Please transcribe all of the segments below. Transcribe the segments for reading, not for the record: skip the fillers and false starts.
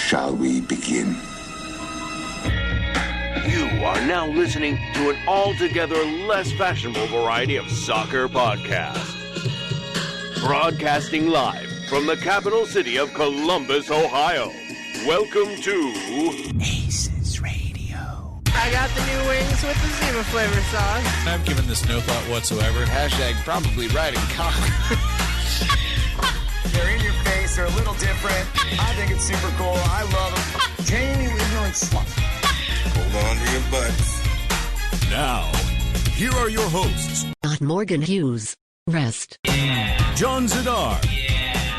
Shall we begin? You are now listening to an altogether less fashionable variety of soccer podcast. Broadcasting live from the capital city of Columbus, Ohio. Welcome to ACES Radio. I got the new wings with the Zima flavor sauce. I've given this no thought whatsoever. Hashtag probably riding cock. They're in your face. They're a little different. I think it's super cool. I love them. Jamie, ignorant slut. Hold on to your butts. Now, here are your hosts. Not Morgan Hughes. Rest. John Zadar.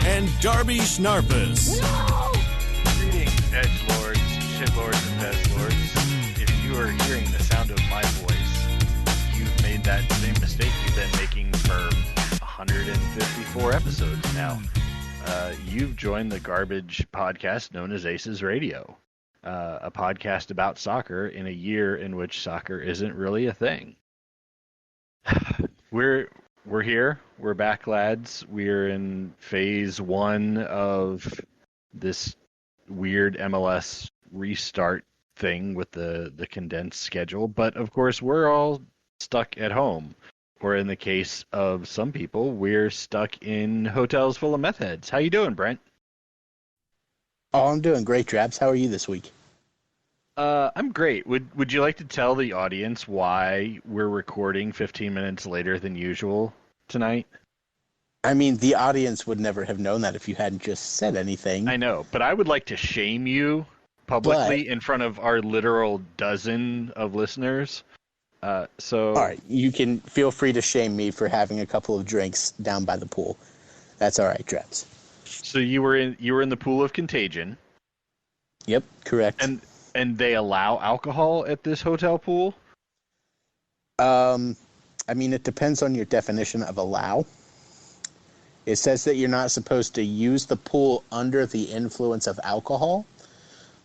And Darby Snarpus. Greetings, edgelords, shitlords, and bezlords. If you are hearing the sound of my voice, you've made that same mistake you've been making for 154 episodes now. You've joined the garbage podcast known as ACES Radio, a podcast about soccer in a year in which soccer isn't really a thing. We're here. We're back, lads. We're in phase one of this weird MLS restart thing with the condensed schedule. But, of course, we're all stuck at home. Or in the case of some people, we're stuck in hotels full of meth heads. How you doing, Brent? Oh, I'm doing great, Drabs. How are you this week? I'm great. Would you like to tell the audience why we're recording 15 minutes later than usual tonight? I mean, the audience would never have known that if you hadn't just said anything. I know, but I would like to shame you publicly in front of our literal dozen of listeners. All right, you can feel free to shame me for having a couple of drinks down by the pool. That's all right, Drabs. So you were in the pool of contagion. Yep, correct. And they allow alcohol at this hotel pool? I mean, it depends on your definition of allow. It says that you're not supposed to use the pool under the influence of alcohol.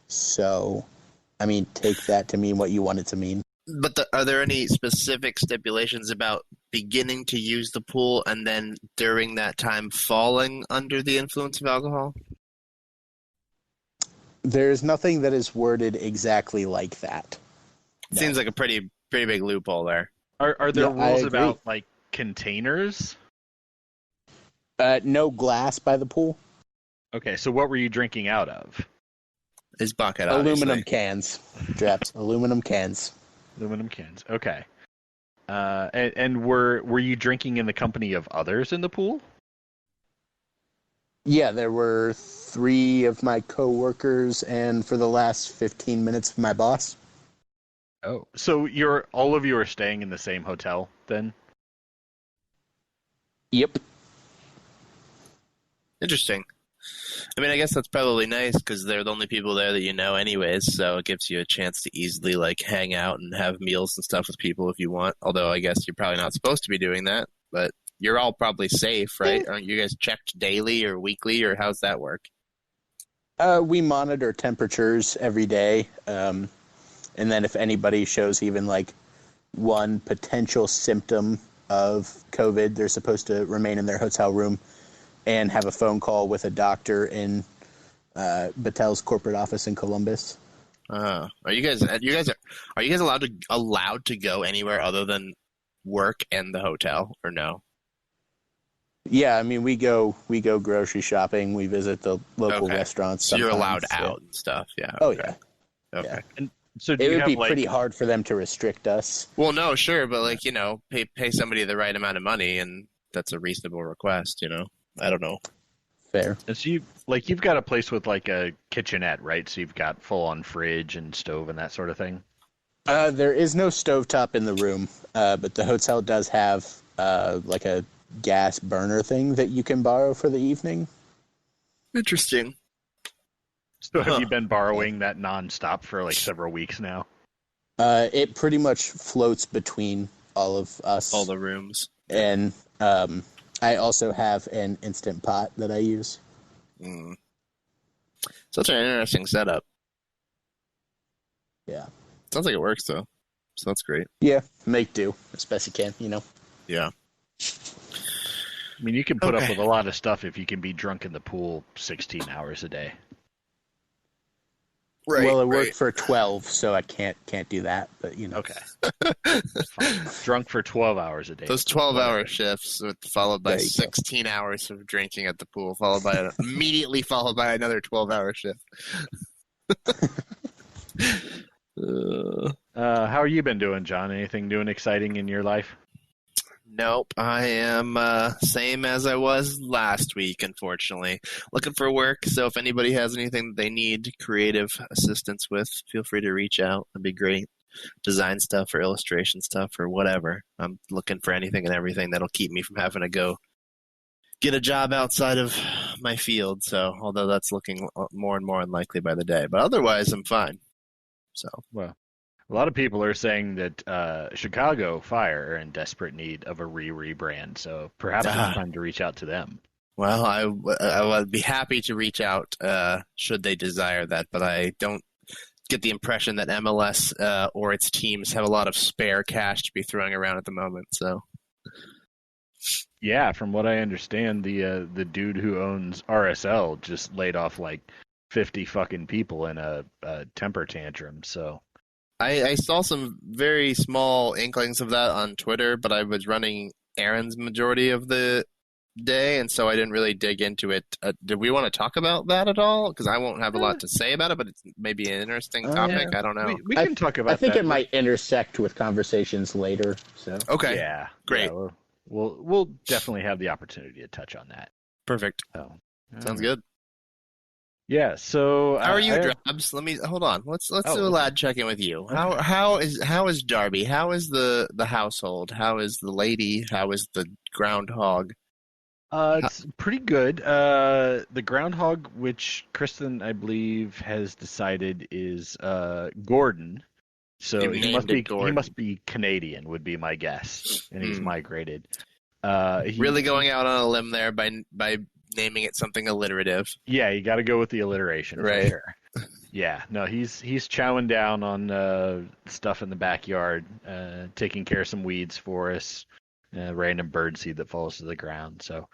So, I mean, take that to mean what you want it to mean. But are there any specific stipulations about beginning to use the pool and then during that time falling under the influence of alcohol? There's nothing that is worded exactly like that. No. Seems like a pretty big loophole there. Are there rules about, like, containers? No glass by the pool. Okay, so what were you drinking out of? His bucket, aluminum cans. Draps. Aluminum cans. Aluminum cans. Okay. And were you drinking in the company of others in the pool? Yeah, there were 3 of my coworkers, and for the last 15 minutes, my boss. Oh, so all of you are staying in the same hotel then? Yep. Interesting. I mean, I guess that's probably nice because they're the only people there that you know anyways, so it gives you a chance to easily, like, hang out and have meals and stuff with people if you want, although I guess you're probably not supposed to be doing that, but you're all probably safe, right? Aren't you guys checked daily or weekly, or how's that work? We monitor temperatures every day, and then if anybody shows even, like, one potential symptom of COVID, they're supposed to remain in their hotel room and have a phone call with a doctor in Battelle's corporate office in Columbus. Are you guys allowed to go anywhere other than work and the hotel, or no? Yeah, I mean, we go grocery shopping. We visit the local restaurants. So you're allowed out and stuff. Yeah. Oh yeah. Okay. Yeah. And so it would be pretty hard for them to restrict us. Well, no, sure, but like, you know, pay somebody the right amount of money, and that's a reasonable request. You know, I don't know. Fair. And so you've got a place with like a kitchenette, right? So you've got full on fridge and stove and that sort of thing. There is no stovetop in the room, but the hotel does have like a gas burner thing that you can borrow for the evening. Interesting. So have you been borrowing that nonstop for like several weeks now? It pretty much floats between all of us. All the rooms. And I also have an Instant Pot that I use. Such an interesting setup. Yeah. Sounds like it works, though. So that's great. Yeah, make do as best you can, you know? Yeah. I mean, you can put up with a lot of stuff if you can be drunk in the pool 16 hours a day. Right. Well, it worked for 12, so I can't do that. But Okay. Drunk for 12 hours a day. Those 12-hour shifts followed by 16 hours of drinking at the pool, immediately followed by another 12-hour shift. How are you been doing, John? Anything new and exciting in your life? Nope, I am same as I was last week, unfortunately. Looking for work, so if anybody has anything that they need creative assistance with, feel free to reach out. That'd be great. Design stuff or illustration stuff or whatever. I'm looking for anything and everything that'll keep me from having to go get a job outside of my field, so although that's looking more and more unlikely by the day. But otherwise, I'm fine. So, well, a lot of people are saying that Chicago Fire are in desperate need of a rebrand, so perhaps it's time to reach out to them. Well, I would be happy to reach out should they desire that, but I don't get the impression that MLS or its teams have a lot of spare cash to be throwing around at the moment. So, yeah, from what I understand, the dude who owns RSL just laid off like 50 fucking people in a temper tantrum. So. I saw some very small inklings of that on Twitter, but I was running errands majority of the day, and so I didn't really dig into it. Do we want to talk about that at all? Because I won't have a lot to say about it, but it's maybe an interesting topic. Yeah. I don't know. We can talk about that. I think it might intersect with conversations later. So okay. Yeah. Great. Yeah, we'll definitely have the opportunity to touch on that. Perfect. So, sounds good. Yeah, so how are you, Drabs? Let me hold on. Let's do a lad check-in with you. How is Darby? How is the household? How is the lady? How is the groundhog? It's pretty good. The groundhog, which Kristen, I believe, has decided is Gordon. So he must be Canadian, would be my guess, and he's migrated. Really going out on a limb there by naming it something alliterative. Yeah, you got to go with the alliteration, right? For sure. Yeah, no, he's chowing down on stuff in the backyard, taking care of some weeds for us, random birdseed that falls to the ground. So,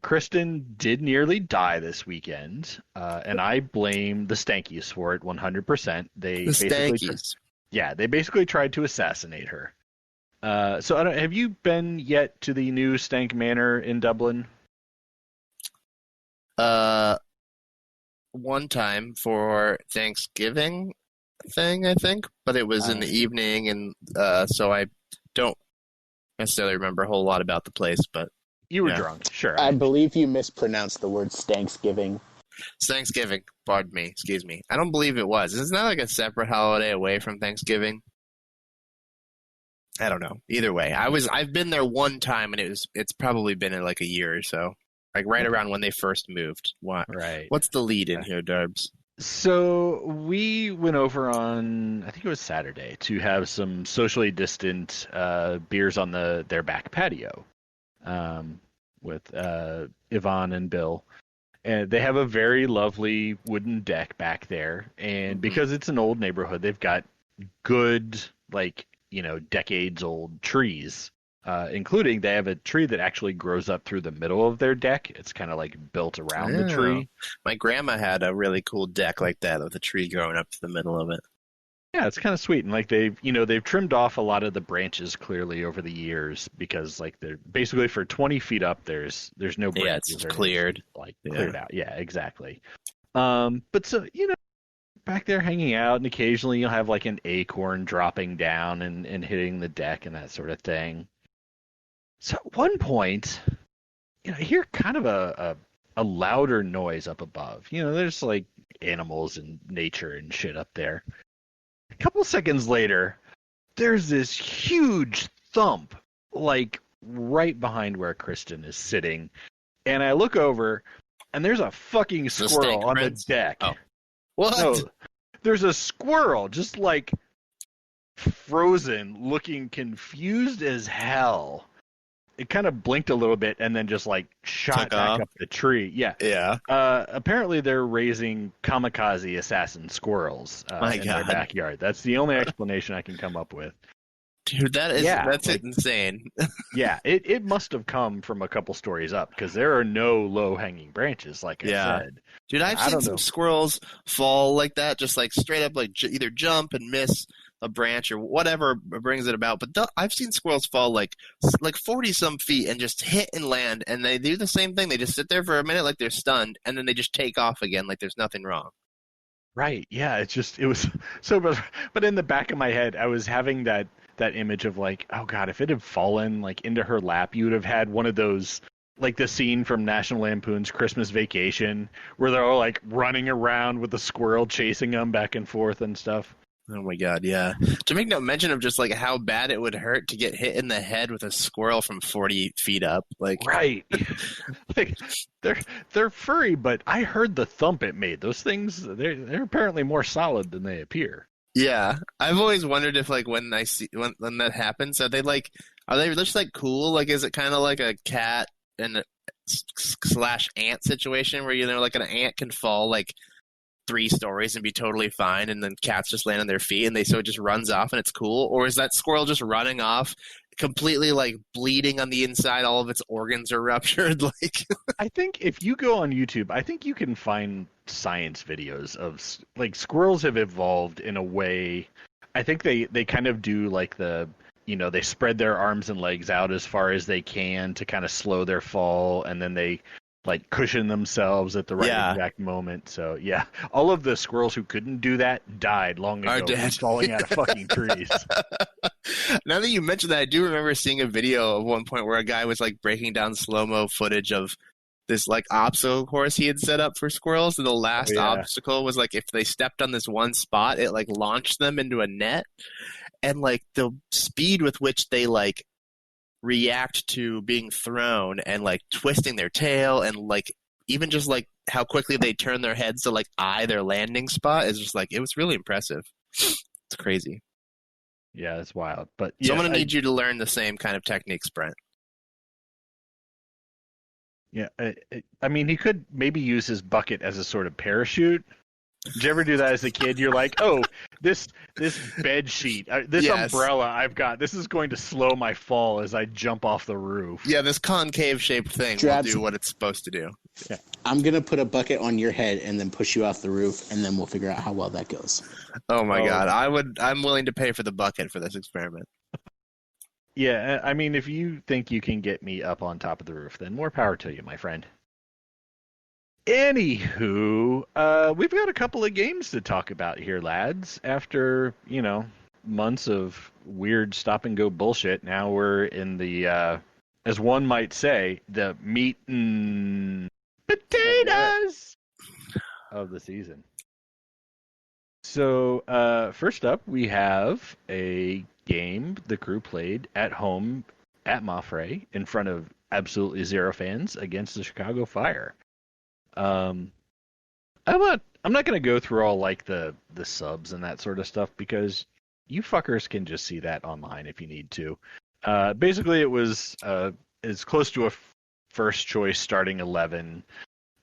Kristen did nearly die this weekend, and I blame the Stankies for it 100%. They basically tried to assassinate her. So, have you been yet to the new Stank Manor in Dublin? One time for Thanksgiving thing, I think, but it was in the evening, and so I don't necessarily remember a whole lot about the place, but you were drunk, sure. I believe you mispronounced the word Stanksgiving. Thanksgiving, pardon me, excuse me. I don't believe it was. Isn't that like a separate holiday away from Thanksgiving? I don't know. Either way, I've been there one time, and it's probably been in like a year or so. Like right around when they first moved. Right. What's the lead in here, Darbs? So we went over on, I think it was Saturday, to have some socially distant beers on their back patio with Yvonne and Bill. And they have a very lovely wooden deck back there. And because it's an old neighborhood, they've got good, decades-old trees. Including they have a tree that actually grows up through the middle of their deck. It's kind of like built around the tree. My grandma had a really cool deck like that with a tree growing up to the middle of it. Yeah, it's kind of sweet. And they've trimmed off a lot of the branches clearly over the years because they're basically for 20 feet up. There's no branches. Yeah, it's cleared. Cleared out. Yeah, exactly. But so back there hanging out, and occasionally you'll have an acorn dropping down and hitting the deck and that sort of thing. So at one point, I hear kind of a louder noise up above. There's animals and nature and shit up there. A couple seconds later, there's this huge thump, right behind where Kristen is sitting. And I look over, and there's a fucking squirrel on the deck. Oh. What? No, there's a squirrel just frozen, looking confused as hell. It kind of blinked a little bit and then just shot back up the tree. Yeah. Yeah. Apparently they're raising kamikaze assassin squirrels in their backyard. That's the only explanation I can come up with. Dude, that's insane. Yeah, it must have come from a couple stories up because there are no low-hanging branches, like I said. Dude, I've seen some squirrels fall like that, just like straight up, like either jump and miss a branch or whatever brings it about. But I've seen squirrels fall like 40 some feet and just hit and land, and they do the same thing. They just sit there for a minute like they're stunned, and then they just take off again like there's nothing wrong. Right? Yeah. It was so. But in the back of my head, I was having that image of like, oh god, if it had fallen like into her lap, you would have had one of those, like the scene from National Lampoon's Christmas Vacation where they're all like running around with the squirrel chasing them back and forth and stuff. Oh my god, yeah. To make no mention of just like how bad it would hurt to get hit in the head with a squirrel from 40 feet up. Like, right. Like, they're furry, but I heard the thump it made. Those things, they're apparently more solid than they appear. Yeah, I've always wondered if like when that happens, are they just like cool? Like, is it kind of like a cat and / ant situation where like an ant can fall like 3 stories and be totally fine, and then cats just land on their feet and so it just runs off and it's cool? Or is that squirrel just running off completely like bleeding on the inside, all of its organs are ruptured? Like, I think if you go on YouTube, I think you can find science videos of like squirrels have evolved in a way. I think they kind of do like they spread their arms and legs out as far as they can to kind of slow their fall, and then they like cushion themselves at the right exact moment. So yeah, all of the squirrels who couldn't do that died long ago from falling out of fucking trees. Now that you mentioned that, I do remember seeing a video at one point where a guy was like breaking down slow-mo footage of this like obstacle course he had set up for squirrels, and the last obstacle was like if they stepped on this one spot, it like launched them into a net, and like the speed with which they like react to being thrown and like twisting their tail and like even just like how quickly they turn their heads to like eye their landing spot is just like, it was really impressive. It's crazy. Yeah, it's wild. But so I'm gonna need you to learn the same kind of techniques, Brent. Yeah, I mean, he could maybe use his bucket as a sort of parachute. Did you ever do that as a kid? You're like, oh, this bed sheet, this umbrella I've got, this is going to slow my fall as I jump off the roof. Yeah, this concave-shaped thing will do what it's supposed to do. Yeah. I'm going to put a bucket on your head and then push you off the roof, and then we'll figure out how well that goes. Oh, my God. I'm willing to pay for the bucket for this experiment. Yeah, I mean, if you think you can get me up on top of the roof, then more power to you, my friend. Anywho, we've got a couple of games to talk about here, lads. After, months of weird stop-and-go bullshit, now we're in the, as one might say, the meat and potatoes of the season. So, first up, we have a game the crew played at home at Maffrey in front of absolutely zero fans against the Chicago Fire. I'm not going to go through all like the subs and that sort of stuff because you fuckers can just see that online if you need to. Basically, it was as close to a first choice starting 11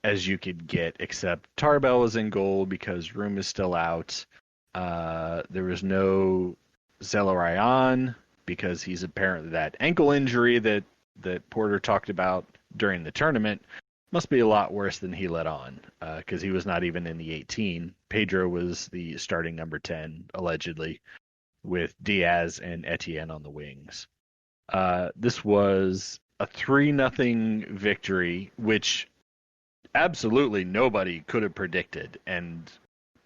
as you could get, except Tarbell is in goal because Room is still out. There was no Zelarayan because he's apparently that ankle injury that Porter talked about during the tournament. Must be a lot worse than he let on, because he was not even in the 18. Pedro was the starting number 10, allegedly, with Diaz and Etienne on the wings. This was a 3-0 victory, which absolutely nobody could have predicted. And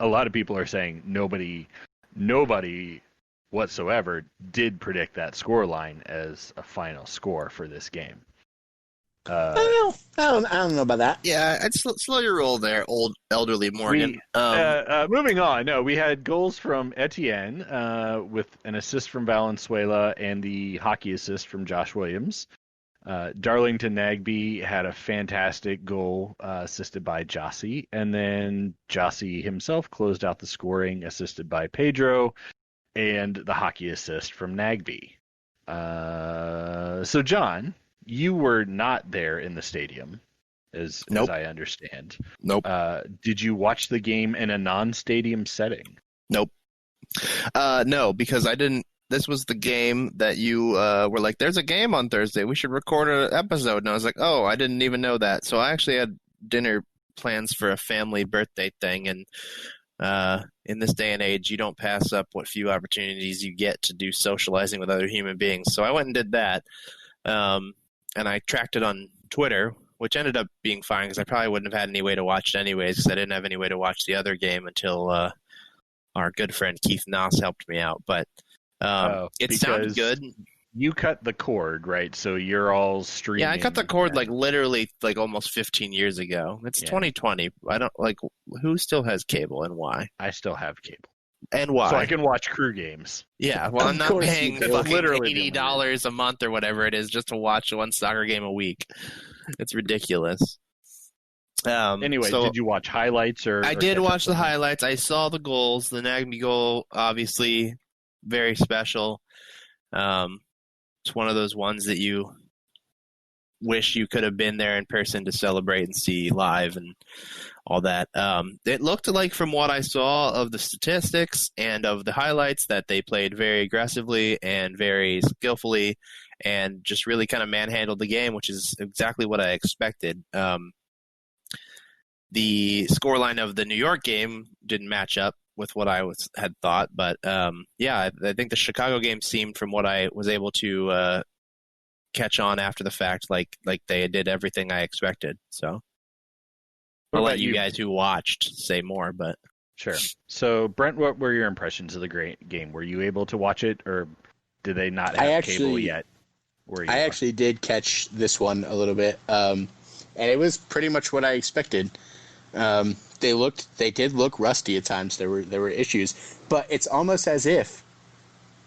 a lot of people are saying nobody whatsoever did predict that scoreline as a final score for this game. I don't know about that. Yeah, I'd slow your roll there, old elderly Morgan. Moving on. No, we had goals from Etienne with an assist from Valenzuela and the hockey assist from Josh Williams. Darlington Nagbe had a fantastic goal assisted by Jossie, and then Jossie himself closed out the scoring, assisted by Pedro, and the hockey assist from Nagbe. So, John, you were not there in the stadium, as I understand. Nope. Did you watch the game in a non-stadium setting? Nope. No, because I didn't. this was the game that you were like, there's a game on Thursday. We should record an episode. And I was like, oh, I didn't even know that. So I actually had dinner plans for a family birthday thing. And in this day and age, you don't pass up what few opportunities you get to do socializing with other human beings. So I went and did that. And I tracked it on Twitter, which ended up being fine because I probably wouldn't have had any way to watch it anyways because I didn't have any way to watch the other game until our good friend Keith Noss helped me out. But it sounded good. You cut the cord, right? So you're all streaming. Yeah, I cut the cord like literally like almost 15 years ago. It's 2020. I don't like who still has cable and why? I still have cable. And why? So I can watch crew games. Yeah, well, I'm not paying fucking literally $80 a month or whatever it is just to watch one soccer game a week. It's ridiculous. Anyway, did you watch highlights or? I did watch the highlights. I saw the goals. The Nagby goal, obviously, very special. It's one of those ones that you wish you could have been there in person to celebrate and see live and all that. It looked like, from what I saw of the statistics and of the highlights, that they played very aggressively and very skillfully and just really kind of manhandled the game, which is exactly what I expected. The scoreline of the New York game didn't match up with what I had thought, but I think the Chicago game seemed, from what I was able to catch on after the fact, like they did everything I expected. So I'll let you guys who watched say more, but sure. So Brent, what were your impressions of the great game? Were you able to watch it, or did they not have cable yet? I actually did catch this one a little bit, and it was pretty much what I expected. They did look rusty at times. There were issues, but it's almost as if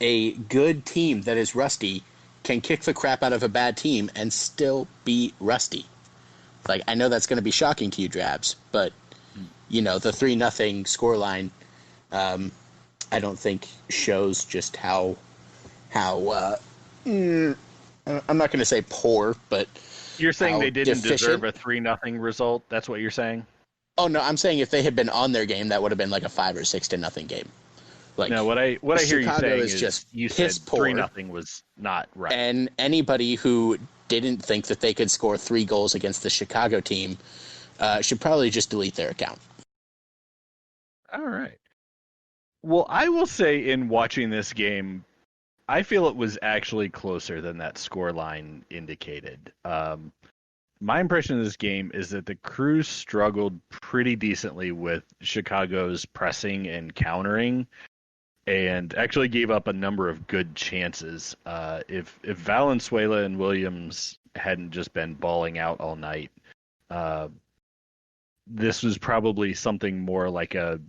a good team that is rusty can kick the crap out of a bad team and still be rusty. Like, I know that's going to be shocking to you, Drabs, but the 3-0 scoreline, I don't think shows just how I'm not going to say poor, but you're saying they didn't deficient. Deserve a 3-0 result. That's what you're saying. Oh no, I'm saying if they had been on their game, that would have been like a 5 or 6-0 game. Like, no, what I hear you saying is just you said 3-0 was not right. And anybody who didn't think that they could score 3 goals against the Chicago team should probably just delete their account. All right. Well, I will say, in watching this game, I feel it was actually closer than that score line indicated. My impression of this game is that the Crews struggled pretty decently with Chicago's pressing and countering, and actually gave up a number of good chances. If Valenzuela and Williams hadn't just been balling out all night, this was probably something more like a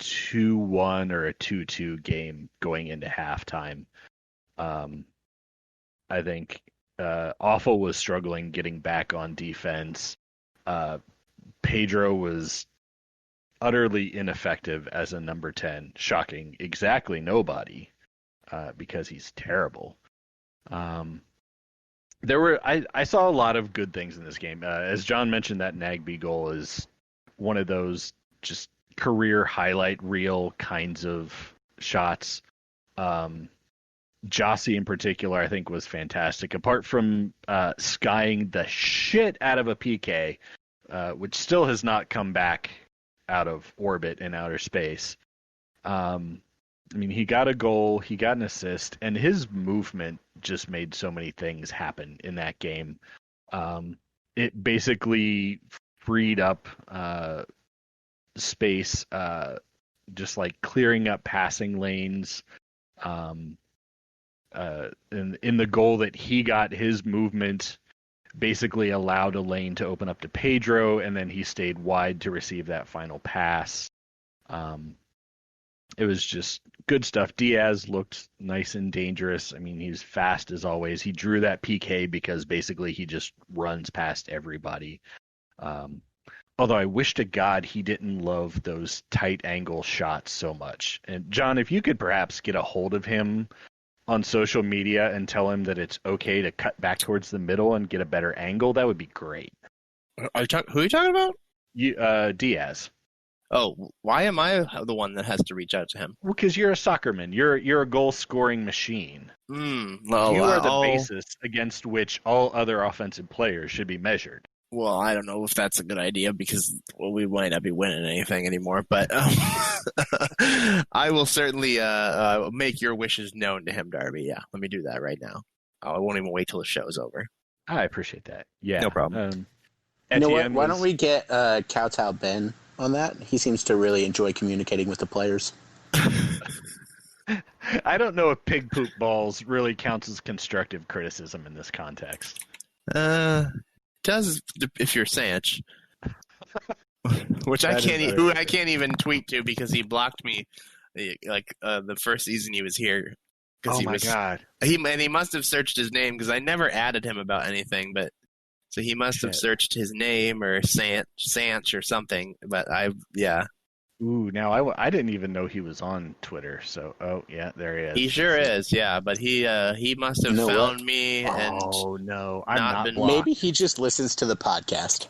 2-1 or a 2-2 game going into halftime. I think Awful was struggling getting back on defense. Pedro was utterly ineffective as a number 10, shocking exactly nobody, because he's terrible. I saw a lot of good things in this game. As John mentioned, that Nagby goal is one of those just career highlight reel kinds of shots. Jossie in particular, I think, was fantastic. Apart from skying the shit out of a PK, which still has not come back out of orbit in outer space. He got a goal, he got an assist, and his movement just made so many things happen in that game. It basically freed up space, just like clearing up passing lanes. In the goal that he got, his movement basically allowed a lane to open up to Pedro, and then he stayed wide to receive that final pass. It was just good stuff. Diaz looked nice and dangerous. He's fast as always. He drew that PK because basically he just runs past everybody. Although I wish to God he didn't love those tight angle shots so much. And John, if you could perhaps get a hold of him on social media and tell him that it's okay to cut back towards the middle and get a better angle, that would be great. Who are you talking about? Diaz. Oh, why am I the one that has to reach out to him? Well, because you're a soccerman. You're a goal-scoring machine. Well, you are the basis against which all other offensive players should be measured. Well, I don't know if that's a good idea because we might not be winning anything anymore. But I will certainly make your wishes known to him, Darby. Yeah, let me do that right now. I won't even wait till the show's over. I appreciate that. Yeah, no problem. You know what? Why don't we get Kowtow Ben on that? He seems to really enjoy communicating with the players. I don't know if pig poop balls really counts as constructive criticism in this context. Does if you're Sanch, which I can't even tweet to because he blocked me like the first season he was here. Oh my god! He must have searched his name because I never added him about anything, but so he must have searched his name or Sanch or something. But Ooh, now I didn't even know he was on Twitter. So yeah, there he is. He sure is, yeah. But he must have found me and no, I'm not been blocked. Maybe he just listens to the podcast.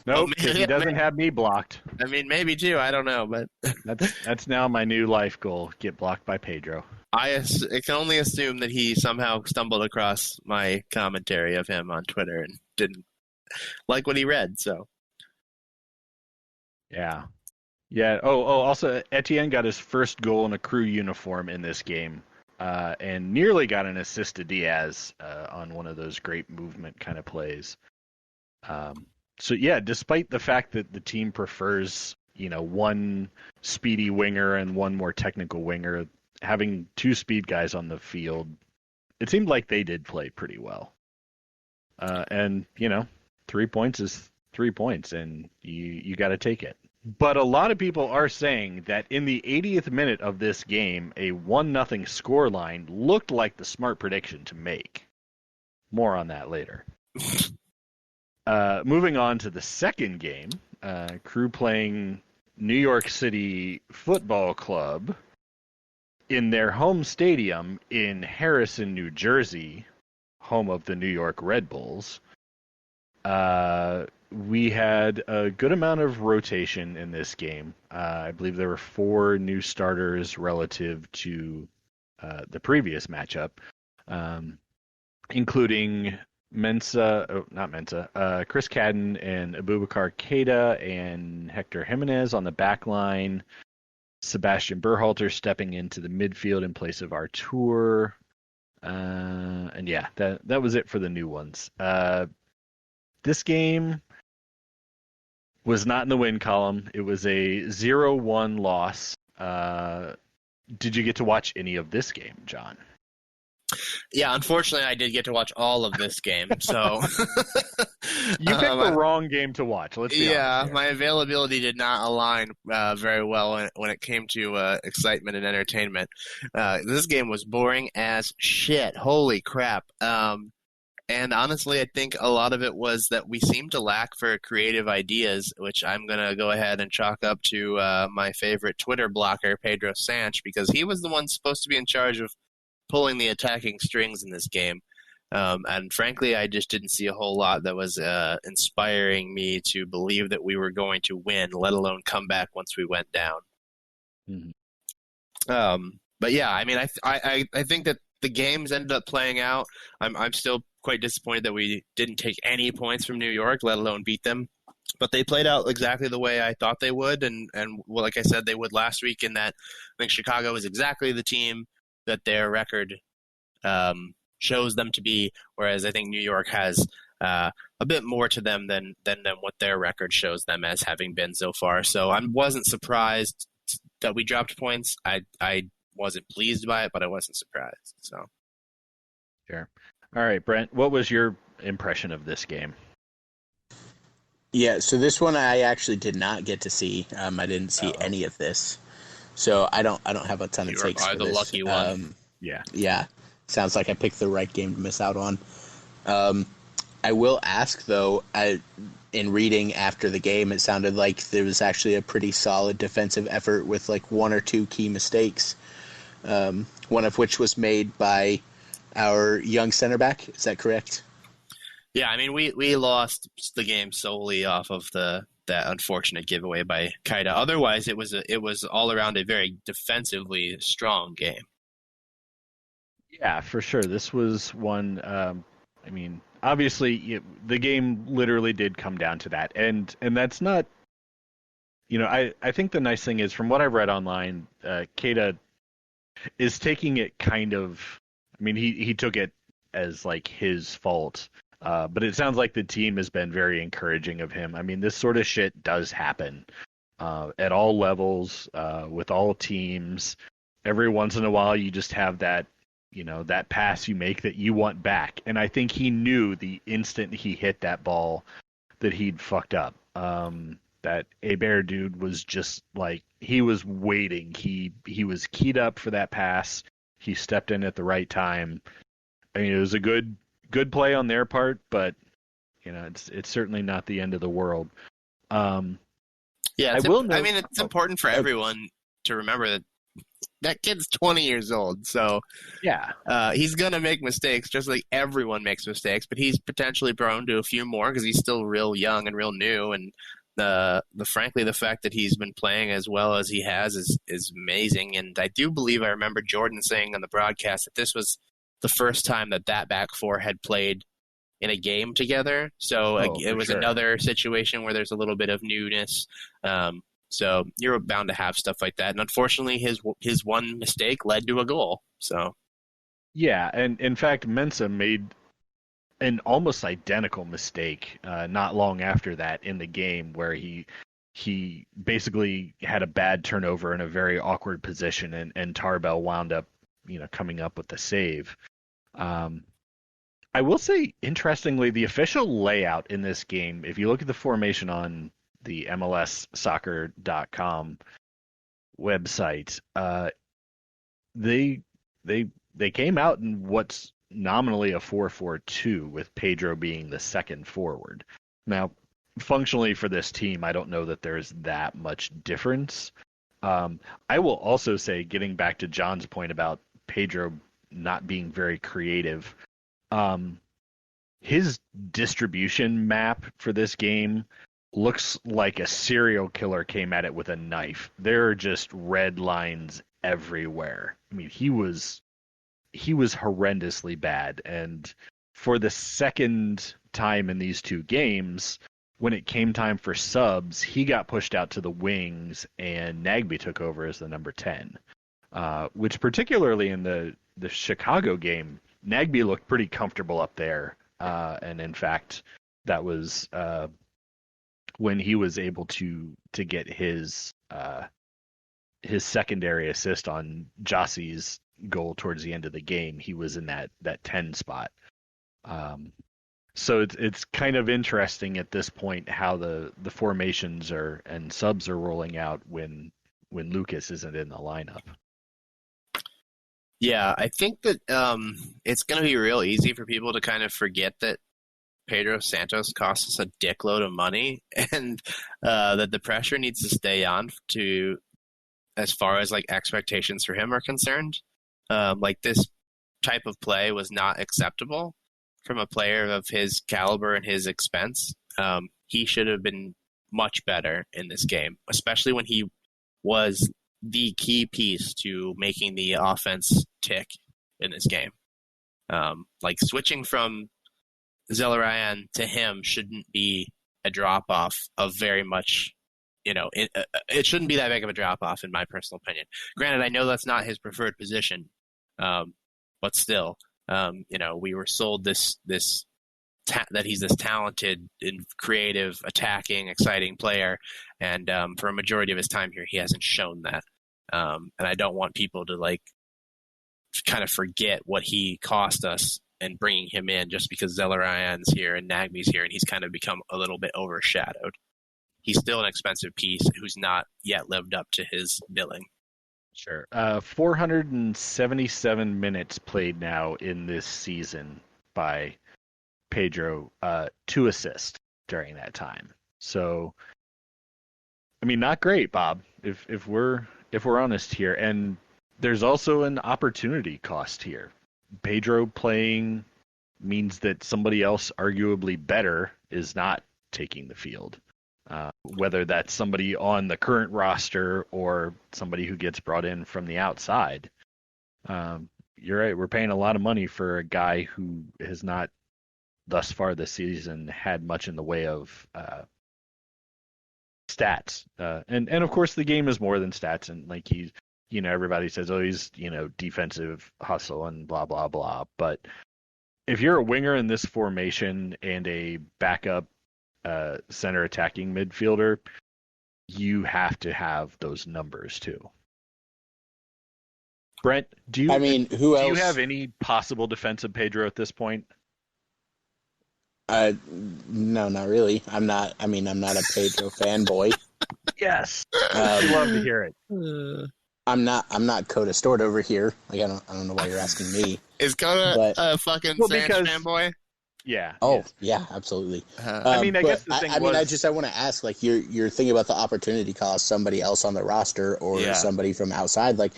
Nope, because he doesn't have me blocked. I mean, maybe too. I don't know, but that's now my new life goal: get blocked by Pedro. I can only assume that he somehow stumbled across my commentary of him on Twitter and didn't like what he read. So yeah. Also, Etienne got his first goal in a Crew uniform in this game, and nearly got an assist to Diaz on one of those great movement kind of plays. So yeah, despite the fact that the team prefers, one speedy winger and one more technical winger, having two speed guys on the field, it seemed like they did play pretty well. And 3 points is 3 points, and you got to take it. But a lot of people are saying that in the 80th minute of this game, a 1-0 scoreline looked like the smart prediction to make. More on that later. Moving on to the second game, Crew playing New York City Football Club in their home stadium in Harrison, New Jersey, home of the New York Red Bulls. We had a good amount of rotation in this game. I believe there were 4 new starters relative to the previous matchup, including Chris Cadden and Abubakar Keita and Hector Jimenez on the back line. Sebastian Berhalter stepping into the midfield in place of Artur. And yeah, that was it for the new ones. This game was not in the win column. It was a 0-1 loss. Did you get to watch any of this game, John? Yeah, unfortunately, I did get to watch all of this game. So you picked the wrong game to watch. Let's be honest here. My availability did not align very well when it came to excitement and entertainment. This game was boring as shit. Holy crap! And honestly, I think a lot of it was that we seemed to lack for creative ideas, which I'm going to go ahead and chalk up to my favorite Twitter blocker, Pedro Sanch, because he was the one supposed to be in charge of pulling the attacking strings in this game. And frankly, I just didn't see a whole lot that was inspiring me to believe that we were going to win, let alone come back once we went down. Mm-hmm. But yeah, I mean, I think that the games ended up playing out. I'm still quite disappointed that we didn't take any points from New York, let alone beat them. But they played out exactly the way I thought they would, and well, like I said, they would last week. In that, I think Chicago is exactly the team that their record shows them to be, whereas I think New York has a bit more to them than what their record shows them as having been so far. So I wasn't surprised that we dropped points. I wasn't pleased by it, but I wasn't surprised. So, sure. All right, Brent, what was your impression of this game? Yeah, so this one I actually did not get to see. I didn't see any of this, so I don't have a ton of takes for this. You are the lucky one. Yeah. Sounds like I picked the right game to miss out on. I will ask though. In reading after the game, it sounded like there was actually a pretty solid defensive effort with like 1 or 2 key mistakes. One of which was made by our young center back. Is that correct? Yeah, I mean, we lost the game solely off of the that unfortunate giveaway by Kaida. Otherwise, it was all around a very defensively strong game. Yeah, for sure. This was one. Obviously, the game literally did come down to that, and that's not. I think the nice thing is, from what I've read online, Kaida is taking it kind of. He took it as like his fault, but it sounds like the team has been very encouraging of him. This sort of shit does happen at all levels with all teams. Every once in a while, you just have that. That pass you make that you want back. And I think he knew the instant he hit that ball that he'd fucked up. That Bear dude was just like, he was waiting. He was keyed up for that pass. He stepped in at the right time. It was a good play on their part, but it's certainly not the end of the world. It's important for everyone to remember that kid's 20 years old, so yeah, he's gonna make mistakes, just like everyone makes mistakes. But he's potentially prone to a few more because he's still real young and real new. And frankly, the fact that he's been playing as well as he has is amazing. And I do believe I remember Jordan saying on the broadcast that this was the first time that back four had played in a game together. So it was another situation where there's a little bit of newness. So you're bound to have stuff like that. And unfortunately, his one mistake led to a goal. So yeah, and in fact, Mensah made an almost identical mistake not long after that in the game, where he basically had a bad turnover in a very awkward position, and Tarbell wound up coming up with the save. I will say, interestingly, the official layout in this game, if you look at the formation on the MLSsoccer.com website, they came out in what's nominally a 4-4-2, with Pedro being the second forward. Now, functionally for this team, I don't know that there's that much difference. I will also say, getting back to John's point about Pedro not being very creative, his distribution map for this game looks like a serial killer came at it with a knife. There are just red lines everywhere. He was horrendously bad. And for the second time in these two games, when it came time for subs, he got pushed out to the wings, and Nagby took over as the number 10. Which, particularly in the Chicago game, Nagby looked pretty comfortable up there. And in fact, that was when he was able to get his secondary assist on Jossie's goal towards the end of the game. He was in that 10 spot. So it's kind of interesting at this point how the formations and subs are rolling out when Lucas isn't in the lineup. Yeah, I think that it's going to be real easy for people to kind of forget that Pedro Santos costs us a dickload of money, and that the pressure needs to stay on to, as far as like expectations for him are concerned. Like, this type of play was not acceptable from a player of his caliber and his expense. He should have been much better in this game, especially when he was the key piece to making the offense tick in this game. Like, switching from Zelarayan to him shouldn't be a drop-off of very much, it shouldn't be that big of a drop-off in my personal opinion. Granted, I know that's not his preferred position, but still, we were sold that he's this talented and creative, attacking, exciting player, and for a majority of his time here, he hasn't shown that. And I don't want people to kind of forget what he cost us and bringing him in just because Zelarayan's here and Nagby's here, and he's kind of become a little bit overshadowed. He's still an expensive piece who's not yet lived up to his billing. Sure. 477 minutes played now in this season by Pedro, 2 assists during that time. So, not great, Bob, if we're honest here. And there's also an opportunity cost here. Pedro playing means that somebody else, arguably better, is not taking the field. whether that's somebody on the current roster or somebody who gets brought in from the outside. You're right. We're paying a lot of money for a guy who has not, thus far this season, had much in the way of stats. And of course, the game is more than stats. And like everybody says, oh, he's defensive hustle and blah blah blah. But if you're a winger in this formation and a backup center attacking midfielder, you have to have those numbers too. Brent, do you have any possible defensive Pedro at this point? No, not really. I'm not a Pedro fanboy. Yes. I'd love to hear it. I'm not Coda Stort over here. Like I don't know why you're asking me. Is Coda a fucking Sanch fanboy? Yeah. Oh, yeah, absolutely. I guess the thing I want to ask, like, you're thinking about the opportunity cost, somebody else on the roster or somebody from outside. Like,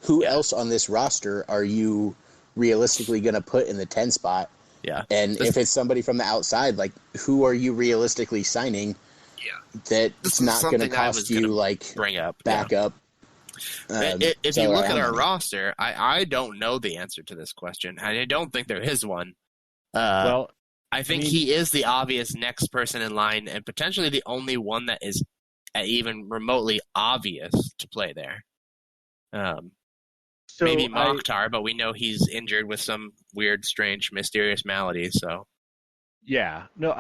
who else on this roster are you realistically going to put in the 10 spot? Yeah. And if it's somebody from the outside, like, who are you realistically signing that's not going to cost you, like, bring up, backup? If you look at our roster, I don't know the answer to this question. I don't think there is one. I think he is the obvious next person in line and potentially the only one that is even remotely obvious to play there. Maybe Mokhtar, but we know he's injured with some weird, strange, mysterious malady. So, yeah, no,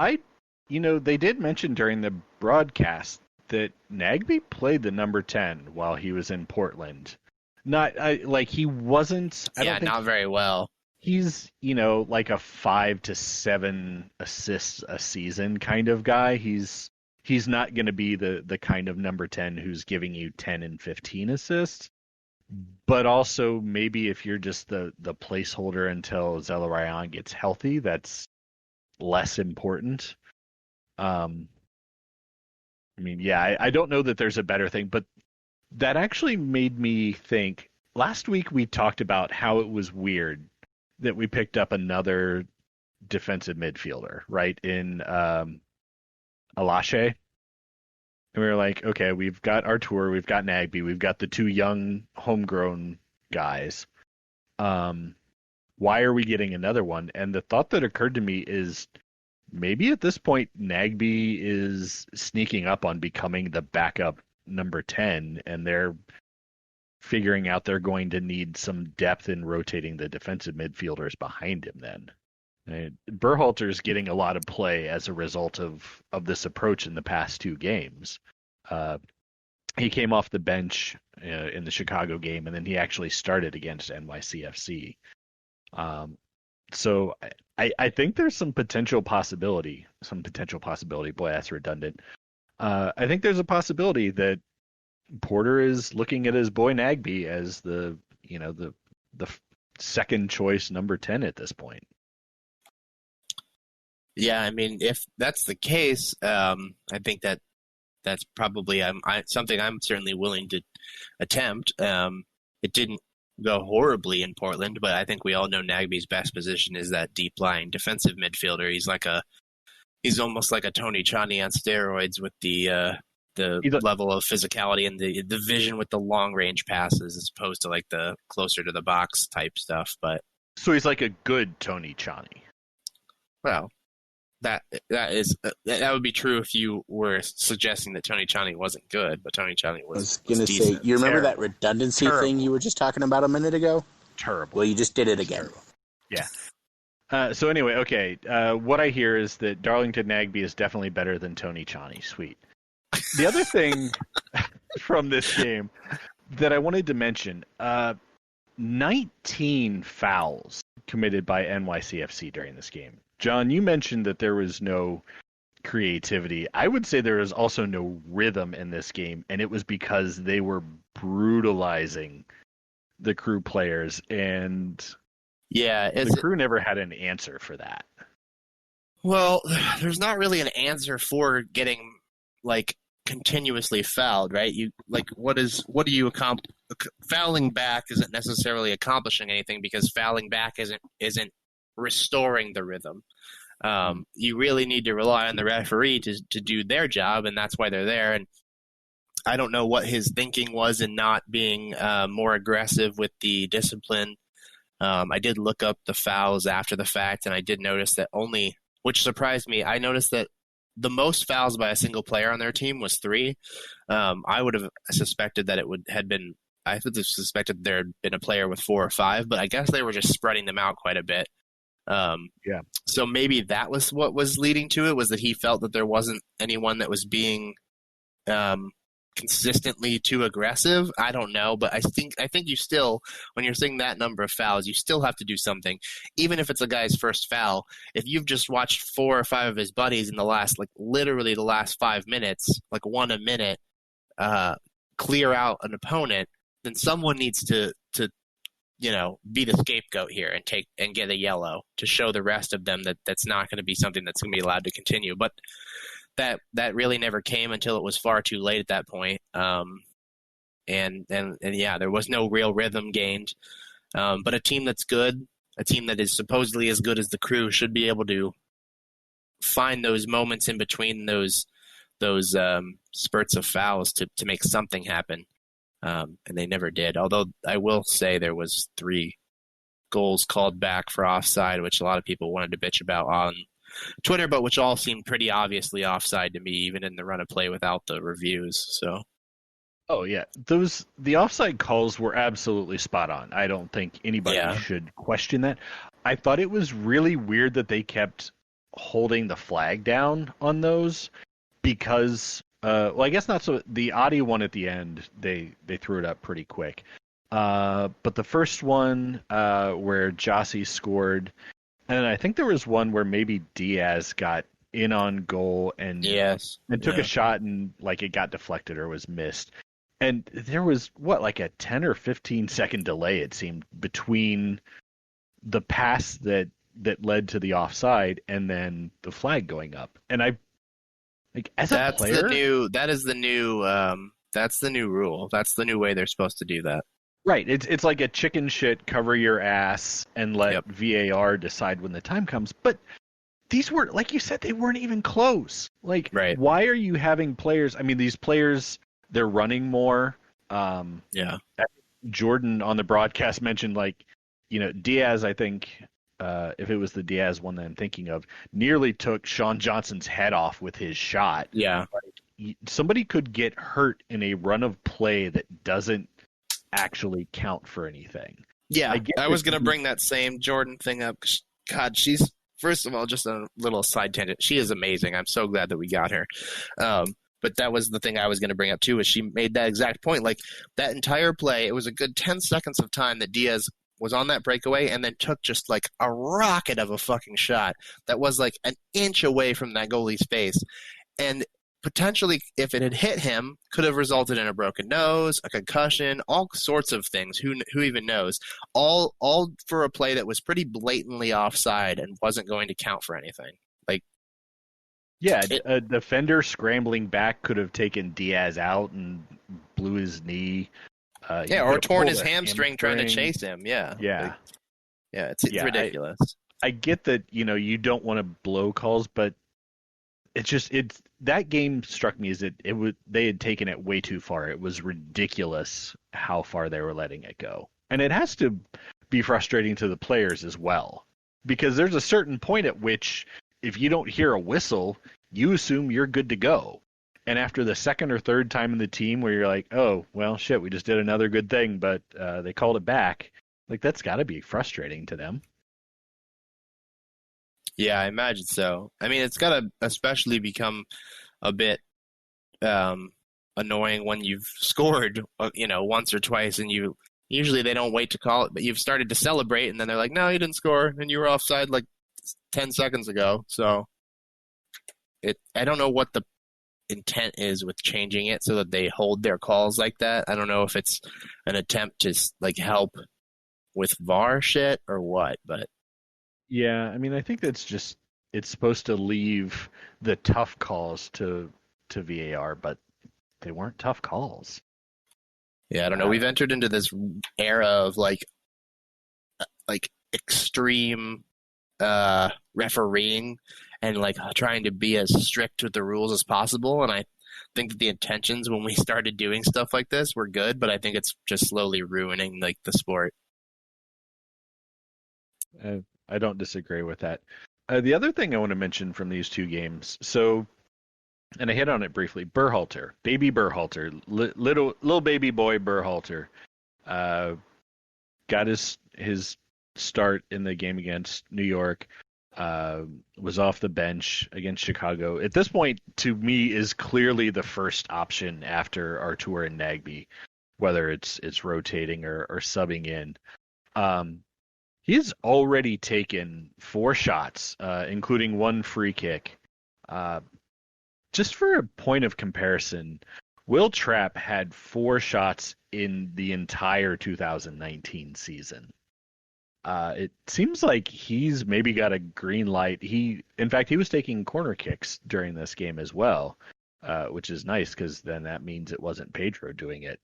they did mention during the broadcast that Nagby played the number 10 while he was in Portland. He wasn't. Not very well. He's, like a 5 to 7 assists a season kind of guy. He's not going to be the kind of number 10 who's giving you 10 and 15 assists. But also, maybe if you're just the placeholder until Zelarayan gets healthy, that's less important. I don't know that there's a better thing, but that actually made me think. Last week we talked about how it was weird that we picked up another defensive midfielder, right, in Alashe. And we were like, okay, we've got Artur, we've got Nagby, we've got the two young homegrown guys. Why are we getting another one? And the thought that occurred to me is maybe at this point Nagby is sneaking up on becoming the backup number 10, and they're figuring out they're going to need some depth in rotating the defensive midfielders behind him then. Berhalter's getting a lot of play as a result of this approach in the past two games. He came off the bench in the Chicago game, and then he actually started against NYCFC. So I think there's some potential possibility. Boy, that's redundant. I think there's a possibility that Porter is looking at his boy Nagby as the second choice number 10 at this point. Yeah, if that's the case, I think that's probably something I'm certainly willing to attempt. It didn't go horribly in Portland, but I think we all know Nagby's best position is that deep lying defensive midfielder. He's almost like a Tony Chani on steroids with the level of physicality and the vision with the long range passes as opposed to like the closer to the box type stuff. But so he's like a good Tony Chani. Well, that would be true if you were suggesting that Tony Chani wasn't good, but Tony Chani was. I was going to say, you remember that redundancy thing you were just talking about a minute ago? Terrible. Well, you just did it again. Yeah. So anyway, okay. What I hear is that Darlington Nagby is definitely better than Tony Chani. Sweet. The other thing from this game that I wanted to mention, 19 fouls committed by NYCFC during this game. John, you mentioned that there was no creativity. I would say there was also no rhythm in this game, and it was because they were brutalizing the Crew players, and the Crew never had an answer for that. Well, there's not really an answer for getting like continuously fouled, right? What do you accomplish? Fouling back isn't necessarily accomplishing anything because fouling back isn't restoring the rhythm. You really need to rely on the referee to do their job, and that's why they're there. And I don't know what his thinking was in not being more aggressive with the discipline. I did look up the fouls after the fact, and I did notice that which surprised me, I noticed that the most fouls by a single player on their team was 3. I would have suspected that I would have suspected there had been a player with 4 or 5, but I guess they were just spreading them out quite a bit. So maybe that was what was leading to it, was that he felt that there wasn't anyone that was being consistently too aggressive. I don't know, but I think you still, when you're seeing that number of fouls, you still have to do something, even if it's a guy's first foul. If you've just watched 4 or 5 of his buddies in the last, literally the last 5 minutes, 1 a minute, clear out an opponent, then someone needs to be the scapegoat here and get a yellow to show the rest of them that that's not going to be something that's going to be allowed to continue. But that really never came until it was far too late at that point. And there was no real rhythm gained. But a team that's good, a team that is supposedly as good as the Crew, should be able to find those moments in between those spurts of fouls to make something happen. And they never did. Although I will say there was 3 goals called back for offside, which a lot of people wanted to bitch about on Twitter, but which all seemed pretty obviously offside to me, even in the run of play without the reviews. So, oh yeah, the offside calls were absolutely spot on. I don't think anybody should question that. I thought it was really weird that they kept holding the flag down on those because, I guess not so. The Adi one at the end, they threw it up pretty quick. But the first one where Jossie scored. And I think there was one where maybe Diaz got in on goal and took a shot and it got deflected or was missed. And there was a 10 or 15 second delay, it seemed, between the pass that led to the offside and then the flag going up. And I as a player, that's the new rule. That's the new way they're supposed to do that. Right, it's like a chicken shit, cover your ass and let VAR decide when the time comes. But these were, like you said, they weren't even close. Why are you having players? I mean, these players, they're running more. Jordan on the broadcast mentioned, Diaz, I think, if it was the Diaz one that I'm thinking of, nearly took Sean Johnson's head off with his shot. Yeah. Somebody could get hurt in a run of play that doesn't actually count for anything. Yeah, I was going to bring that same Jordan thing up. God, she's, first of all, just a little side tangent. She is amazing. I'm so glad that we got her. But that was the thing I was going to bring up too, is she made that exact point. That entire play, it was a good 10 seconds of time that Diaz was on that breakaway and then took just a rocket of a fucking shot that was an inch away from that goalie's face. And potentially, if it had hit him, could have resulted in a broken nose, a concussion, all sorts of things. Who even knows? All for a play that was pretty blatantly offside and wasn't going to count for anything. A defender scrambling back could have taken Diaz out and blew his knee. Or torn his hamstring trying to chase him. Yeah. It's ridiculous. I get that you don't want to blow calls, but that game struck me as they had taken it way too far. It was ridiculous how far they were letting it go. And it has to be frustrating to the players as well, because there's a certain point at which if you don't hear a whistle, you assume you're good to go. And after the second or third time in the team where you're like, oh, well, shit, we just did another good thing, but they called it back. That's got to be frustrating to them. Yeah, I imagine so. I mean, it's got to especially become a bit annoying when you've scored, once or twice, and usually they don't wait to call it, but you've started to celebrate, and then they're like, no, you didn't score, and you were offside 10 seconds ago. So I don't know what the intent is with changing it so that they hold their calls like that. I don't know if it's an attempt to help with VAR shit or what, but yeah, I mean, I think that's just, it's supposed to leave the tough calls to VAR, but they weren't tough calls. Yeah, I don't know. We've entered into this era of extreme refereeing and like trying to be as strict with the rules as possible. And I think that the intentions when we started doing stuff like this were good, but I think it's just slowly ruining like the sport. I don't disagree with that. The other thing I want to mention from these two games, so, and I hit on it briefly, Berhalter, baby Berhalter, little baby boy Berhalter, got his start in the game against New York, was off the bench against Chicago. At this point, to me, is clearly the first option after Artur and Nagbe, whether it's rotating or subbing in. He's already taken 4 shots, including 1 free kick. Just for a point of comparison, Will Trapp had 4 shots in the entire 2019 season. It seems like he's maybe got a green light. In fact, he was taking corner kicks during this game as well, which is nice because then that means it wasn't Pedro doing it.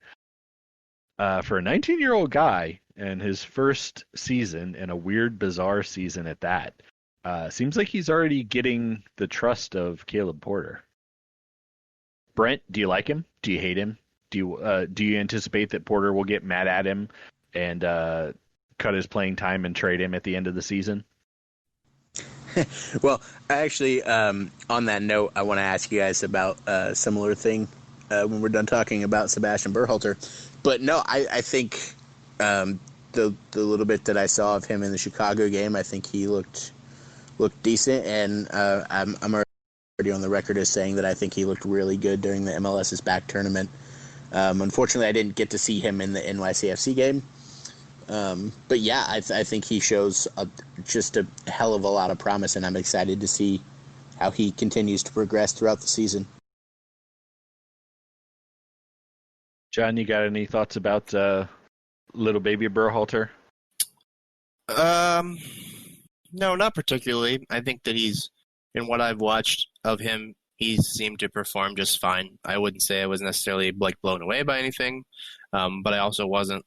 For a 19-year-old guy and his first season, and a weird, bizarre season at that, seems like he's already getting the trust of Caleb Porter. Brent, do you like him? Do you hate him? Do you anticipate that Porter will get mad at him and cut his playing time and trade him at the end of the season? Well, actually, on that note, I want to ask you guys about a similar thing when we're done talking about Sebastian Berhalter. But no, I think the little bit that I saw of him in the Chicago game, I think he looked decent, and I'm already on the record as saying that I think he looked really good during the MLS's back tournament. Unfortunately, I didn't get to see him in the NYCFC game. But yeah, I think he shows just a hell of a lot of promise, and I'm excited to see how he continues to progress throughout the season. John, you got any thoughts about little baby Berhalter? No, not particularly. I think that in what I've watched of him, he seemed to perform just fine. I wouldn't say I was necessarily like blown away by anything, but I also wasn't.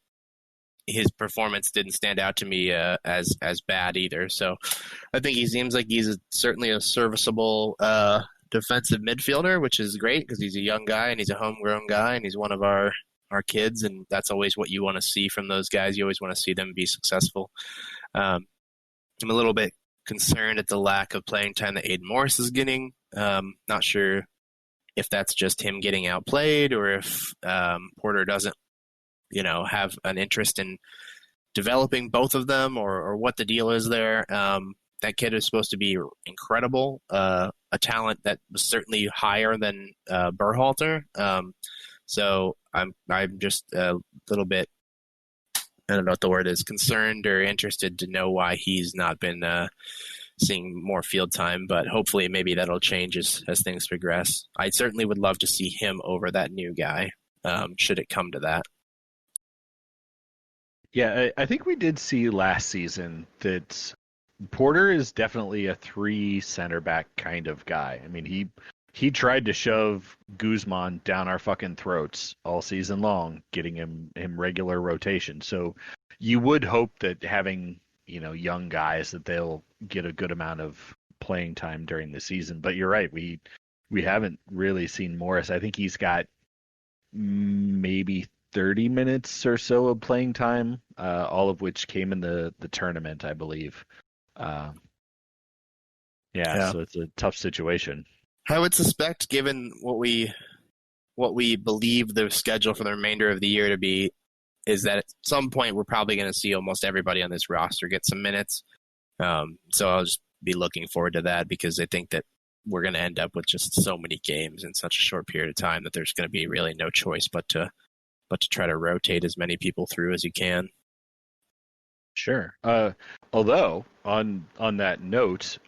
His performance didn't stand out to me as bad either. So I think he seems like he's certainly a serviceable defensive midfielder, which is great because he's a young guy and he's a homegrown guy and he's one of our kids, and that's always what you want to see from those guys. You always want to see them be successful. I'm a little bit concerned at the lack of playing time that Aiden Morris is getting. Not sure if that's just him getting outplayed or if Porter doesn't have an interest in developing both of them or what the deal is there. That kid is supposed to be incredible, a talent that was certainly higher than Berhalter. So I'm just a little bit, I don't know what the word is, concerned or interested to know why he's not been seeing more field time, but hopefully maybe that'll change as things progress. I certainly would love to see him over that new guy, should it come to that. Yeah, I think we did see last season that Porter is definitely a 3 center back kind of guy. I mean, he tried to shove Guzman down our fucking throats all season long, getting him regular rotation. So you would hope that having, young guys, that they'll get a good amount of playing time during the season. But you're right, we haven't really seen Morris. I think he's got maybe 30 minutes or so of playing time, all of which came in the tournament, I believe. So it's a tough situation. I would suspect, given what we believe the schedule for the remainder of the year to be, is that at some point we're probably going to see almost everybody on this roster get some minutes. So I'll just be looking forward to that, because I think that we're going to end up with just so many games in such a short period of time that there's going to be really no choice but to try to rotate as many people through as you can. Sure. Although, on that note,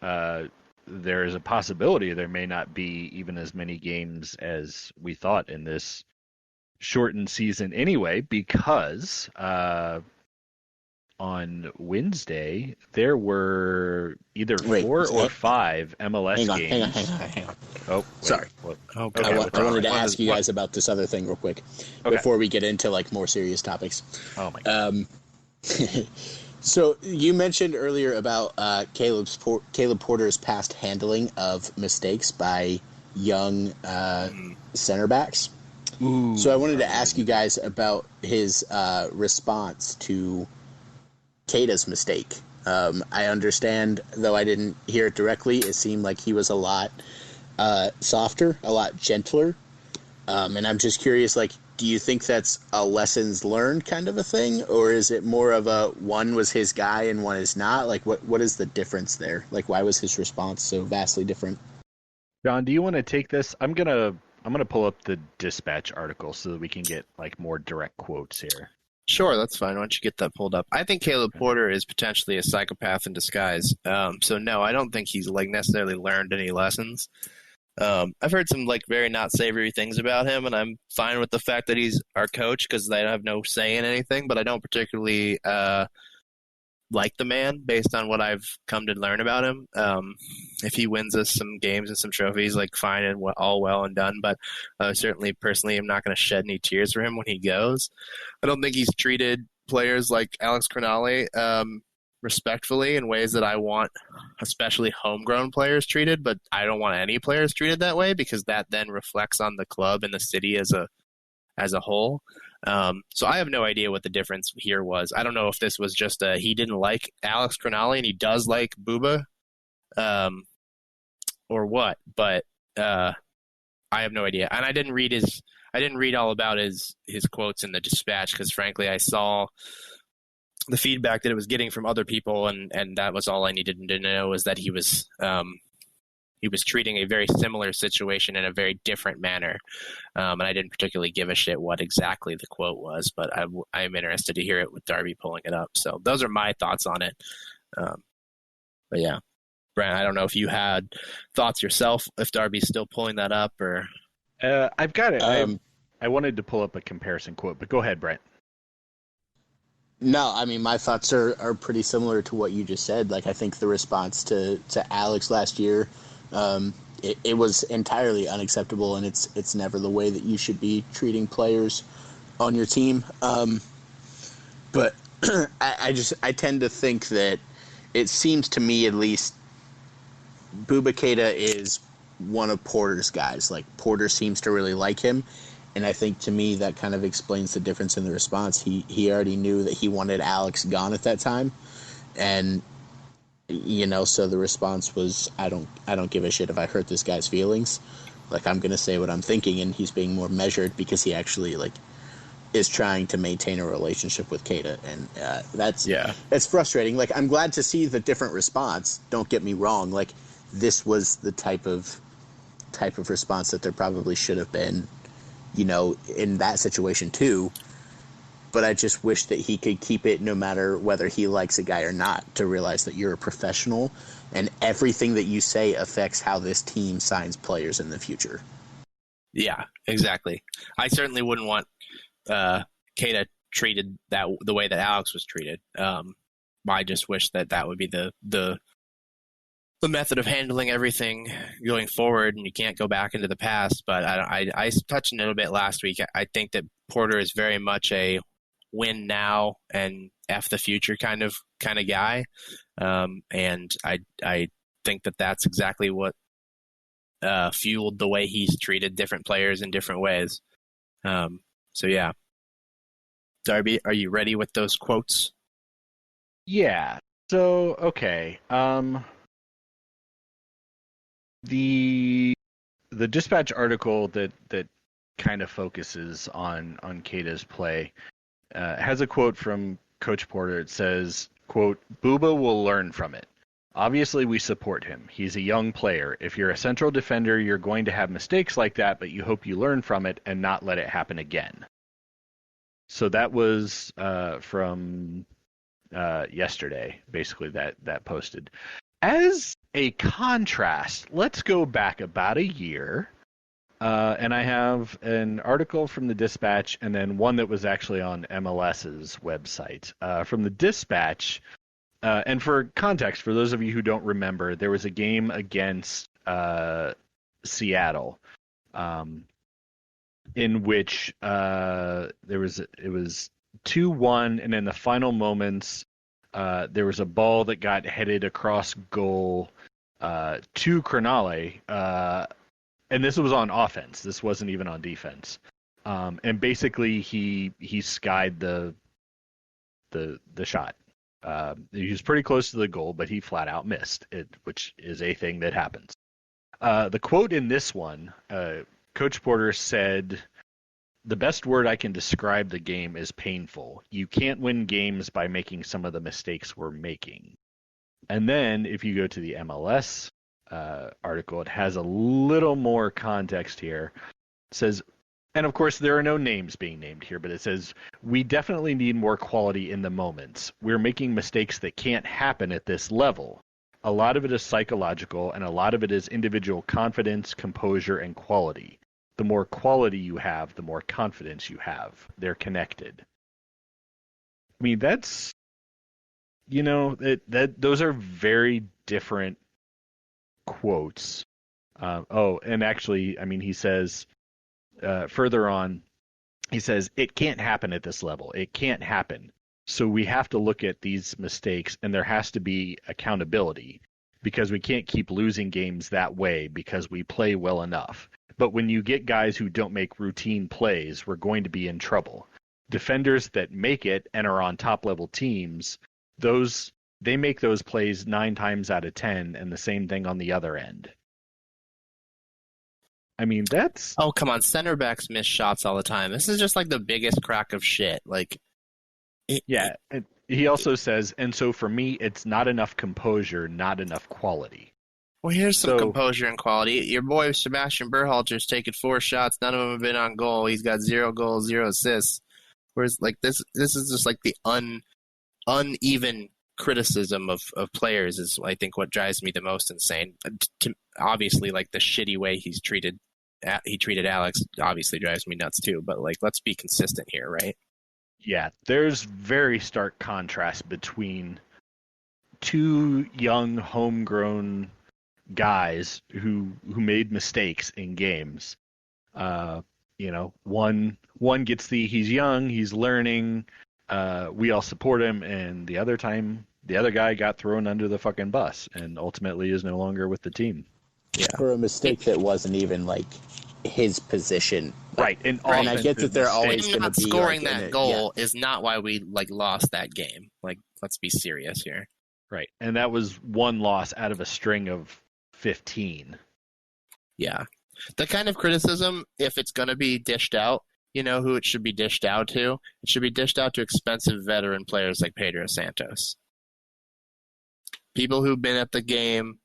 there is a possibility there may not be even as many games as we thought in this shortened season anyway, because on Wednesday there were either 4 or 5 MLS games. Hang on. Oh, wait. Sorry. Okay, I wanted to ask you guys about this other thing real quick before we get into more serious topics. Oh my God. So you mentioned earlier about Caleb Porter's past handling of mistakes by young center backs. Ooh, so I wanted to ask you guys about his response to Keita's mistake. I understand, though I didn't hear it directly, it seemed like he was a lot softer, a lot gentler. And I'm just curious, like, do you think that's a lessons learned kind of a thing? Or is it more of a one was his guy and one is not? Like, what is the difference there? Like, why was his response so vastly different? John, do you want to take this? I'm gonna pull up the Dispatch article so that we can get like more direct quotes here. Sure, that's fine. Why don't you get that pulled up? I think Caleb Porter is potentially a psychopath in disguise. So no, I don't think he's like necessarily learned any lessons. I've heard some like very not savory things about him, and I'm fine with the fact that he's our coach because I have no say in anything. But I don't particularly like the man based on what I've come to learn about him. If he wins us some games and some trophies, like fine and all well and done. But certainly, personally, I'm not going to shed any tears for him when he goes. I don't think he's treated players like Alex Crognale respectfully in ways that I want, especially homegrown players treated. But I don't want any players treated that way because that then reflects on the club and the city as a whole. So I have no idea what the difference here was. I don't know if this was just he didn't like Alex Crognale and he does like Booba, or what. But I have no idea. And I didn't read all about his quotes in the Dispatch because frankly I saw the feedback that it was getting from other people, and that was all I needed to know was that he was treating a very similar situation in a very different manner. And I didn't particularly give a shit what exactly the quote was, but I'm interested to hear it with Darby pulling it up. So those are my thoughts on it. But yeah, Brent, I don't know if you had thoughts yourself, if Darby's still pulling that up or. I've got it. I wanted to pull up a comparison quote, but go ahead, Brent. No, I mean, my thoughts are pretty similar to what you just said. Like, I think the response to Alex last year, it was entirely unacceptable, and it's never the way that you should be treating players on your team. But I tend to think that it seems to me, at least, Bouba Keita is one of Porter's guys. Like, Porter seems to really like him. And I think, to me, that kind of explains the difference in the response. He already knew that he wanted Alex gone at that time. And, you know, so the response was, I don't give a shit if I hurt this guy's feelings. Like, I'm going to say what I'm thinking, and he's being more measured because he actually, like, is trying to maintain a relationship with Keita. And that's frustrating. Like, I'm glad to see the different response. Don't get me wrong. Like, this was the type of response that there probably should have been, you know, in that situation too. But I just wish that he could keep it no matter whether he likes a guy or not, to realize that you're a professional and everything that you say affects how this team signs players in the future. Yeah, exactly. I certainly wouldn't want Keita treated the way that Alex was treated. I just wish that would be the method of handling everything going forward, and you can't go back into the past. But I touched on it a little bit last week. I think that Porter is very much a win now and F the future kind of guy. And I think that that's exactly what fueled the way he's treated different players in different ways. So yeah. Darby, are you ready with those quotes? Yeah. So, okay. The Dispatch article that kind of focuses on Keita's play has a quote from Coach Porter. It says, quote, "Bouba will learn from it. Obviously, we support him. He's a young player. If you're a central defender, you're going to have mistakes like that, but you hope you learn from it and not let it happen again." So that was from yesterday, basically, that posted. As a contrast, let's go back about a year, and I have an article from the Dispatch and then one that was actually on MLS's website. From the Dispatch, and for context, for those of you who don't remember, there was a game against Seattle in which it was 2-1, and in the final moments, there was a ball that got headed across goal to Crognale, and this was on offense. This wasn't even on defense. And basically, he skied the shot. He was pretty close to the goal, but he flat out missed it, which is a thing that happens. The quote in this one, Coach Porter said, "The best word I can describe the game is painful. You can't win games by making some of the mistakes we're making." And then if you go to the MLS article, it has a little more context here. It says, and of course there are no names being named here, but it says, "We definitely need more quality in the moments. We're making mistakes that can't happen at this level. A lot of it is psychological, and a lot of it is individual confidence, composure, and quality. The more quality you have, the more confidence you have. They're connected." I mean, that's, those are very different quotes. And actually, I mean, he says further on, he says, "It can't happen at this level. It can't happen. So we have to look at these mistakes, and there has to be accountability, because we can't keep losing games that way because we play well enough. But when you get guys who don't make routine plays, we're going to be in trouble. Defenders that make it and are on top-level teams, they make those plays 9 times out of 10, and the same thing on the other end." I mean, that's... Oh, come on. Center backs miss shots all the time. This is just like the biggest crack of shit. Yeah. He also says, "And so for me, it's not enough composure, not enough quality." Well, here's some composure and quality. Your boy Sebastian Berhalter's taken 4 shots. None of them have been on goal. He's got 0 goals, 0 assists. Whereas, this is just like the uneven criticism of players is, I think, what drives me the most insane. Obviously, the shitty way he treated Alex obviously drives me nuts too. But let's be consistent here, right? Yeah, there's very stark contrast between 2 young, homegrown guys who made mistakes in games. One gets he's young, he's learning, we all support him, and the other guy got thrown under the fucking bus and ultimately is no longer with the team. Yeah. For a mistake that wasn't even his position. Right. And I get that they're always going to be scoring that goal is not why we lost that game. Let's be serious here. Right. And that was one loss out of a string of 15. Yeah. The kind of criticism, if it's going to be dished out, who it should be dished out to? It should be dished out to expensive veteran players like Pedro Santos. People who've been at the game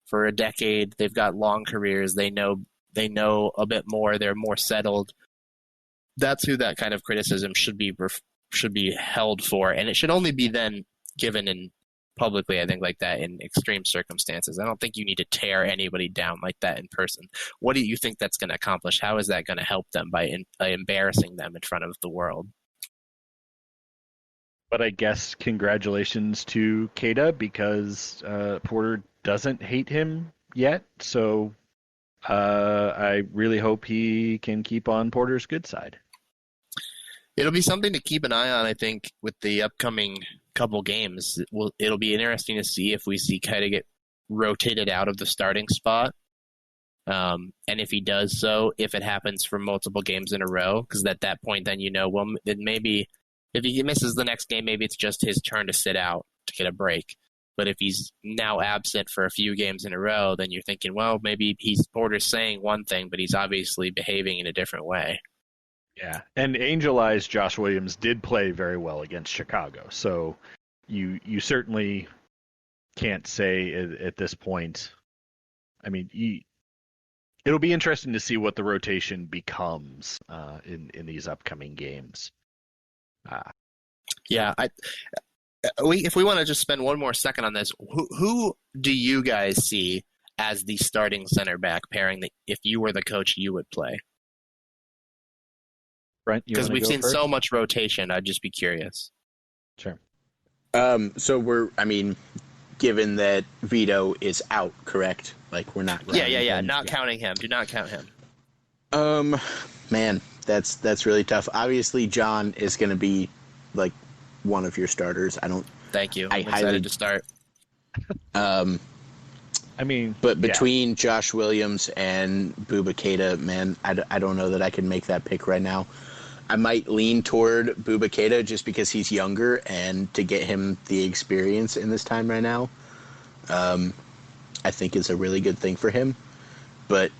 for a decade, they've got long careers, they know a bit more, they're more settled. That's who that kind of criticism should be held for, and it should only be then given in publicly, I think, like that in extreme circumstances. I don't think you need to tear anybody down like that in person. What do you think that's going to accomplish? How is that going to help them by embarrassing them in front of the world? But I guess congratulations to Keita, because Porter doesn't hate him yet, so I really hope he can keep on Porter's good side. It'll be something to keep an eye on, I think, with the upcoming couple games. It'll be interesting to see if we see Keita get rotated out of the starting spot. And if he does so, if it happens for multiple games in a row, because at that point then then maybe if he misses the next game, maybe it's just his turn to sit out to get a break. But if he's now absent for a few games in a row, then you're thinking, well, maybe Porter's saying one thing, but he's obviously behaving in a different way. Yeah, and Angel Eyes Josh Williams did play very well against Chicago, so you certainly can't say at this point. I mean, it'll be interesting to see what the rotation becomes in these upcoming games. Yeah, if we want to just spend one more second on this, who do you guys see as the starting center back pairing that if you were the coach you would play? Brent, because we've seen so much rotation, I'd just be curious. Sure. So given that Vito is out, correct? We're not. Yeah. Not counting him. Do not count him. Man, that's really tough. Obviously, John is going to be one of your starters. I don't Thank you. I'm excited to start. But between Josh Williams and Bouba Keita, man, I don't know that I can make that pick right now. I might lean toward Bouba Keita just because he's younger and to get him the experience in this time right now, I think is a really good thing for him. But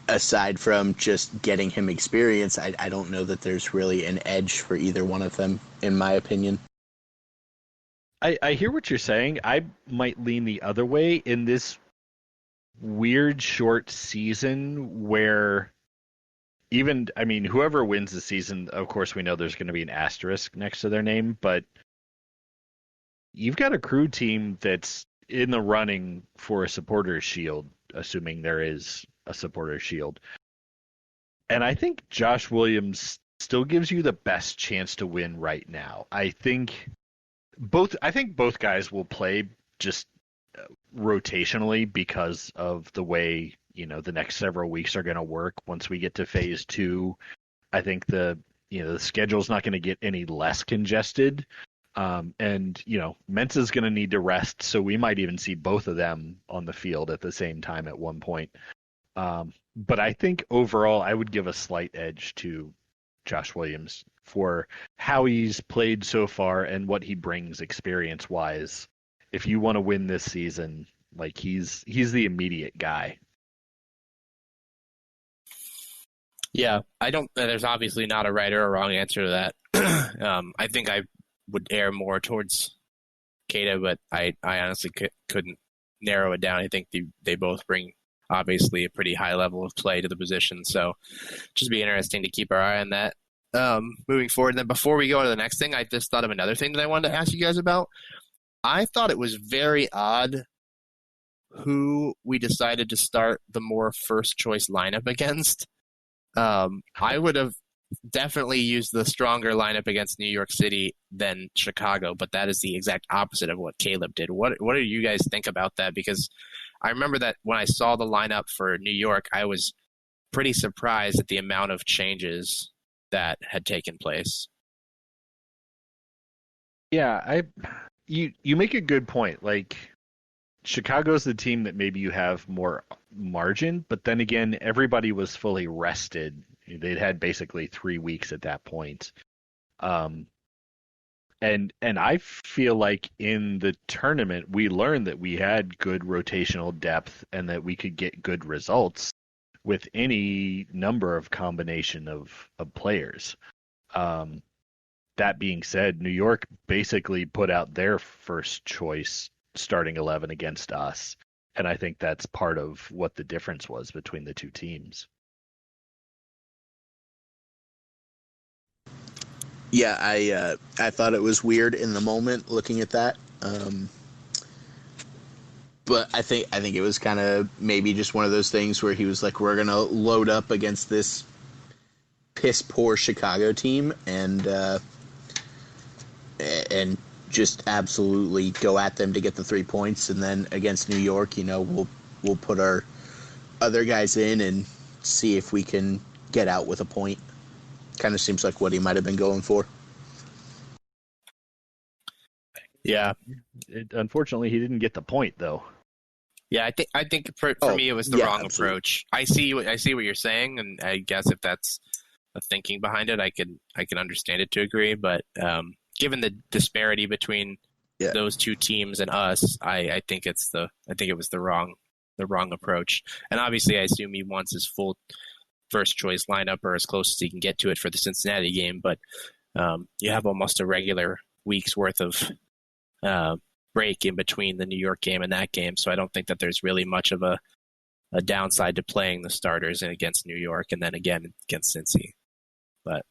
aside from just getting him experience, I don't know that there's really an edge for either one of them, in my opinion. I hear what you're saying. I might lean the other way in this weird short season where whoever wins the season, of course we know there's going to be an asterisk next to their name, but you've got a crew team that's in the running for a supporter's shield, assuming there is a supporter's shield. And I think Josh Williams still gives you the best chance to win right now. I think both guys will play just rotationally because of the way the next several weeks are going to work. Once we get to phase 2, I think the schedule's not going to get any less congested, and Mensa's going to need to rest, so we might even see both of them on the field at the same time at one point. But I think overall I would give a slight edge to Josh Williams for how he's played so far and what he brings experience wise. If you want to win this season, like he's the immediate guy. Yeah, there's obviously not a right or a wrong answer to that. I think I would err more towards Keita, but I honestly couldn't narrow it down. I think they both bring obviously a pretty high level of play to the position, so just be interesting to keep our eye on that moving forward. And then before we go to the next thing, I just thought of another thing that I wanted to ask you guys about. I thought it was very odd who we decided to start the more first choice lineup against. I would have definitely used the stronger lineup against New York City than Chicago, but that is the exact opposite of what Caleb did. What do you guys think about that? Because I remember that when I saw the lineup for New York, I was pretty surprised at the amount of changes that had taken place. Yeah, you make a good point. Like, Chicago's the team that maybe you have more margin, but then again, everybody was fully rested. They'd had basically 3 weeks at that point. And I feel like in the tournament, we learned that we had good rotational depth and that we could get good results with any number of combination of players. That being said, New York basically put out their first choice starting 11 against us, and I think that's part of what the difference was between the two teams. Yeah, I thought it was weird in the moment looking at that, but I think it was kind of maybe just one of those things where he was like, we're gonna load up against this piss poor Chicago team and just absolutely go at them to get the 3 points, and then against New York, we'll put our other guys in and see if we can get out with a point. Kind of seems like what he might have been going for. Yeah. Unfortunately, he didn't get the point, though. Yeah, I think for me it was the wrong approach. I see what you're saying, and I guess if that's the thinking behind it, I can understand it to agree. But given the disparity between those two teams and us, I think it was the wrong approach. And obviously, I assume he wants his full first choice lineup or as close as he can get to it for the Cincinnati game. But you have almost a regular week's worth of break in between the New York game and that game, so I don't think that there's really much of a downside to playing the starters against New York and then again against Cincy. But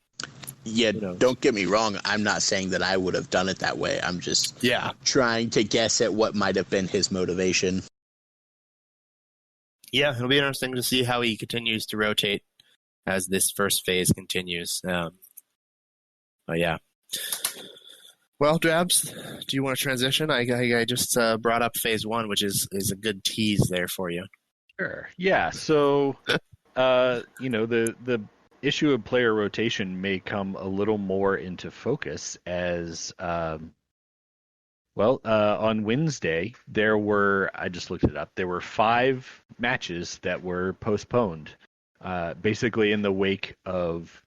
yeah, don't get me wrong, I'm not saying that I would have done it that way. I'm just trying to guess at what might have been his motivation. Yeah, it'll be interesting to see how he continues to rotate as this first phase continues. But yeah. Well, Drabs, do you want to transition? I just brought up phase 1, which is a good tease there for you. Sure. Yeah. So, the issue of player rotation may come a little more into focus as Well, on Wednesday, I just looked it up, there were 5 matches that were postponed, basically in the wake of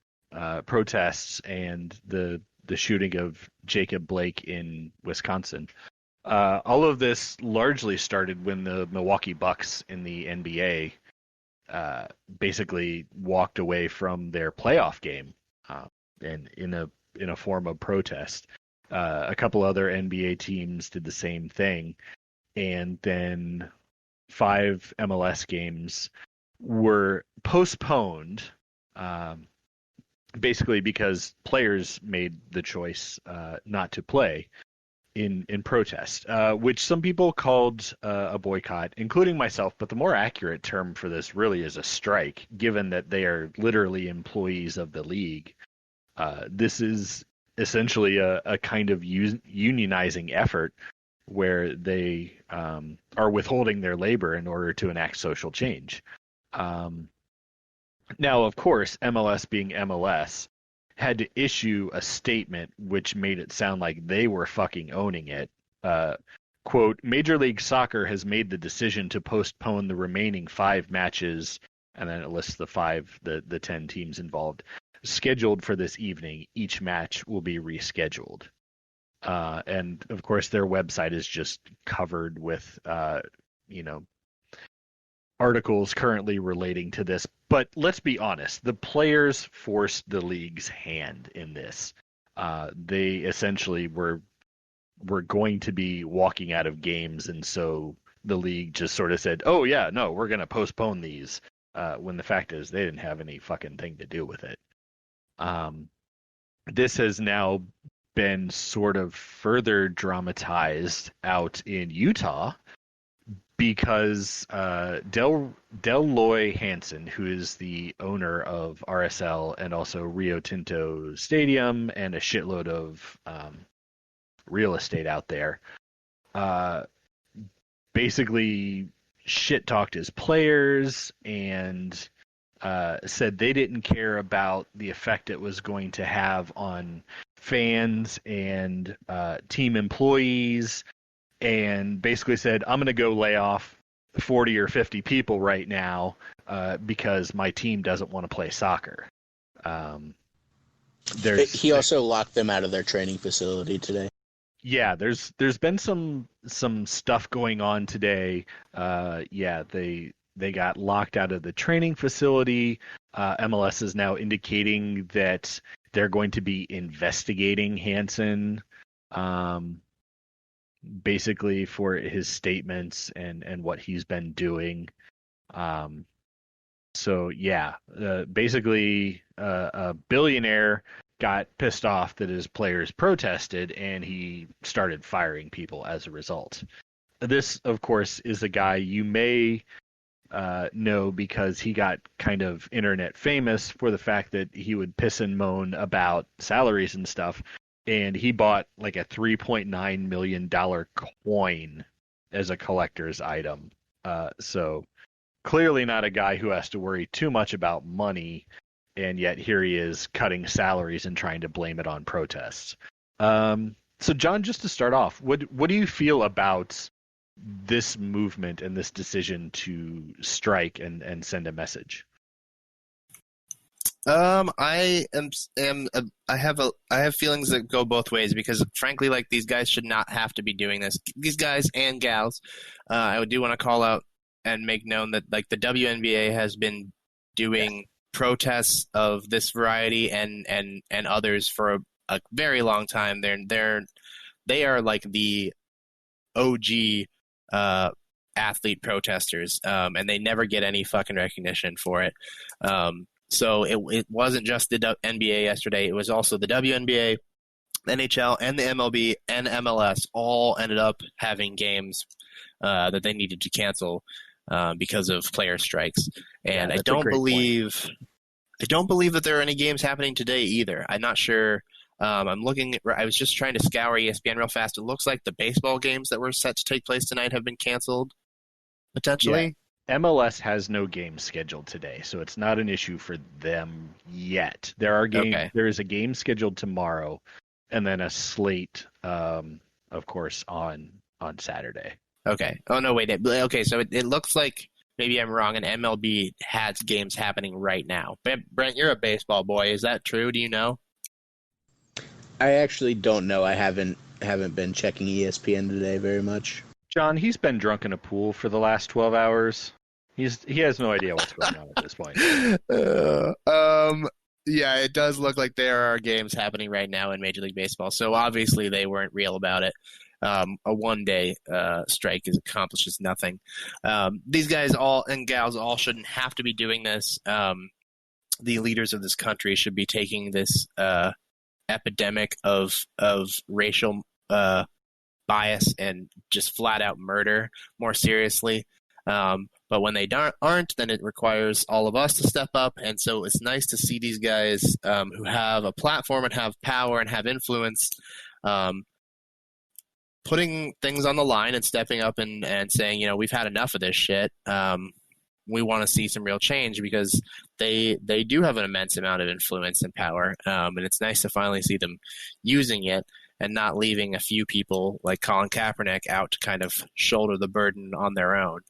protests and the shooting of Jacob Blake in Wisconsin. All of this largely started when the Milwaukee Bucks in the NBA basically walked away from their playoff game, and in a form of protest. A couple other NBA teams did the same thing, and then 5 MLS games were postponed, basically because players made the choice not to play in protest, which some people called a boycott, including myself. But the more accurate term for this really is a strike, given that they are literally employees of the league. This is essentially a kind of unionizing effort where they are withholding their labor in order to enact social change. Now, of course, MLS being MLS had to issue a statement which made it sound like they were fucking owning it. Quote, Major League Soccer has made the decision to postpone the remaining 5 matches, and then it lists the 10 teams involved, scheduled for this evening. Each match will be rescheduled. And of course, their website is just covered with, articles currently relating to this. But let's be honest, the players forced the league's hand in this. They essentially were going to be walking out of games, and so the league just sort of said, "Oh yeah, no, we're going to postpone these." When the fact is, they didn't have any fucking thing to do with it. This has now been sort of further dramatized out in Utah because Dell Loy Hansen, who is the owner of RSL and also Rio Tinto Stadium and a shitload of real estate out there, basically shit-talked his players and said they didn't care about the effect it was going to have on fans and team employees, and basically said, I'm going to go lay off 40 or 50 people right now because my team doesn't want to play soccer. He also locked them out of their training facility today. Yeah, there's been some stuff going on today. They got locked out of the training facility. MLS is now indicating that they're going to be investigating Hansen, basically for his statements and what he's been doing. Basically a billionaire got pissed off that his players protested, and he started firing people as a result. This, of course, is a guy you may know because he got kind of internet famous for the fact that he would piss and moan about salaries and stuff, and he bought like a $3.9 million coin as a collector's item. So clearly not a guy who has to worry too much about money, and yet here he is cutting salaries and trying to blame it on protests. So John, just to start off, what do you feel about this movement and this decision to strike and send a message? I have feelings that go both ways because frankly, like, these guys should not have to be doing this. These guys and gals. I do want to call out and make known that, like, the WNBA has been doing protests of this variety and others for a very long time. They are like the OG athlete protesters, and they never get any fucking recognition for it. So it wasn't just the NBA yesterday. It was also the WNBA, NHL, and the MLB and MLS all ended up having games that they needed to cancel because of player strikes. And I don't believe that there are any games happening today either. I'm not sure. I'm looking. I was just trying to scour ESPN real fast. It looks like the baseball games that were set to take place tonight have been canceled, potentially. Yeah. MLS has no games scheduled today, so it's not an issue for them yet. There are games. Okay. There is a game scheduled tomorrow, and then a slate of course, on Saturday. Okay. Oh, no, wait. Okay, so it looks like maybe I'm wrong, and MLB has games happening right now. Brent, you're a baseball boy. Is that true? Do you know? I actually don't know. I haven't been checking ESPN today very much. John, he's been drunk in a pool for the last 12 hours. He has no idea what's going on at this point. Yeah, it does look like there are games happening right now in Major League Baseball. So obviously they weren't real about it. A one-day strike accomplishes nothing. These guys and gals all shouldn't have to be doing this. The leaders of this country should be taking this epidemic of racial bias and just flat-out murder more seriously. But when they aren't, then it requires all of us to step up. And so it's nice to see these guys who have a platform and have power and have influence putting things on the line and stepping up and saying, we've had enough of this shit. We want to see some real change because they do have an immense amount of influence and power. And it's nice to finally see them using it and not leaving a few people like Colin Kaepernick out to kind of shoulder the burden on their own.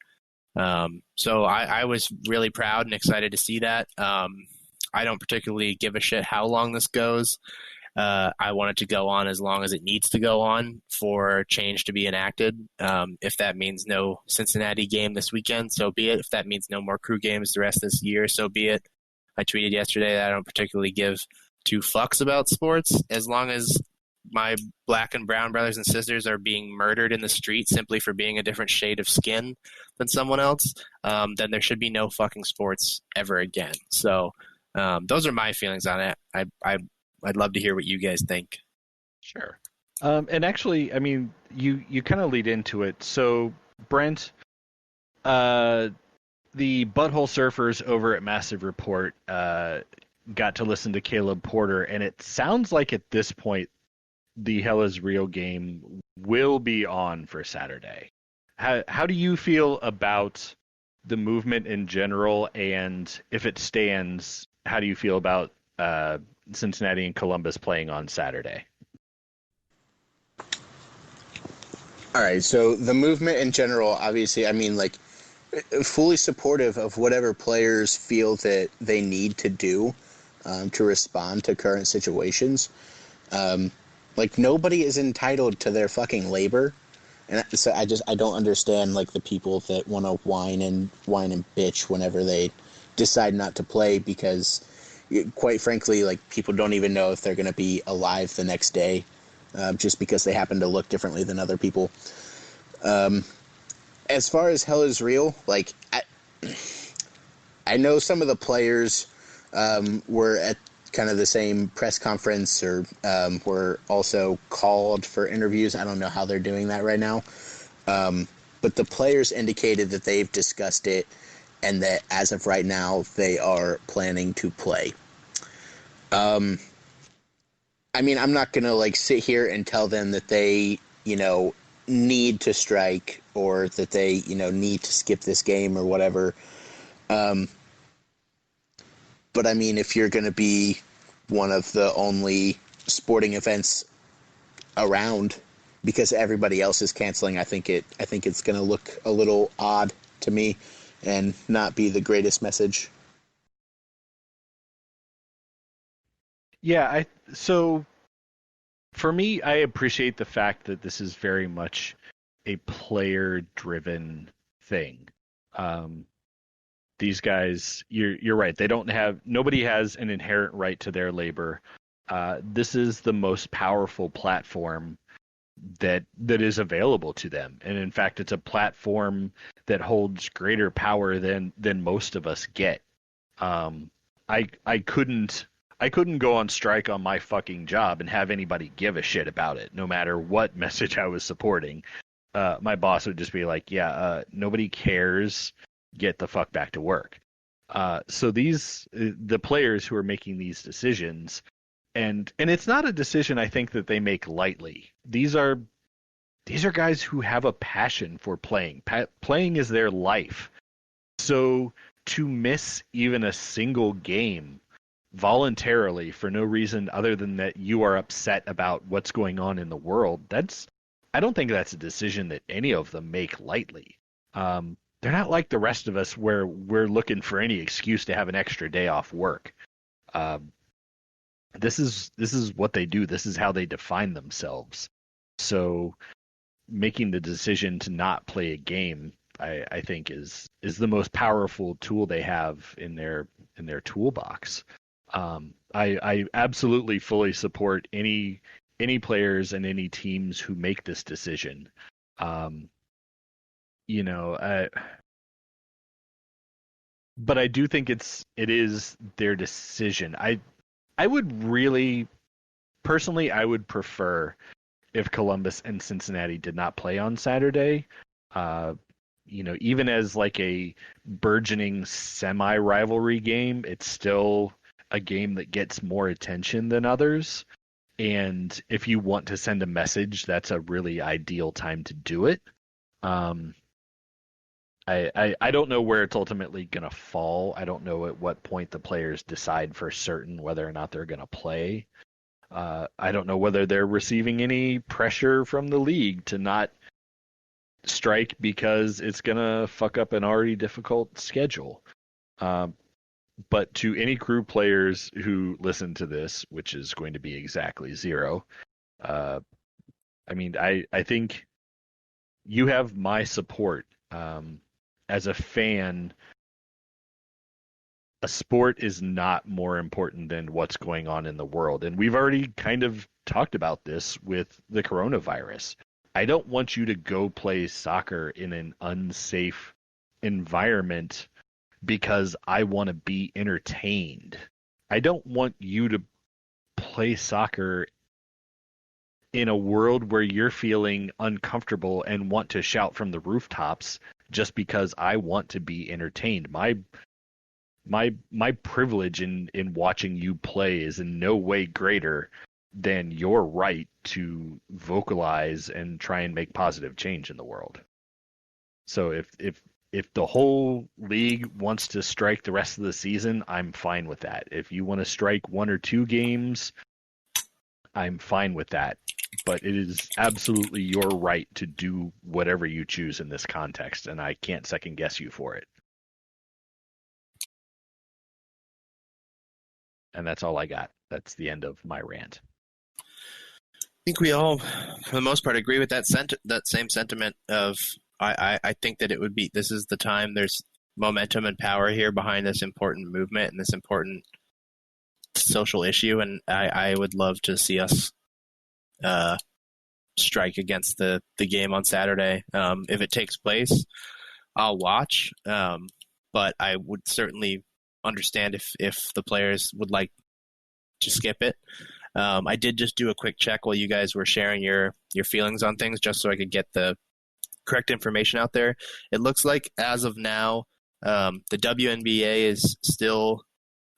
So I was really proud and excited to see that. I don't particularly give a shit how long this goes. I want it to go on as long as it needs to go on for change to be enacted. If that means no Cincinnati game this weekend, so be it. If that means no more crew games the rest of this year, so be it. I tweeted yesterday that I don't particularly give two fucks about sports as long as my black and brown brothers and sisters are being murdered in the street simply for being a different shade of skin than someone else, then there should be no fucking sports ever again. So those are my feelings on it. I'd love to hear what you guys think. Sure. And actually, I mean, you kind of lead into it. So, Brent, the Butthole Surfers over at Massive Report got to listen to Caleb Porter, and it sounds like at this point the Hell is Real game will be on for Saturday. How do you feel about the movement in general, and if it stands, how do you feel about Cincinnati and Columbus playing on Saturday? All right, so the movement in general, obviously, I mean, like, fully supportive of whatever players feel that they need to do to respond to current situations. Like, nobody is entitled to their fucking labor. And so I don't understand, like, the people that want to whine and bitch whenever they decide not to play because, quite frankly, like, people don't even know if they're going to be alive the next day just because they happen to look differently than other people. As far as Hell is Real, like, I know some of the players were at kind of the same press conference or were also called for interviews. I don't know how they're doing that right now. But the players indicated that they've discussed it and that as of right now, they are planning to play. I mean, I'm not going to, like, sit here and tell them that they, need to strike or that they, need to skip this game or whatever. But I mean, if you're going to be one of the only sporting events around because everybody else is canceling, I think it's going to look a little odd to me and not be the greatest message. Yeah, so for me, I appreciate the fact that this is very much a player-driven thing. These guys, you're right. Nobody has an inherent right to their labor. This is the most powerful platform that is available to them, and in fact, it's a platform that holds greater power than most of us get. I couldn't go on strike on my fucking job and have anybody give a shit about it, no matter what message I was supporting. My boss would just be like, nobody cares. Get the fuck back to work. So the players who are making these decisions, and it's not a decision I think that they make lightly. These are guys who have a passion for playing. Playing is their life. So to miss even a single game voluntarily for no reason other than that you are upset about what's going on in the world, that's I don't think that's a decision that any of them make lightly. They're not like the rest of us where we're looking for any excuse to have an extra day off work. This is what they do. This is how they define themselves. So making the decision to not play a game, I think is the most powerful tool they have in their toolbox. I absolutely fully support any players and any teams who make this decision. But I do think it is their decision. I would really, personally, I would prefer if Columbus and Cincinnati did not play on Saturday. Even as like a burgeoning semi-rivalry game, it's still a game that gets more attention than others. And if you want to send a message, that's a really ideal time to do it. I don't know where it's ultimately going to fall. I don't know at what point the players decide for certain whether or not they're going to play. I don't know whether they're receiving any pressure from the league to not strike because it's going to fuck up an already difficult schedule. But to any crew players who listen to this, which is going to be exactly zero, I think you have my support. As a fan, a sport is not more important than what's going on in the world. And we've already kind of talked about this with the coronavirus. I don't want you to go play soccer in an unsafe environment because I want to be entertained. I don't want you to play soccer in a world where you're feeling uncomfortable and want to shout from the rooftops just because I want to be entertained. My privilege in watching you play is in no way greater than your right to vocalize and try and make positive change in the world. So if the whole league wants to strike the rest of the season, I'm fine with that. If you want to strike 1 or 2 games, I'm fine with that. But it is absolutely your right to do whatever you choose in this context, and I can't second guess you for it. And that's all I got. That's the end of my rant. I think we all, for the most part, agree with that same sentiment of I think that it would be, this is the time, there's momentum and power here behind this important movement and this important social issue, and I would love to see us strike against the game on Saturday. If it takes place, I'll watch, but I would certainly understand if the players would like to skip it. I did just do a quick check while you guys were sharing your feelings on things, just so I could get the correct information out there. It looks like as of now, the WNBA is still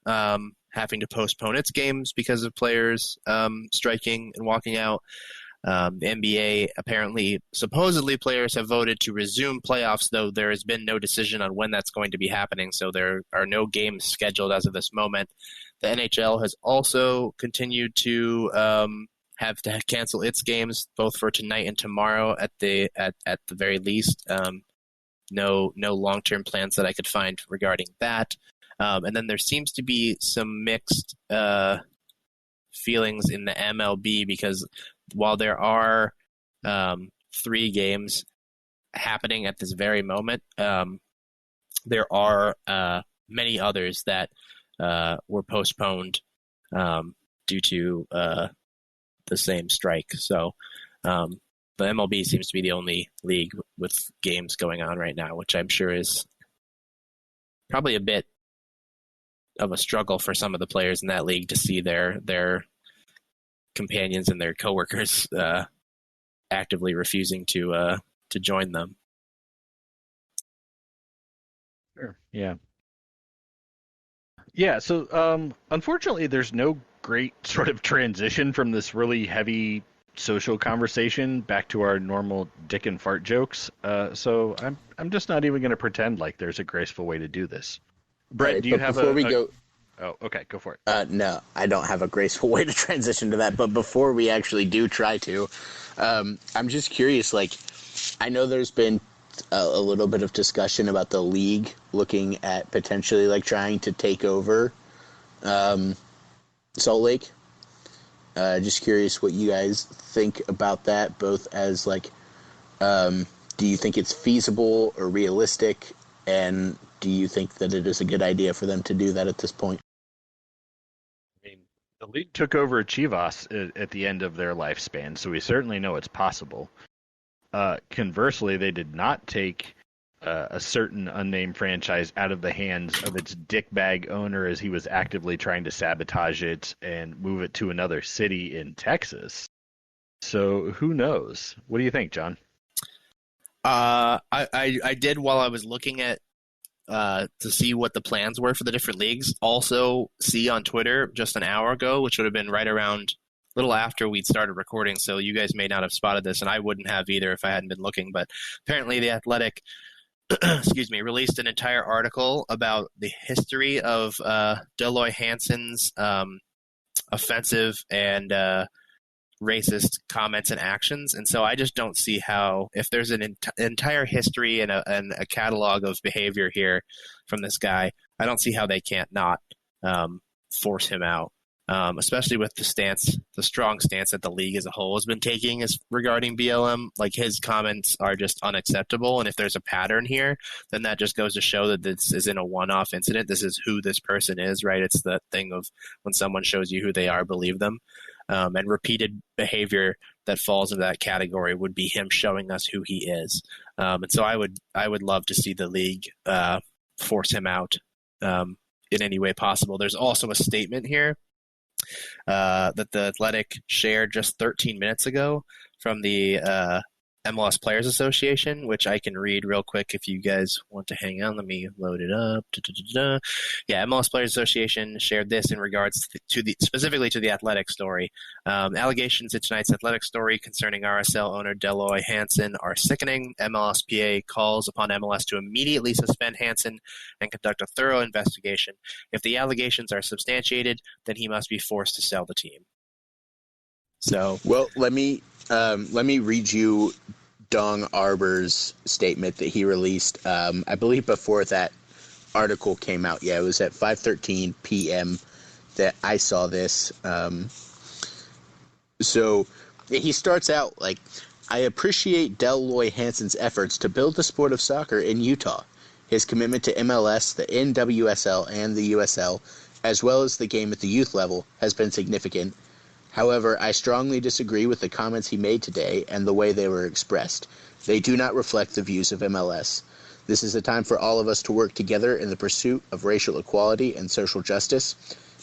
having to postpone its games because of players striking and walking out. The NBA, apparently, supposedly players have voted to resume playoffs, though there has been no decision on when that's going to be happening, so there are no games scheduled as of this moment. The NHL has also continued to have to cancel its games, both for tonight and tomorrow at the very least. No long-term plans that I could find regarding that. And then there seems to be some mixed feelings in the MLB, because while there are 3 games happening at this very moment, there are many others that were postponed due to the same strike. So the MLB seems to be the only league with games going on right now, which I'm sure is probably a bit of a struggle for some of the players in that league to see their companions and their coworkers actively refusing to join them. Sure. Yeah. So unfortunately, there's no great sort of transition from this really heavy social conversation back to our normal dick and fart jokes. So I'm just not even going to pretend like there's a graceful way to do this. Brett, do you have Oh, okay, go for it. No, I don't have a graceful way to transition to that. But before we actually do try to, I'm just curious. Like, I know there's been a little bit of discussion about the league looking at potentially like trying to take over Salt Lake. Just curious what you guys think about that, both as like, do you think it's feasible or realistic, and do you think that it is a good idea for them to do that at this point? I mean, the league took over Chivas at the end of their lifespan, so we certainly know it's possible. Conversely, they did not take a certain unnamed franchise out of the hands of its dickbag owner as he was actively trying to sabotage it and move it to another city in Texas. So who knows? What do you think, John? I did, while I was looking at to see what the plans were for the different leagues, also see on Twitter just an hour ago, which would have been right around a little after we'd started recording, so you guys may not have spotted this, and I wouldn't have either if I hadn't been looking, but apparently The Athletic released an entire article about the history of Dell Loy Hansen's offensive and racist comments and actions. And so I just don't see how, if there's an entire history and a catalog of behavior here from this guy, I don't see how they can't not force him out. Especially with the strong stance that the league as a whole has been taking as regarding BLM. Like, his comments are just unacceptable, and if there's a pattern here, then that just goes to show that this isn't a one-off incident. This is who this person is, right? It's the thing of when someone shows you who they are, believe them. And repeated behavior that falls into that category would be him showing us who he is. And so I would love to see the league force him out in any way possible. There's also a statement here that the Athletic shared just 13 minutes ago from the MLS Players Association, which I can read real quick if you guys want to hang on. Let me load it up. Yeah, MLS Players Association shared this in regards specifically to the Athletic story. Allegations in tonight's Athletic story concerning RSL owner Dell Loy Hansen are sickening. MLSPA calls upon MLS to immediately suspend Hansen and conduct a thorough investigation. If the allegations are substantiated, then he must be forced to sell the team. So, well, let me read you Dong Arbor's statement that he released. I believe before that article came out. Yeah, it was at 5:13 p.m. that I saw this. So he starts out like, I appreciate Dell Loy Hansen's efforts to build the sport of soccer in Utah. His commitment to MLS, the NWSL, and the USL, as well as the game at the youth level, has been significant. However, I strongly disagree with the comments he made today and the way they were expressed. They do not reflect the views of MLS. This is a time for all of us to work together in the pursuit of racial equality and social justice.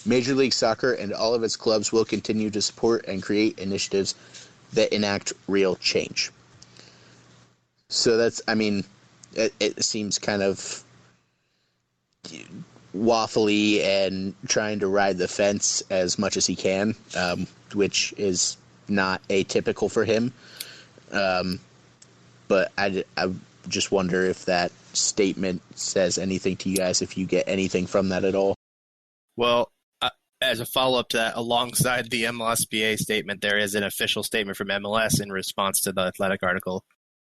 Major League Soccer and all of its clubs will continue to support and create initiatives that enact real change. So that's, I mean, it seems kind of waffly and trying to ride the fence as much as he can, which is not atypical for him. But I just wonder if that statement says anything to you guys, if you get anything from that at all. Well, as a follow-up to that, alongside the MLSPA statement, there is an official statement from MLS in response to the Athletic article.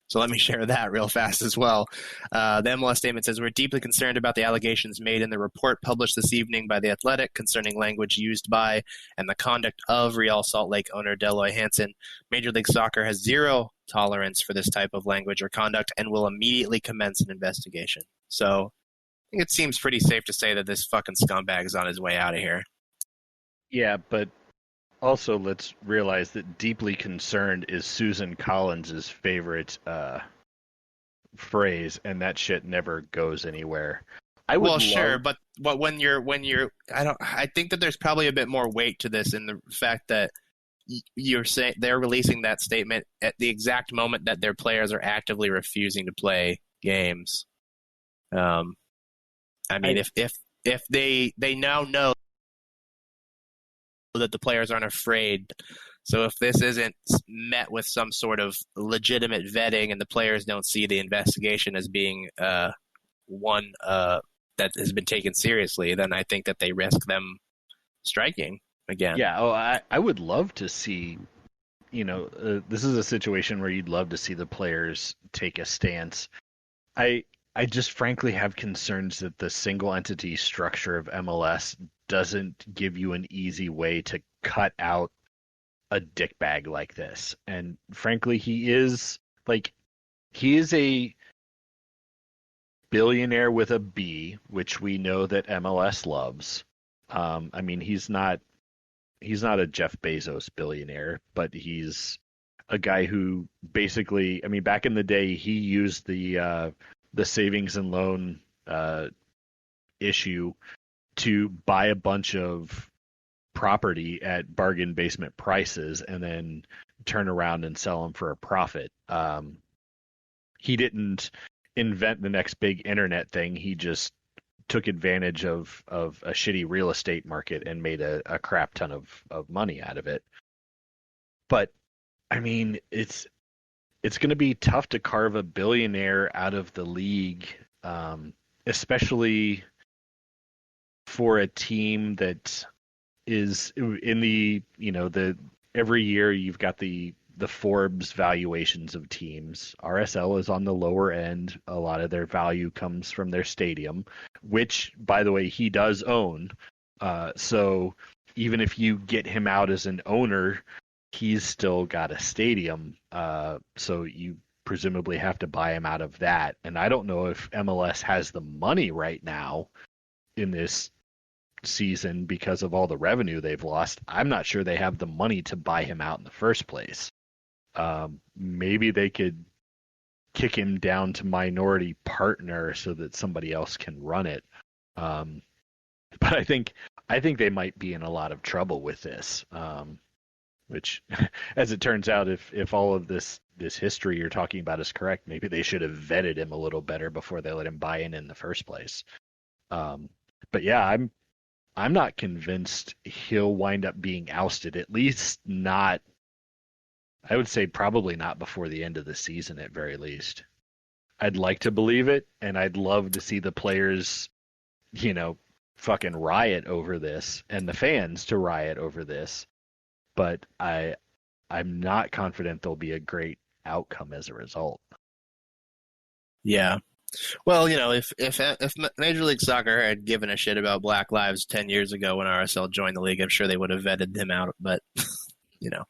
So let me share that real fast as well. The MLS statement says, we're deeply concerned about the allegations made in the report published this evening by The Athletic concerning language used by and the conduct of Real Salt Lake owner Dell Loy Hansen. Major League Soccer has zero tolerance for this type of language or conduct and will immediately commence an investigation. So I think it seems pretty safe to say that this fucking scumbag is on his way out of here. Yeah, but also, let's realize that deeply concerned is Susan Collins' favorite phrase, and that shit never goes anywhere. Sure, but when you're, I think that there's probably a bit more weight to this in the fact that you're saying they're releasing that statement at the exact moment that their players are actively refusing to play games. I mean, if they now know that the players aren't afraid. So if this isn't met with some sort of legitimate vetting and the players don't see the investigation as being one that has been taken seriously, then I think that they risk them striking again. Yeah, I would love to see, this is a situation where you'd love to see the players take a stance. I just frankly have concerns that the single entity structure of MLS doesn't give you an easy way to cut out a dickbag like this. And frankly, he is a billionaire with a B, which we know that MLS loves. I mean, he's not a Jeff Bezos billionaire, but he's a guy who basically, I mean, back in the day, he used the savings and loan issue to buy a bunch of property at bargain basement prices and then turn around and sell them for a profit. He didn't invent the next big internet thing. He just took advantage of a shitty real estate market and made a crap ton of money out of it. But I mean, it's going to be tough to carve a billionaire out of the league, especially for a team that is in the every year you've got the Forbes valuations of teams. RSL is on the lower end. A lot of their value comes from their stadium, which, by the way, he does own. So even if you get him out as an owner, he's still got a stadium. So you presumably have to buy him out of that. And I don't know if MLS has the money right now in this season because of all the revenue they've lost. I'm not sure they have the money to buy him out in the first place. Maybe they could kick him down to minority partner so that somebody else can run it. But I think they might be in a lot of trouble with this. Which, as it turns out, if all of this history you're talking about is correct, maybe they should have vetted him a little better before they let him buy in the first place. But yeah, I'm not convinced he'll wind up being ousted. At least not. I would say probably not before the end of the season, at very least. I'd like to believe it, and I'd love to see the players, fucking riot over this, and the fans to riot over this. But I'm not confident there'll be a great outcome as a result. Yeah. Well, if Major League Soccer had given a shit about Black Lives 10 years ago when RSL joined the league, I'm sure they would have vetted him out. But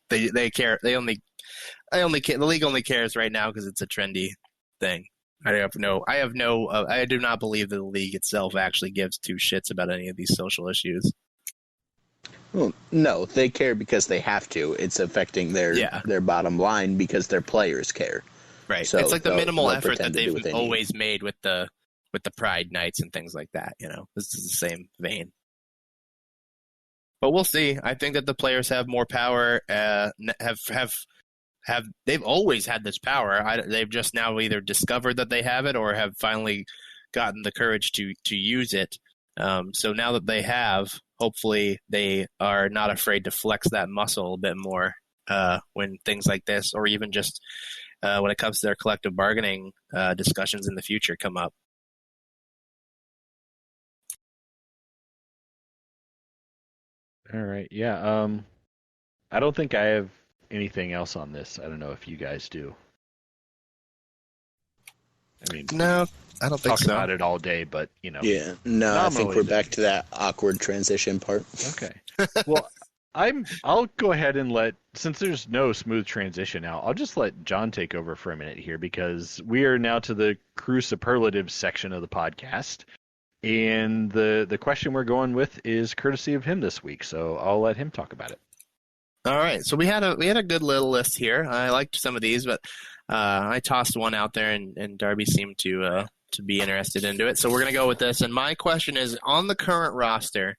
they care. The league only cares right now because it's a trendy thing. I do not believe that the league itself actually gives two shits about any of these social issues. Well, no, they care because they have to. It's affecting their bottom line because their players care. Right. So it's like the minimal effort that they've always made with the Pride nights and things like that. This is the same vein. But we'll see. I think that the players have more power. They've always had this power. They've just now either discovered that they have it or have finally gotten the courage to use it. So now that they have, hopefully they are not afraid to flex that muscle a bit more when things like this, or even just when it comes to their collective bargaining discussions in the future come up. All right. Yeah. I don't think I have anything else on this. I don't know if you guys do. I mean, no, I don't think so. Talk about it all day, but Yeah. No, I think we're back to that awkward transition part. Okay. Well, I'll go ahead and since there's no smooth transition now, I'll just let John take over for a minute here because we are now to the crew superlatives section of the podcast. And the question we're going with is courtesy of him this week, so I'll let him talk about it. All right, so we had a good little list here. I liked some of these, but I tossed one out there, and Darby seemed to be interested into it. So we're gonna go with this. And my question is: on the current roster,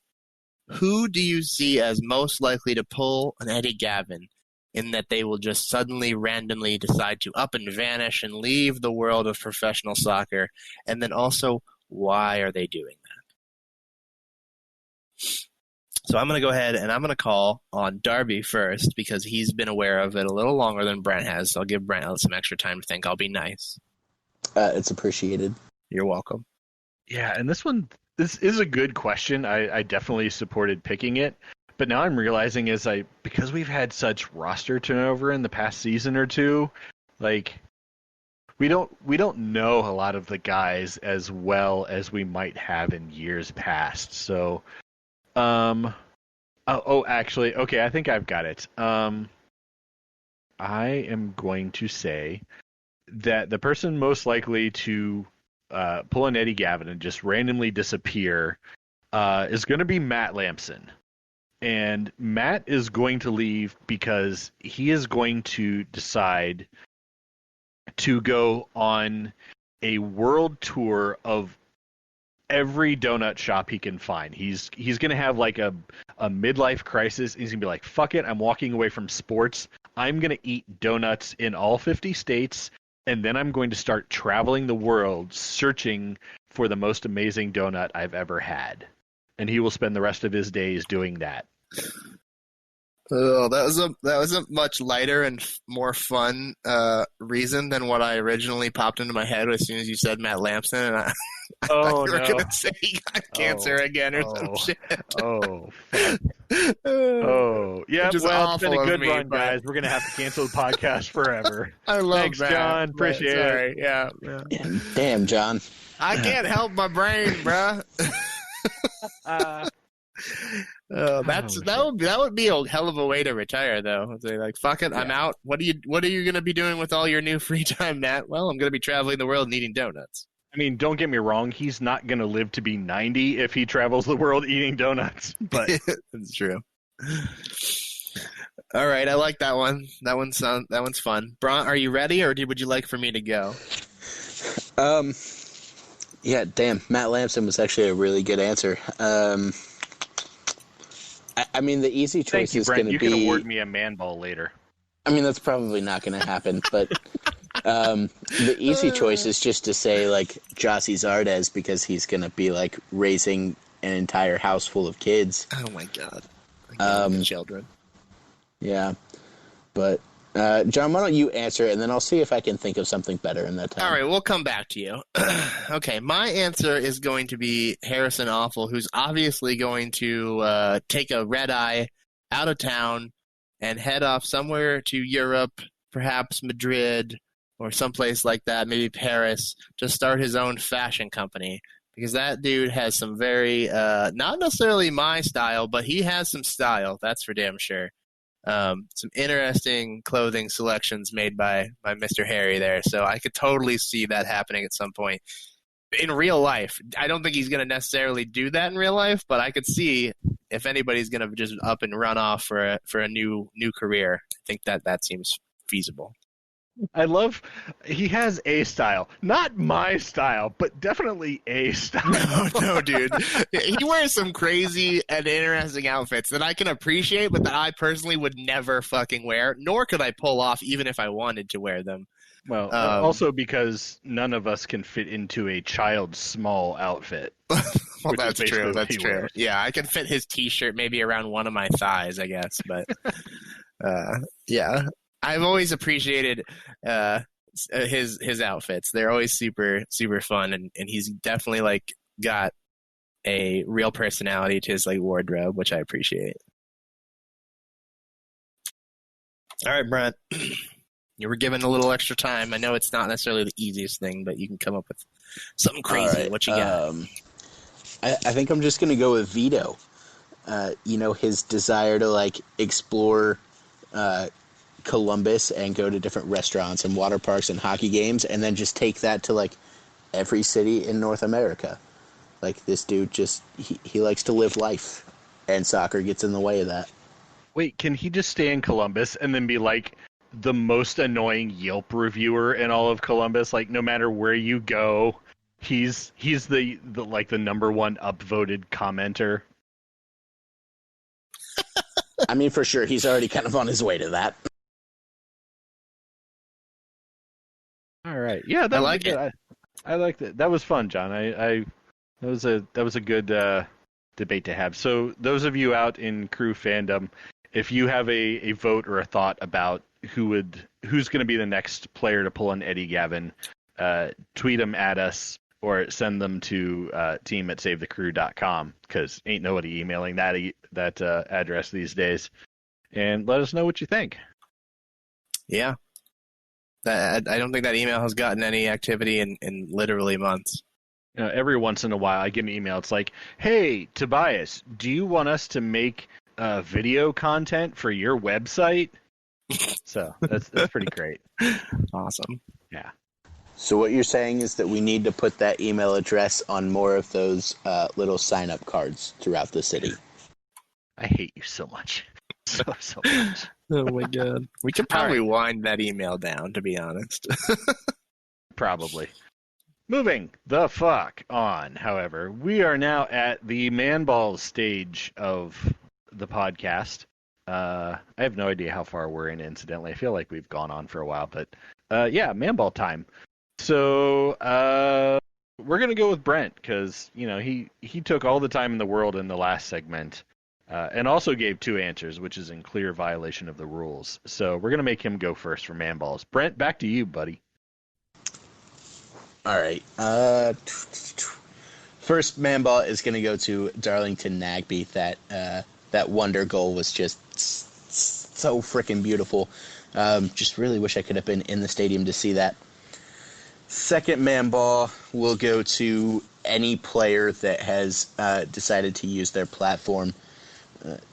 who do you see as most likely to pull an Eddie Gaven, in that they will just suddenly, randomly decide to up and vanish and leave the world of professional soccer, and then also, why are they doing that? So I'm going to go ahead and I'm going to call on Darby first because he's been aware of it a little longer than Brent has. So I'll give Brent some extra time to think. I'll be nice. It's appreciated. You're welcome. Yeah, and this is a good question. I definitely supported picking it, but now I'm realizing because we've had such roster turnover in the past season or two, like we don't know a lot of the guys as well as we might have in years past. So, actually, okay, I think I've got it. I am going to say that the person most likely to pull an Eddie Gaven and just randomly disappear is going to be Matt Lampson. And Matt is going to leave because he is going to decide to go on a world tour of every donut shop he can find. He's going to have like a midlife crisis. He's going to be like, fuck it, I'm walking away from sports. I'm going to eat donuts in all 50 states. And then I'm going to start traveling the world searching for the most amazing donut I've ever had. And he will spend the rest of his days doing that. Oh, that was a much lighter and more fun reason than what I originally popped into my head as soon as you said Matt Lampson. And I thought you were going to say he got cancer again or some shit. Yeah, Which is well, it's been a good run, but... guys. We're going to have to cancel the podcast forever. I love Thanks, that. John. Appreciate it. Yeah. Damn, John. I can't help my brain, bruh. That would be a hell of a way to retire, though. Say like, fuck it, I'm out. What are you going to be doing with all your new free time, Nat? Well, I'm going to be traveling the world and eating donuts. I mean, don't get me wrong. He's not going to live to be 90 if he travels the world eating donuts. But that's true. All right, I like that one. That one's fun. Bront, are you ready, or would you like for me to go? Yeah, damn. Matt Lampson was actually a really good answer. I mean, the easy choice is going to be... You can award me a man ball later. I mean, that's probably not going to happen, but the easy choice is just to say, like, Jossie Zardes, because he's going to be, like, raising an entire house full of kids. Oh, my God. Children. Yeah. But, John, why don't you answer it, and then I'll see if I can think of something better in that time. All right, we'll come back to you. Okay, my answer is going to be Harrison Awful, who's obviously going to take a red eye out of town and head off somewhere to Europe, perhaps Madrid or someplace like that, maybe Paris, to start his own fashion company. Because that dude has some very, not necessarily my style, but he has some style, that's for damn sure. Some interesting clothing selections made by Mr. Harry there. So I could totally see that happening at some point. In real life, I don't think he's going to necessarily do that in real life, but I could see if anybody's going to just up and run off for a new career. I think that seems feasible. I love he has a style. Not my style, but definitely a style. No, dude. He wears some crazy and interesting outfits that I can appreciate, but that I personally would never fucking wear, nor could I pull off even if I wanted to wear them. Well, also because none of us can fit into a child's small outfit. Well, that's true. That's true. Yeah, I can fit his T-shirt maybe around one of my thighs, I guess. But yeah, I've always appreciated his outfits. They're always super super fun, and he's definitely like got a real personality to his like wardrobe, which I appreciate. All right, Brent. You were given a little extra time. I know it's not necessarily the easiest thing, but you can come up with something crazy. Right. What you got? I think I'm just going to go with Vito. His desire to, like, explore Columbus and go to different restaurants and water parks and hockey games, and then just take that to, like, every city in North America. Like, this dude just, he likes to live life, and soccer gets in the way of that. Wait, can he just stay in Columbus and then be, like, the most annoying Yelp reviewer in all of Columbus? Like, no matter where you go, he's the like the number one upvoted commenter. I mean, for sure, he's already kind of on his way to that. All right, yeah, I like it. I liked it. That was fun, John. That was a good debate to have. So those of you out in crew fandom, if you have a vote or a thought about who's going to be the next player to pull an Eddie Gaven, tweet them at us or send them to team@savethecrew.com, because ain't nobody emailing that address these days. And let us know what you think. Yeah. I don't think that email has gotten any activity in literally months. Every once in a while, I get an email. It's like, hey, Tobias, do you want us to make video content for your website? So that's pretty great. Awesome. Yeah. So what you're saying is that we need to put that email address on more of those little sign-up cards throughout the city. I hate you so much. So much. Oh my god. We could probably wind that email down, to be honest. Probably. Moving the fuck on, however, we are now at the man balls stage of the podcast. I have no idea how far we're in, incidentally. I feel like we've gone on for a while, but yeah, man ball time. So we're going to go with Brent, because he took all the time in the world in the last segment. And also gave 2 answers, which is in clear violation of the rules. So we're going to make him go first for man balls. Brent, back to you, buddy. All right. First man ball is going to go to Darlington Nagby. That wonder goal was just so freaking beautiful. Just really wish I could have been in the stadium to see that. Second man ball will go to any player that has decided to use their platform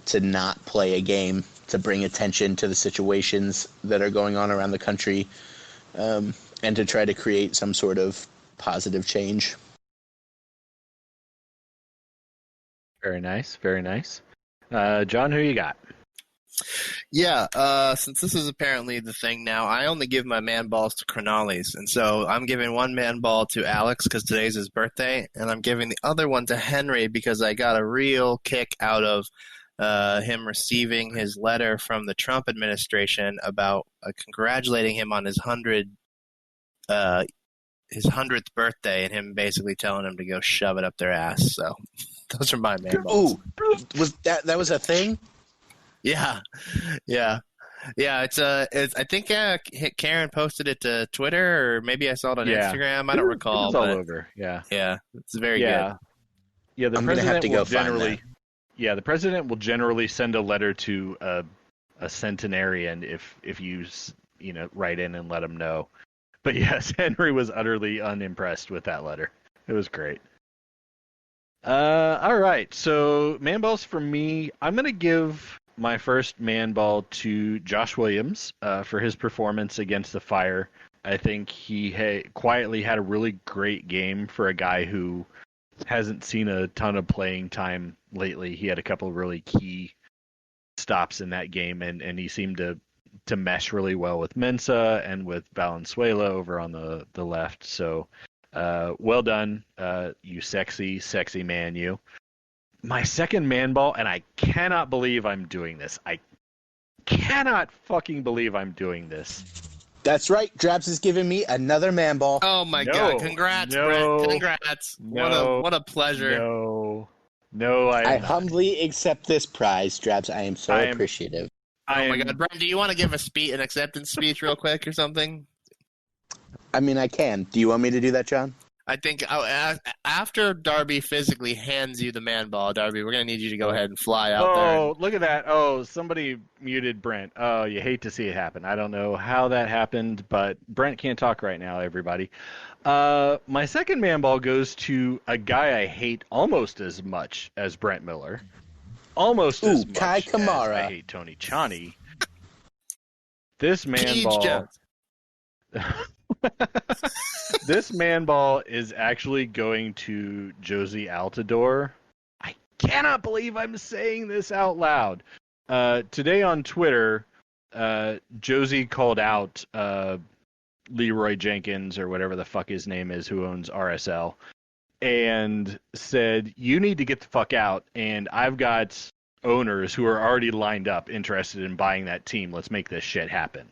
to not play a game, to bring attention to the situations that are going on around the country, and to try to create some sort of positive change. Very nice, very nice. John, who you got? Yeah, since this is apparently the thing now, I only give my man balls to Cronalis. And so I'm giving one man ball to Alex because today's his birthday, and I'm giving the other one to Henry because I got a real kick out of him receiving his letter from the Trump administration about congratulating him on his 100th birthday, and him basically telling him to go shove it up their ass. So those are my man balls. Ooh, was that was a thing? Yeah. It's I think Karen posted it to Twitter, or maybe I saw it on Instagram. I don't recall. It's all over. Yeah, it's very good. Yeah, the I'm president have to will go generally. Yeah, the president will generally send a letter to a centenarian if you write in and let him know. But yes, Henry was utterly unimpressed with that letter. It was great. All right, so man balls for me. I'm gonna give my first man ball to Josh Williams for his performance against the Fire. I think he quietly had a really great game for a guy who hasn't seen a ton of playing time lately. He had a couple of really key stops in that game, and he seemed to mesh really well with Mensah and with Valenzuela over on the left. So well done, you sexy man, you. My second man ball, and I cannot believe I'm doing this. I cannot fucking believe I'm doing this. That's right. Drabs is giving me another man ball. Oh my God! Congrats, Brent. Congrats. What a pleasure. No, I humbly accept this prize, Drabs. I am so appreciative. Oh my God, Brent! Do you want to give an acceptance speech real quick or something? I mean, I can. Do you want me to do that, John? I think after Darby physically hands you the man ball, Darby, we're going to need you to go ahead and fly out there. Oh, look at that. Oh, somebody muted Brent. Oh, you hate to see it happen. I don't know how that happened, but Brent can't talk right now, everybody. My second man ball goes to a guy I hate almost as much as Brent Miller. Almost as much Kai Kamara. as I hate Tony Chani. This man ball... This man ball is actually going to Josie Altidore. I cannot believe I'm saying this out loud. Today on Twitter, Josie called out Leroy Jenkins, or whatever the fuck his name is, who owns RSL, and said, you need to get the fuck out, and I've got owners who are already lined up interested in buying that team. Let's make this shit happen.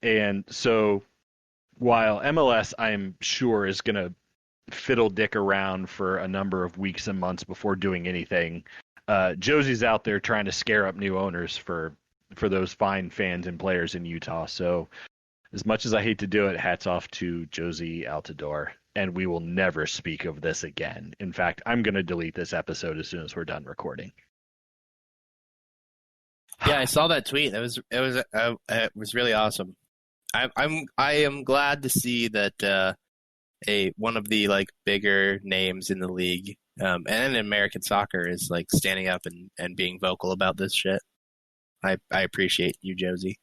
And so while MLS, I'm sure, is going to fiddle dick around for a number of weeks and months before doing anything, Josie's out there trying to scare up new owners for those fine fans and players in Utah. So as much as I hate to do it, hats off to Josie Altidore. and we will never speak of this again. In fact, I'm going to delete this episode as soon as we're done recording. Yeah, I saw that tweet. It was really awesome. I am glad to see that one of the like bigger names in the league and in American soccer is like standing up and being vocal about this shit. I appreciate you, Josie.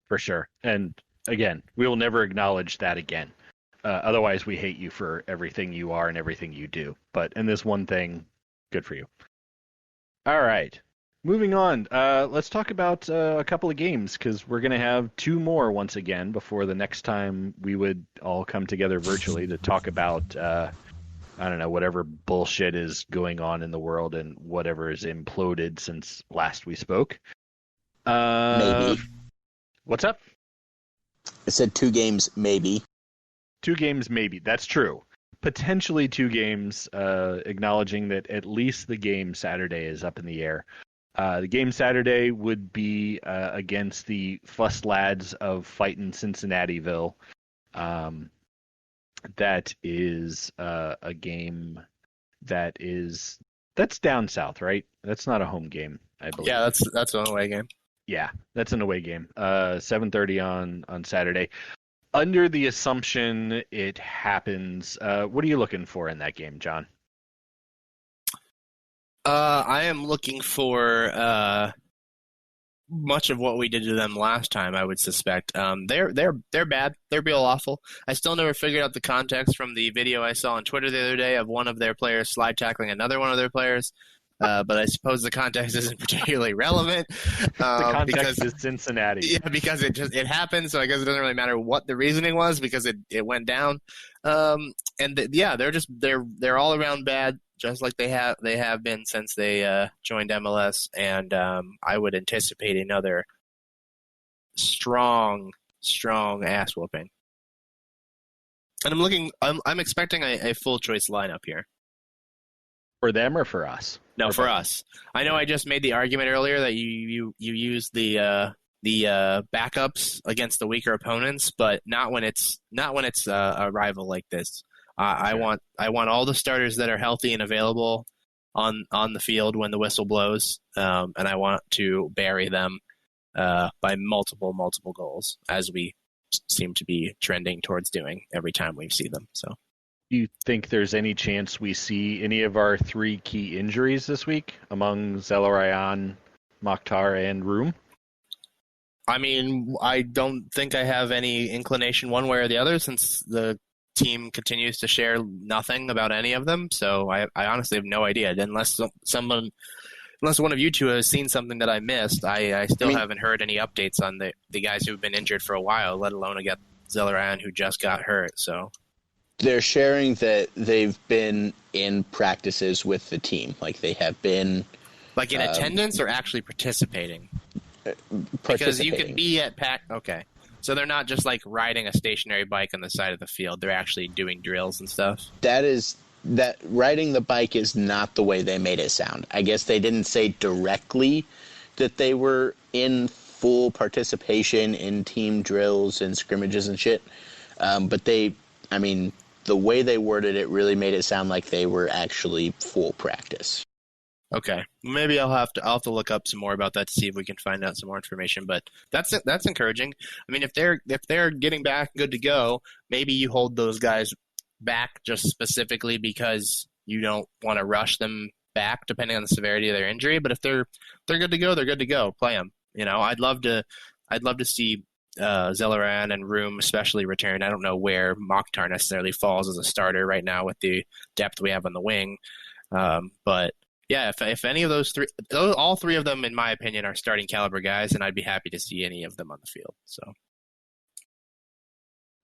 For sure. And again, we will never acknowledge that again. Otherwise, we hate you for everything you are and everything you do. But in this one thing, good for you. All right. Moving on. Let's talk about a couple of games, because we're going to have two more once again before the next time we would all come together virtually to talk about, I don't know, whatever bullshit is going on in the world and whatever is imploded since last we spoke. Maybe. What's up? I said 2 games, maybe. 2 games, maybe. That's true. Potentially 2 games, acknowledging that at least the game Saturday is up in the air. The game Saturday would be against the Fuss Lads of Fightin' Cincinnatieville. That is a game that's down south, right? That's not a home game, I believe. Yeah, that's an away game. Yeah, that's an away game. 7:30 on Saturday. Under the assumption it happens, what are you looking for in that game, John? I am looking for much of what we did to them last time, I would suspect. They're bad. They're real awful. I still never figured out the context from the video I saw on Twitter the other day of one of their players slide tackling another one of their players. But I suppose the context isn't particularly relevant. The context is Cincinnati. Yeah, because it happened, so I guess it doesn't really matter what the reasoning was because it went down. They're all around bad, just like they have been since they joined MLS, and I would anticipate another strong ass whooping. And I'm expecting a full choice lineup here. For them or for us? No, for us. I know I just made the argument earlier that you use the backups against the weaker opponents, but not when it's a rival like this. I want all the starters that are healthy and available on the field when the whistle blows, and I want to bury them by multiple goals, as we seem to be trending towards doing every time we see them. So. Do you think there's any chance we see any of our 3 key injuries this week among Zelarayan, Mokhtar, and Room? I mean, I don't think I have any inclination one way or the other, since the team continues to share nothing about any of them. So I honestly have no idea. Unless one of you two has seen something that I missed, I still haven't heard any updates on the guys who've been injured for a while, let alone against Zelarayan, who just got hurt. So. They're sharing that they've been in practices with the team. Like, they have been... Like in attendance or actually participating? Because you could be at pack... Okay. So they're not just, like, riding a stationary bike on the side of the field. They're actually doing drills and stuff? That riding the bike is not the way they made it sound. I guess they didn't say directly that they were in full participation in team drills and scrimmages and shit. But the way they worded it really made it sound like they were actually full practice. Okay, maybe I'll have to look up some more about that to see if we can find out some more information. But that's encouraging. I mean, if they're getting back good to go, maybe you hold those guys back just specifically because you don't want to rush them back, depending on the severity of their injury. But if they're good to go, they're good to go. Play them. You know, I'd love to see Zelarayan and Room especially return. I don't know where Mokhtar necessarily falls as a starter right now with the depth we have on the wing. But yeah, if any of all 3 of them, in my opinion, are starting caliber guys, and I'd be happy to see any of them on the field. So.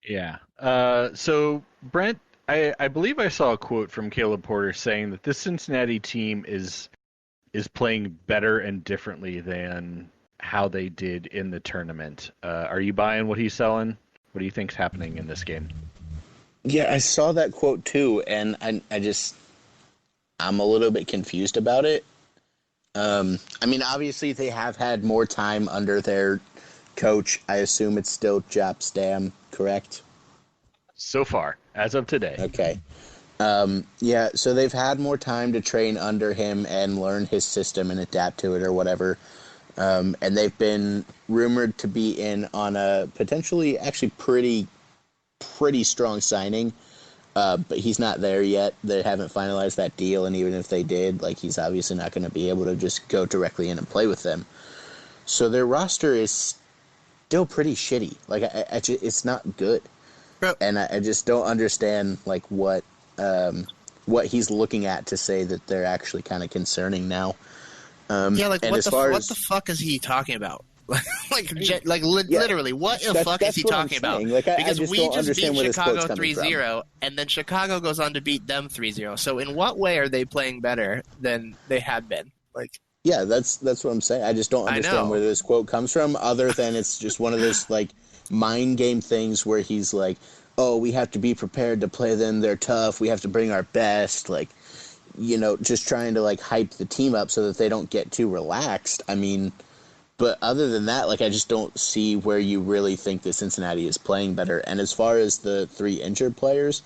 Yeah. So Brent, I believe I saw a quote from Caleb Porter saying that this Cincinnati team is playing better and differently than how they did in the tournament. Are you buying what he's selling? What do you think's happening in this game? Yeah, I saw that quote too, and I'm a little bit confused about it. Obviously they have had more time under their coach. I assume it's still Jap Stam, correct? so far, as of today. Okay. Yeah, so they've had more time to train under him and learn his system and adapt to it or whatever. And they've been rumored to be in on a potentially actually pretty strong signing. But he's not there yet. They haven't finalized that deal, and even if they did, like, he's obviously not going to be able to just go directly in and play with them. So their roster is still pretty shitty. Like, it's not good. And I just don't understand, like, what he's looking at to say that they're actually kind of concerning now. Yeah, like, what the fuck is he talking about? Literally, what the fuck is he talking about? Like, because we just beat Chicago 3-0, and then Chicago goes on to beat them 3-0. So in what way are they playing better than they had been? Like, yeah, that's what I'm saying. I just don't understand where this quote comes from, other than it's just one of those, like, mind game things where he's like, oh, we have to be prepared to play them. They're tough. We have to bring our best. Like, you know, just trying to, like, hype the team up so that they don't get too relaxed. I mean, but other than that, like, I just don't see where you really think that Cincinnati is playing better. And as far as the 3 injured players,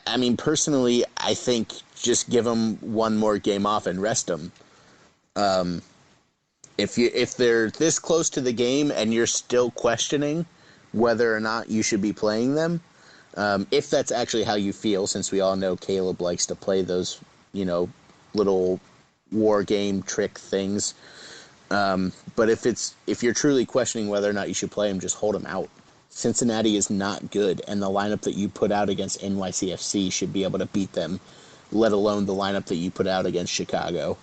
I mean, personally, I think just give them one more game off and rest them. If they're this close to the game and you're still questioning whether or not you should be playing them, if that's actually how you feel, since we all know Caleb likes to play those, you know, little war game trick things. But if you're truly questioning whether or not you should play him, just hold him out. Cincinnati is not good, and the lineup that you put out against NYCFC should be able to beat them, let alone the lineup that you put out against Chicago.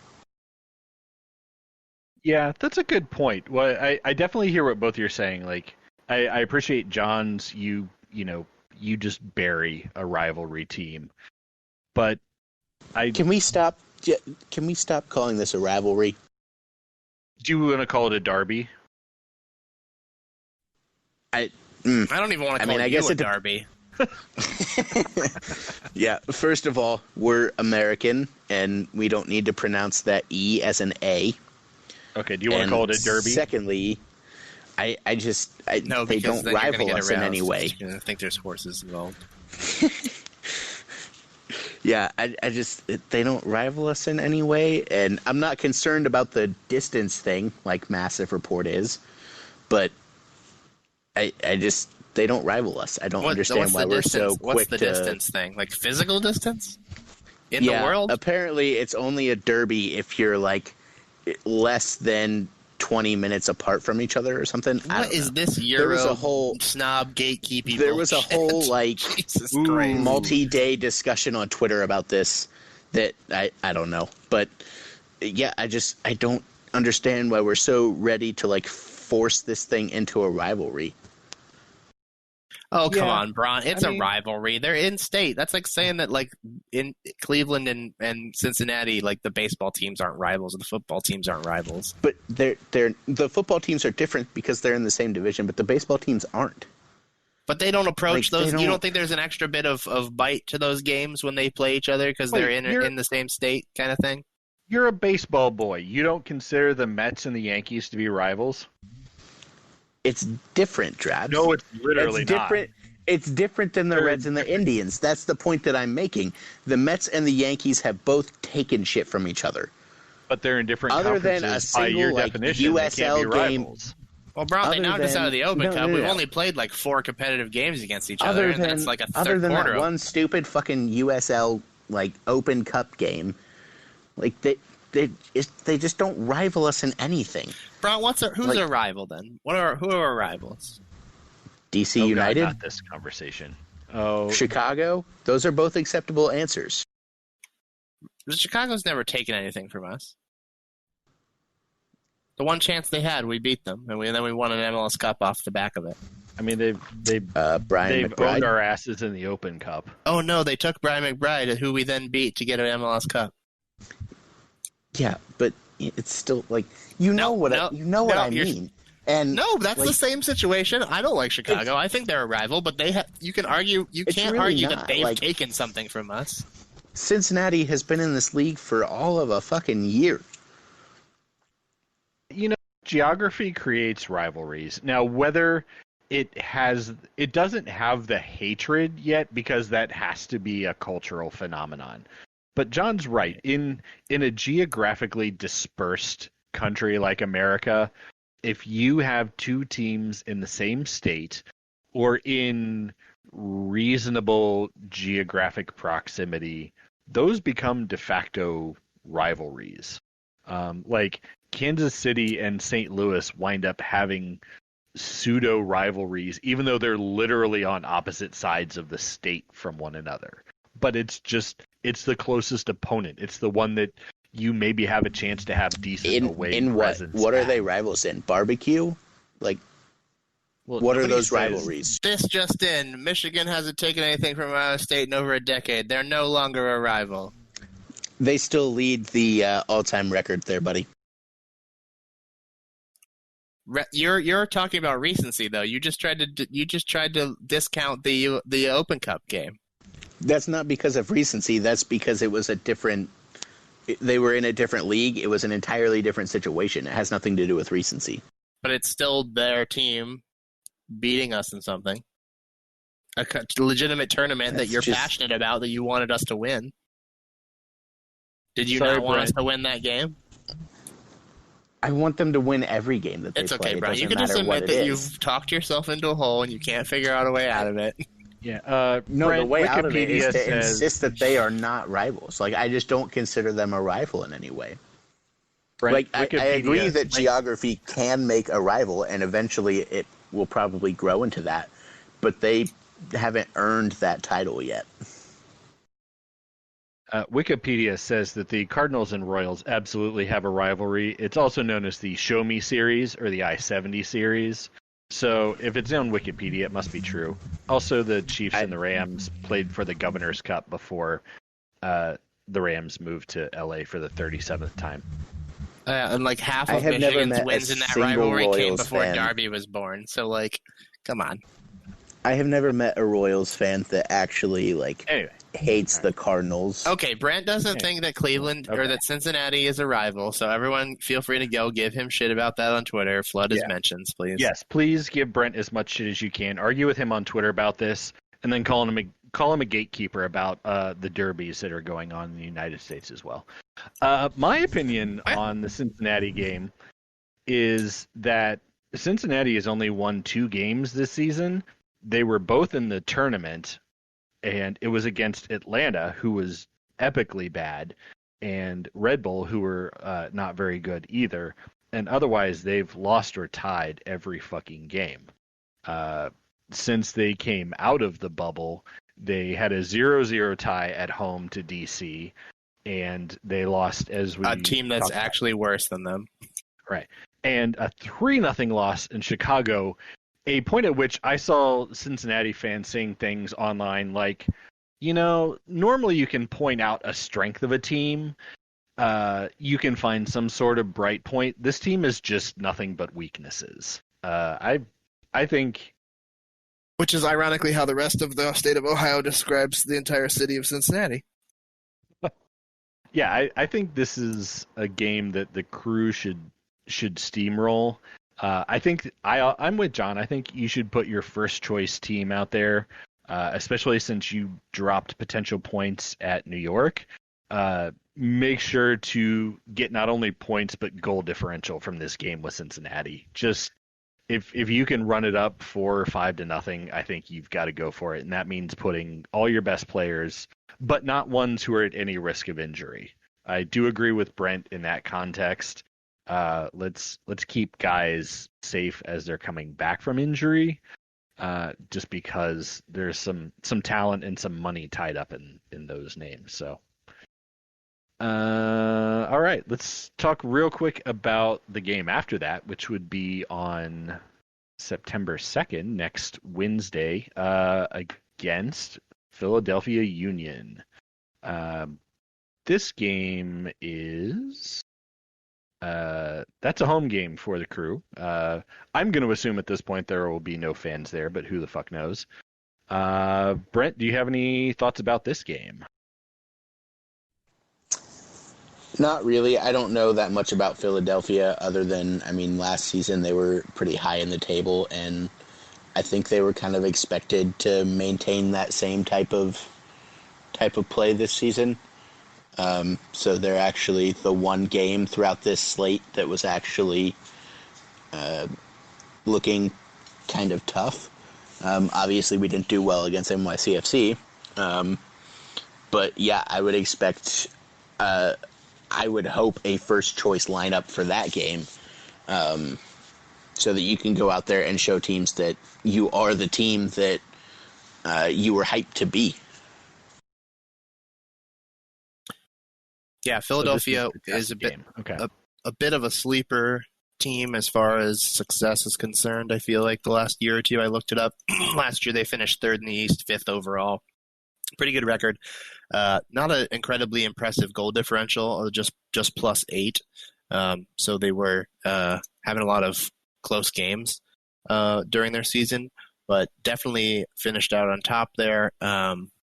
Yeah, that's a good point. Well, I definitely hear what both you're saying. Like, I appreciate John's you just bury a rivalry team, but can we stop calling this a rivalry? Do you want to call it a derby? I don't even want to call it a derby. Yeah, first of all, we're American, and we don't need to pronounce that E as an A. Okay, do you want to call it a derby? Secondly, they don't rival us in any way. I think there's horses involved. Yeah, they don't rival us in any way, and I'm not concerned about the distance thing, like Massive Report is, but they don't rival us. I don't understand why we're so quick to... What's the distance thing? Like physical distance? In the world? Apparently it's only a derby if you're, like, less than 20 minutes apart from each other or something. What is this Euro snob gatekeeping? There was a whole like multi-day discussion on Twitter about this that I don't know. But yeah, I don't understand why we're so ready to like force this thing into a rivalry. Oh, come on, Bront. It's a rivalry. They're in state. That's like saying that, like, in Cleveland and Cincinnati, like, the baseball teams aren't rivals and the football teams aren't rivals. But the football teams are different because they're in the same division, but the baseball teams aren't. But they don't approach those. You don't think there's an extra bit of bite to those games when they play each other because they're in the same state kind of thing? You're a baseball boy. You don't consider the Mets and the Yankees to be rivals? It's different, Drabs. No, it's literally different. It's different than the Reds and the Indians. That's the point that I'm making. The Mets and the Yankees have both taken shit from each other. But they're in different conferences. Other than a single, like, USL game. Well, Bront, they knocked us out of the Open Cup. We've only played like 4 competitive games against each other, and that's like a third quarter. Other than that one stupid fucking USL like Open Cup game, like they just don't rival us in anything. Bront, who's our rival then? Who are our rivals? DC United. God, not this conversation. Oh, Chicago. Those are both acceptable answers. Chicago's never taken anything from us. The one chance they had, we beat them, and then we won an MLS Cup off the back of it. I mean, they've owned our asses in the Open Cup. Oh no, they took Brian McBride, who we then beat to get an MLS Cup. Yeah, but it's still like I mean. And no, that's the same situation. I don't like Chicago. I think they're a rival, but you can argue. You can't argue that they've taken something from us. Cincinnati has been in this league for all of a fucking year. You know, geography creates rivalries. Now, whether it doesn't have the hatred yet because that has to be a cultural phenomenon. But John's right. In a geographically dispersed country like America, if you have two teams in the same state or in reasonable geographic proximity, those become de facto rivalries. Like Kansas City and St. Louis wind up having pseudo rivalries, even though they're literally on opposite sides of the state from one another. But it's the closest opponent. It's the one that you maybe have a chance to have decent away presence. What are they rivals in? Barbecue? Like, what are those rivalries? This just in: Michigan hasn't taken anything from Ohio State in over a decade. They're no longer a rival. They still lead the all-time record there, buddy. You're talking about recency, though. You just tried to discount the Open Cup game. That's not because of recency. That's because it was a different. They were in a different league. It was an entirely different situation. It has nothing to do with recency. But it's still their team beating us in something. A legitimate tournament that you're passionate about, that you wanted us to win. Did you not want us to win that game? I want them to win every game that they play. It's okay, Brian. You can just admit that you've talked yourself into a hole and you can't figure out a way out of it. Yeah. No, Brent, the way out of it is to says, insist that they are not rivals. Like, I just don't consider them a rival in any way. Brent, I agree that geography can make a rival, and eventually it will probably grow into that. But they haven't earned that title yet. Wikipedia says that the Cardinals and Royals absolutely have a rivalry. It's also known as the Show Me series or the I-70 series. So if it's on Wikipedia, it must be true. Also, the Chiefs and the Rams played for the Governor's Cup before the Rams moved to LA for the 37th time. And like half of Michigan's wins in that rivalry came before Darby was born. So, like, come on. I have never met a Royals fan that actually hates the Cardinals. Okay, Brent doesn't think that Cleveland or that Cincinnati is a rival, so everyone feel free to go give him shit about that on Twitter. Flood his mentions, please. Yes, please give Brent as much shit as you can. Argue with him on Twitter about this, and then call him a gatekeeper about the derbies that are going on in the United States as well. My opinion on the Cincinnati game is that Cincinnati has only won 2 games this season. They were both in the tournament, and it was against Atlanta, who was epically bad, and Red Bull, who were not very good either. And otherwise, they've lost or tied every fucking game. Since they came out of the bubble, they had a 0-0 tie at home to DC, and they lost a team that's actually worse than them. Right. And a 3-0 loss in Chicago. A point at which I saw Cincinnati fans saying things online like, normally you can point out a strength of a team. You can find some sort of bright point. This team is just nothing but weaknesses. I think... Which is ironically how the rest of the state of Ohio describes the entire city of Cincinnati. Yeah, I think this is a game that the Crew should steamroll. I think I'm with John. I think you should put your first choice team out there, especially since you dropped potential points at New York. Make sure to get not only points but goal differential from this game with Cincinnati. Just if you can run it up 4 or 5-0, I think you've got to go for it, and that means putting all your best players, but not ones who are at any risk of injury. I do agree with Brent in that context. Let's keep guys safe as they're coming back from injury, just because there's some talent and some money tied up in those names. So, all right, let's talk real quick about the game after that, which would be on September 2nd, next Wednesday, against Philadelphia Union. This game is... that's a home game for the Crew. I'm going to assume at this point there will be no fans there, but who the fuck knows? Brent, do you have any thoughts about this game? Not really. I don't know that much about Philadelphia other than, last season they were pretty high in the table, and I think they were kind of expected to maintain that same type of play this season. So they're actually the one game throughout this slate that was actually looking kind of tough. Obviously, we didn't do well against NYCFC. But yeah, I would expect, I would hope a first choice lineup for that game, so that you can go out there and show teams that you are the team that you were hyped to be. Yeah, Philadelphia is a bit a bit of a sleeper team as far as success is concerned. I feel like the last year or two I looked it up. Last year they finished third in the East, fifth overall. Pretty good record. Not an incredibly impressive goal differential, just +8. So they were having a lot of close games during their season, but definitely finished out on top there.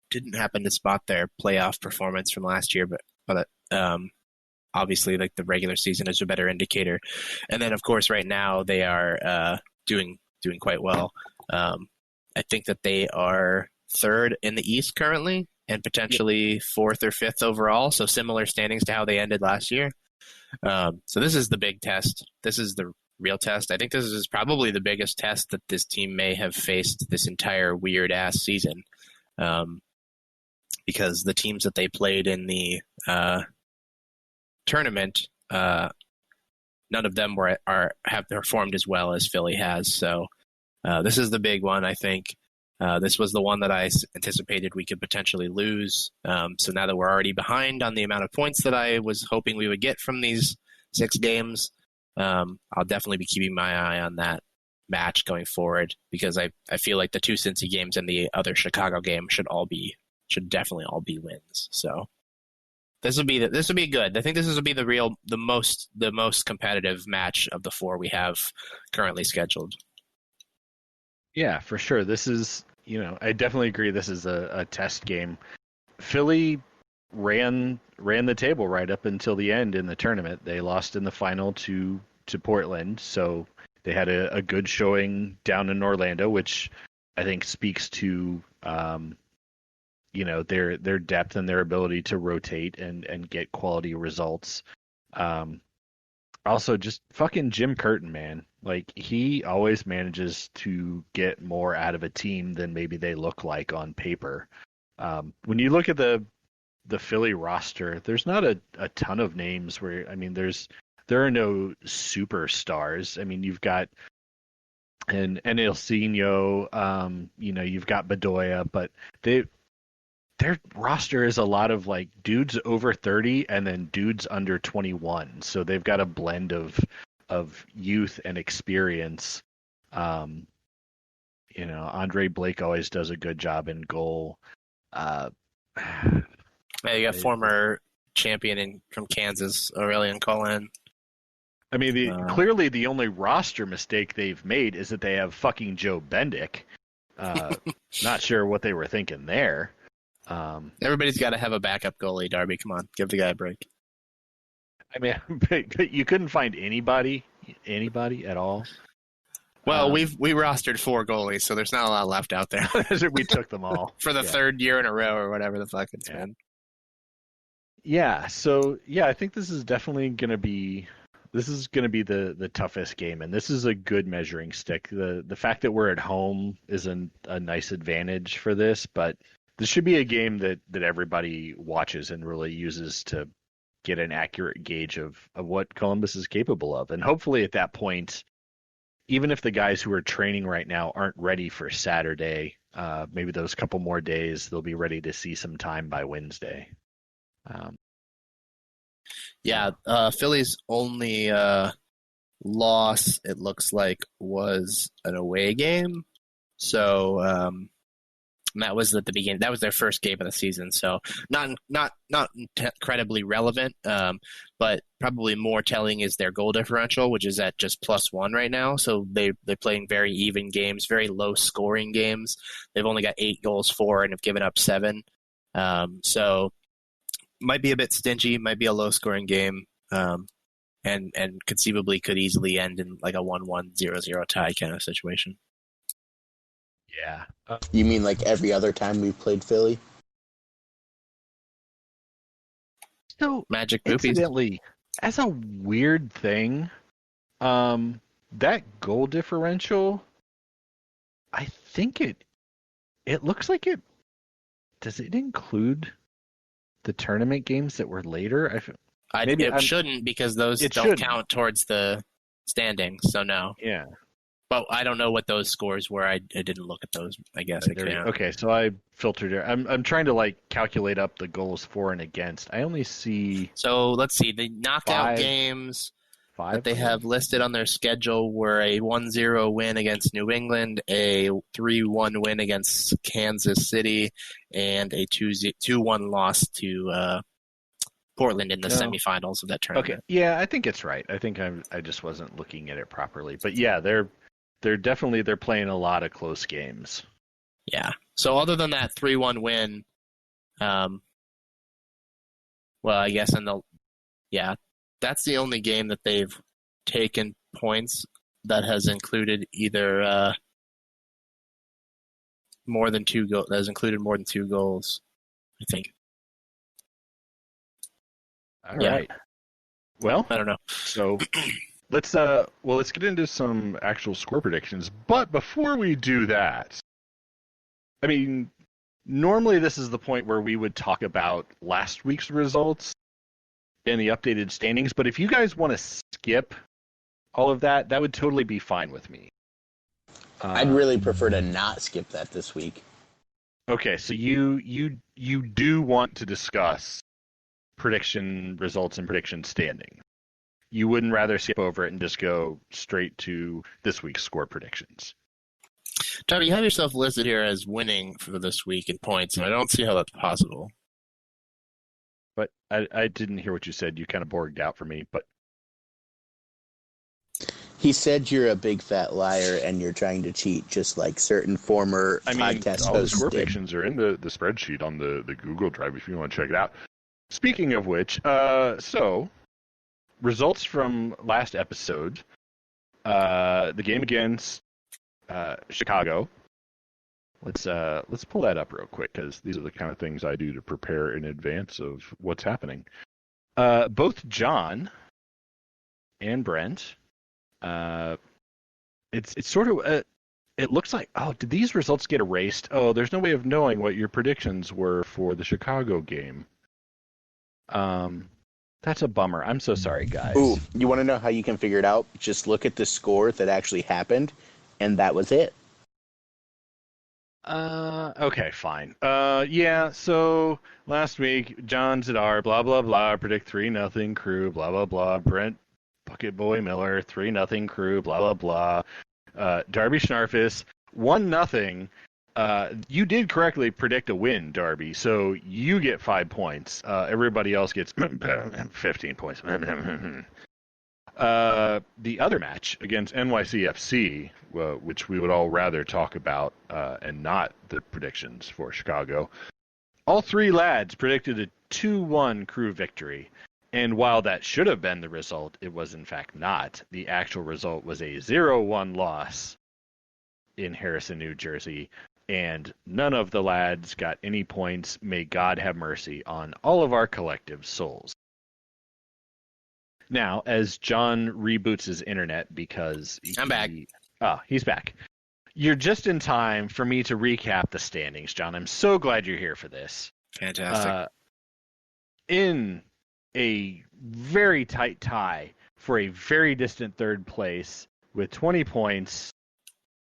Didn't happen to spot their playoff performance from last year, but obviously, like, the regular season is a better indicator. And then, of course, right now they are doing quite well. I think that they are third in the East currently, and potentially fourth or fifth overall. So similar standings to how they ended last year. So this is the big test. This is the real test. I think this is probably the biggest test that this team may have faced this entire weird ass season. Because the teams that they played in the tournament, none of them have performed as well as Philly has. So this is the big one, I think. This was the one that I anticipated we could potentially lose. So now that we're already behind on the amount of points that I was hoping we would get from these 6 games, I'll definitely be keeping my eye on that match going forward, because I feel like the 2 Cincy games and the other Chicago game should definitely all be wins. So this will be good. I think this will be the most competitive match of the 4 we have currently scheduled. Yeah, for sure. This is, I definitely agree. This is a test game. Philly ran the table right up until the end in the tournament. They lost in the final to Portland, so they had a good showing down in Orlando, which I think speaks to their depth and their ability to rotate and get quality results. Also, just fucking Jim Curtin, man. Like, he always manages to get more out of a team than maybe they look like on paper. When you look at the Philly roster, there's not a ton of names where, there are no superstars. You've got an Elsinho, you've got Bedoya, but their roster is a lot of like dudes over 30 and then dudes under 21. So they've got a blend of youth and experience. Andre Blake always does a good job in goal. You got former champion from Kansas, Aurelian Colin. Clearly the only roster mistake they've made is that they have fucking Joe Bendick. Not sure what they were thinking there. Everybody's got to have a backup goalie, Darby. Come on, give the guy a break. But you couldn't find anybody at all. Well, we rostered 4 goalies, so there's not a lot left out there. We took them all for the 3rd year in a row, or whatever the fuck it's been. Yeah. So I think this is definitely going to be the toughest game, and this is a good measuring stick. The fact that we're at home is a nice advantage for this, but this should be a game that everybody watches and really uses to get an accurate gauge of what Columbus is capable of. And hopefully at that point, even if the guys who are training right now aren't ready for Saturday, maybe those couple more days, they'll be ready to see some time by Wednesday. Philly's only loss, it looks like, was an away game. So that was at the beginning. That was their first game of the season. So not incredibly relevant, but probably more telling is their goal differential, which is at just +1 right now. So they're playing very even games, very low scoring games. They've only got 8 goals for and have given up 7. So might be a bit stingy, might be a low scoring game, and conceivably could easily end in like a 1-1, 0-0 tie kind of situation. Yeah. You mean like every other time we've played Philly? So, Magic Boopies. incidentally, as a weird thing, that goal differential, I think it looks like it. Does it include the tournament games that were later? It shouldn't, because those don't count towards the standings, so no. Yeah. But I don't know what those scores were. I didn't look at those. I guess I can't. Okay, so I filtered it. I'm trying to calculate up the goals for and against. I only see. So let's see. The knockout games that they have listed on their schedule were a 1-0 win against New England, a 3-1 win against Kansas City, and a 2-1 loss to Portland in the semifinals of that tournament. Okay, yeah, I think it's right. I think I just wasn't looking at it properly. But yeah, they're playing a lot of close games. Yeah. So other than that 3-1 win, well, I guess that's the only game that they've taken points that has included either more than 2 goals. That has included more than 2 goals, I think. All right. Well, I don't know. So let's get into some actual score predictions. But before we do that, I mean, normally this is the point where we would talk about last week's results and the updated standings. But if you guys want to skip all of that, that would totally be fine with me. I'd really prefer to not skip that this week. Okay, so you do want to discuss prediction results and prediction standing. You wouldn't rather skip over it and just go straight to this week's score predictions. Tommy, you have yourself listed here as winning for this week in points, and I don't see how that's possible. But I didn't hear what you said. You kind of borged out for me. But he said you're a big fat liar and you're trying to cheat, just like certain former podcast all the hosts score did. predictions are in the spreadsheet on the Google Drive if you want to check it out. Speaking of which, so results from last episode, the game against Chicago. Let's pull that up real quick, because these are the kind of things I do to prepare in advance of what's happening. Both John and Brent, it's sort of it looks like, oh, did these results get erased? Oh, there's no way of knowing what your predictions were for the Chicago game. That's a bummer. I'm so sorry, guys. Ooh, you want to know how you can figure it out? Just look at the score that actually happened, and that was it. Okay, fine. Yeah, so last week, John Zadar, blah, blah, blah, predict 3-0 Crew, blah, blah, blah. Brent Bucket Boy Miller, 3-0 Crew, blah, blah, blah. Darby Schnarfus, 1-0. You did correctly predict a win, Darby, so you get 5 points. Everybody else gets 15 points. The other match against NYCFC, which we would all rather talk about and not the predictions for Chicago, all 3 lads predicted a 2-1 Crew victory. And while that should have been the result, it was in fact not. The actual result was a 0-1 loss in Harrison, New Jersey. And none of the lads got any points. May God have mercy on all of our collective souls. Now, as John reboots his internet because... I'm back. Oh, he's back. You're just in time for me to recap the standings, John. I'm so glad you're here for this. Fantastic. In a very tight tie for a very distant third place with 20 points,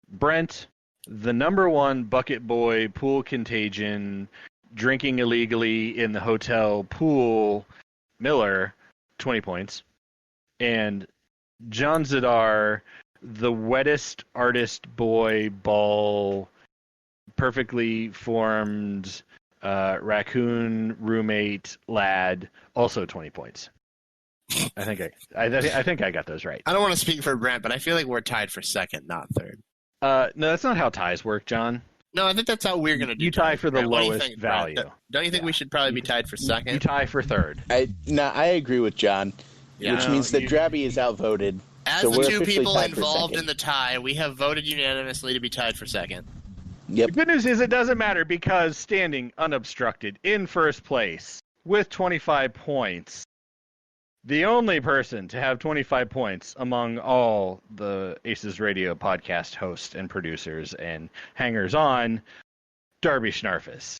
Brent, the number 1 bucket boy, pool contagion, drinking illegally in the hotel pool, Miller, 20 points. And John Zadar, the wettest artist boy, ball, perfectly formed raccoon roommate lad, also 20 points. I think I got those right. I don't want to speak for Brent, but I feel like we're tied for second, not third. No, that's not how ties work, John. No, I think that's how we're going to do. You tie for the Brent. lowest value. Don't you think we should probably be tied for second? You tie for third. I agree with John, which means that Drabby is outvoted. As so the we're 2 people tied for involved second. in the tie, we have voted unanimously to be tied for second. Yep. The good news is it doesn't matter because standing unobstructed in first place with 25 points, the only person to have 25 points among all the Aces Radio podcast hosts and producers and hangers-on, Darby Schnarfus.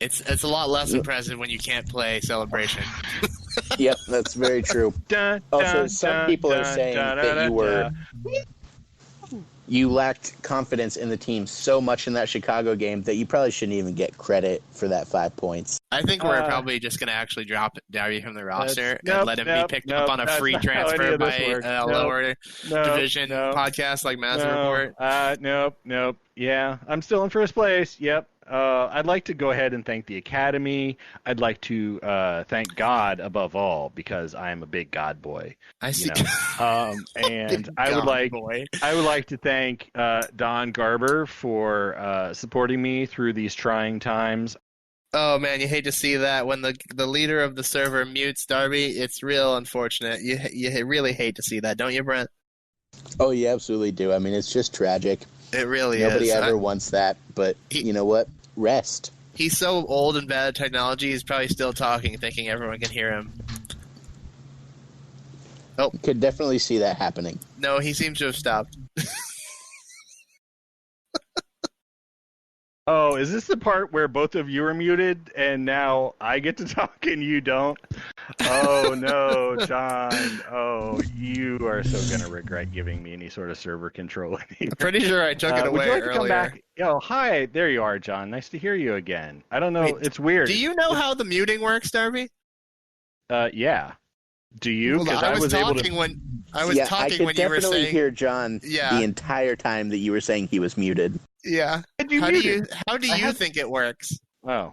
It's a lot less impressive when you can't play Celebration. Yep, that's very true. Also, some people are saying that you lacked confidence in the team so much in that Chicago game that you probably shouldn't even get credit for that 5 points. I think we're probably just going to actually drop Darby from the roster and let him be picked up on a free transfer by a lower division podcast like Master Report. Nope. Yeah, I'm still in first place. Yep. I'd like to go ahead and thank the Academy. I'd like to thank God above all because I am a big God boy. I see. And I would like to thank Don Garber for supporting me through these trying times. Oh man, you hate to see that when the leader of the server mutes Darby. It's real unfortunate. You really hate to see that, don't you, Brent? Oh, you absolutely do. I mean, it's just tragic. It really Nobody is. ever wants that, but you know what? Rest. He's so old and bad at technology, he's probably still talking, thinking everyone can hear him. Oh. Could definitely see that happening. No, he seems to have stopped. Oh, is this the part where both of you are muted and now I get to talk and you don't? Oh, no, John. Oh, you are so going to regret giving me any sort of server control. I'm pretty sure I took it away would you like earlier. To come back? Oh, hi. There you are, John. Nice to hear you again. I don't know. It's weird. Do you know how the muting works, Darby? Yeah. Do you? Because I was talking when you were saying. I could definitely hear John the entire time that you were saying he was muted. Yeah. How do you think it works? Oh,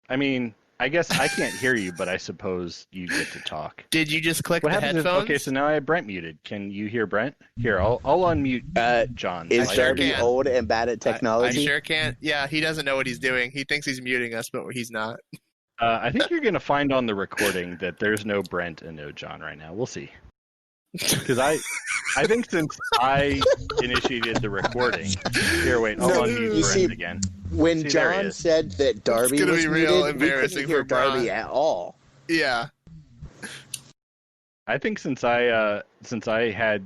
I mean, I guess I can't hear you, but I suppose you get to talk. Did you just click the headphones? Okay, so now I have Brent muted. Can you hear Brent? Here, I'll unmute John. Is Darby old and bad at technology? I sure can't. Yeah, he doesn't know what he's doing. He thinks he's muting us, but he's not. I think you're going to find on the recording that there's no Brent and no John right now. We'll see. Because I think since I initiated the recording. Here, wait, I'll unmute Brent again. When John said that Darby was muted, we couldn't hear Darby at all. Yeah. I think since I had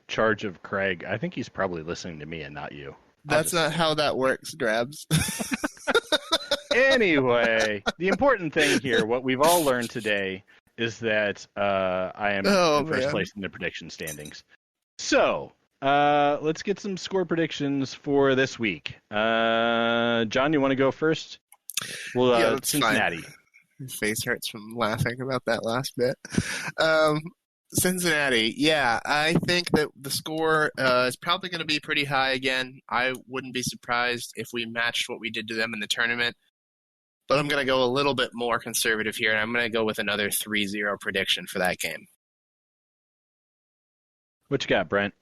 charge of Craig, I think he's probably listening to me and not you. That's not how that works, Drabs. Anyway, the important thing here, what we've all learned today, is that I am in first place in the prediction standings. So, let's get some score predictions for this week. John, you want to go first? Well, Cincinnati. My face hurts from laughing about that last bit. Cincinnati, yeah, I think that the score is probably going to be pretty high again. I wouldn't be surprised if we matched what we did to them in the tournament. But I'm going to go a little bit more conservative here, and I'm going to go with another 3-0 prediction for that game. What you got, Brent?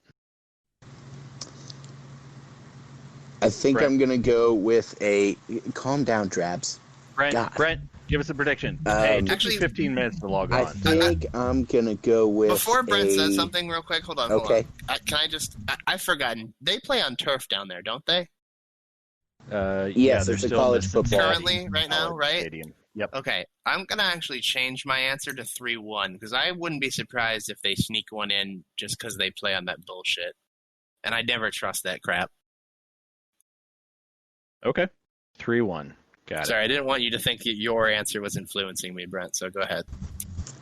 I think I'm going to go with a... Calm down, Drabs. Brent, give us a prediction. Hey, actually, 15 minutes to log on. I think I'm going to go with Before Brent says something real quick, hold on. Okay. Can I just... I've forgotten. They play on turf down there, don't they? Yes, there's a college football. Currently, right now, right? Stadium. Yep. Okay, I'm going to actually change my answer to 3-1 because I wouldn't be surprised if they sneak one in just because they play on that bullshit. And I never trust that crap. Okay. 3-1. Got it. Sorry, I didn't want you to think that your answer was influencing me, Brent, so go ahead.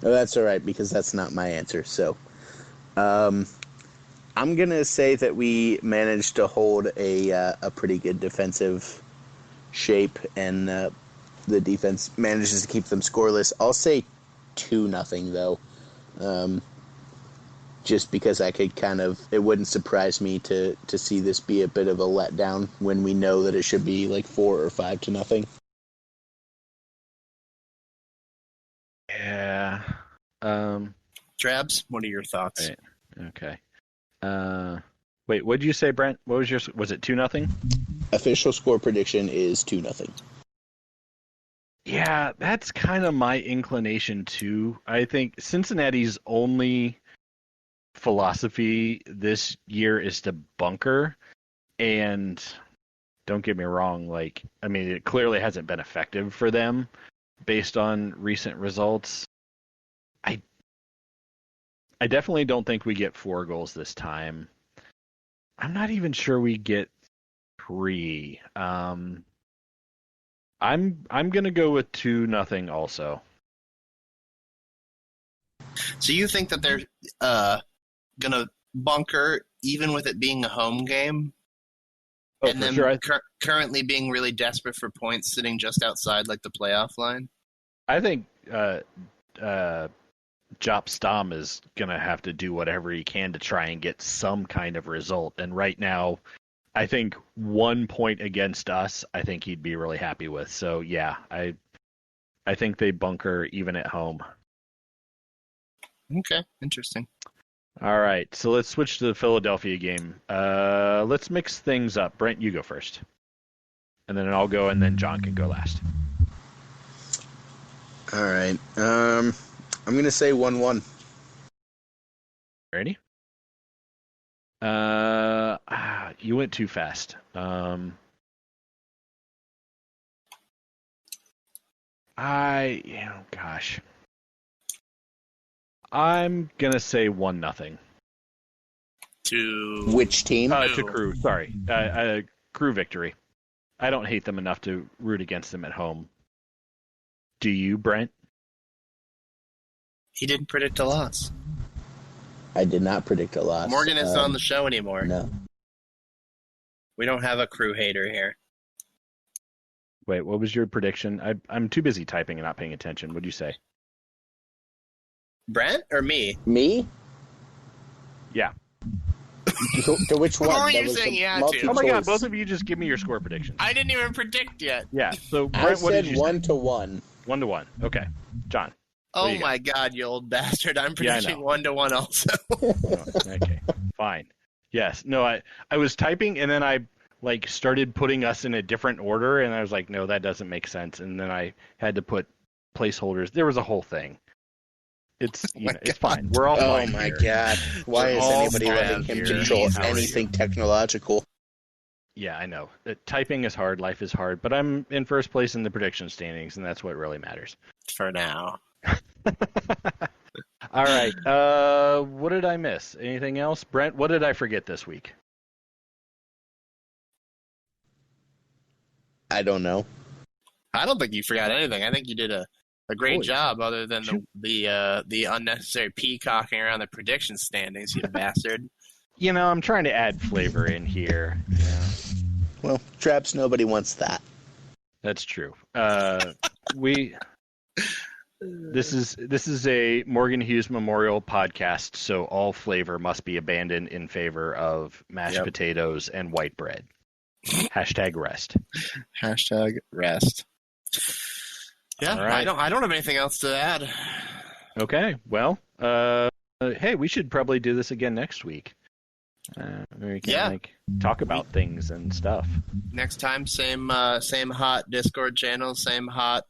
No, that's all right because that's not my answer. So, I'm going to say that we managed to hold a pretty good defensive shape, and the defense manages to keep them scoreless. I'll say 2-0, though, just because I could it wouldn't surprise me to see this be a bit of a letdown when we know that it should be like 4 or 5-0. Yeah. Drabs, what are your thoughts? Right. Okay. Wait, what did you say, Brent? Was it 2-0? Official score prediction is 2-0. Yeah, that's kind of my inclination too. I think Cincinnati's only philosophy this year is to bunker, And don't get me wrong, like, I mean, it clearly hasn't been effective for them based on recent results. I definitely don't think we get 4 goals this time. I'm not even sure we get 3. I'm gonna go with 2-0 also. So you think that they're gonna bunker even with it being a home game? Oh, and then sure. Currently being really desperate for points, sitting just outside like the playoff line? I think Jop Stam is going to have to do whatever he can to try and get some kind of result. And right now, I think 1 point against us, I think he'd be really happy with. So, yeah, I think they bunker even at home. Okay, interesting. All right, so let's switch to the Philadelphia game. Let's mix things up. Brent, you go first. And then I'll go, and then John can go last. All right. I'm going to say 1-1. Ready? You went too fast. Gosh. I'm going to say 1-0. To which team? To Crew, sorry. Crew victory. I don't hate them enough to root against them at home. Do you, Brent? He didn't predict a loss. I did not predict a loss. Morgan isn't on the show anymore. No. We don't have a Crew hater here. Wait, what was your prediction? I'm too busy typing and not paying attention. What'd you say? Brent or me? Me? Yeah. To which one? What were you saying yeah to? Oh my god, both of you just give me your score prediction. I didn't even predict yet. Yeah, so Brent, what did you say? 1-1. 1-1. Okay. John. Oh my god, you old bastard. I'm predicting 1-1 also. Okay, fine. Yes. No, I was typing and then I started putting us in a different order and I was like, no, that doesn't make sense. And then I had to put placeholders. There was a whole thing. It's it's fine. We're all fine. Oh my god. Why is anybody letting him control anything technological? Yeah, I know. Typing is hard, life is hard, but I'm in first place in the prediction standings and that's what really matters. For now. All right. What did I miss? Anything else? Brent, what did I forget this week? I don't know. I don't think you forgot anything. I think you did a great job other than the unnecessary peacocking around the prediction standings, you bastard. I'm trying to add flavor in here. Yeah. Well, Traps, nobody wants that. That's true. This is a Morgan Hughes Memorial podcast, so all flavor must be abandoned in favor of mashed potatoes and white bread. #rest. #rest. Yeah, right. I don't have anything else to add. Okay, well, hey, we should probably do this again next week. We can talk about things and stuff. Next time, same hot Discord channel, same hot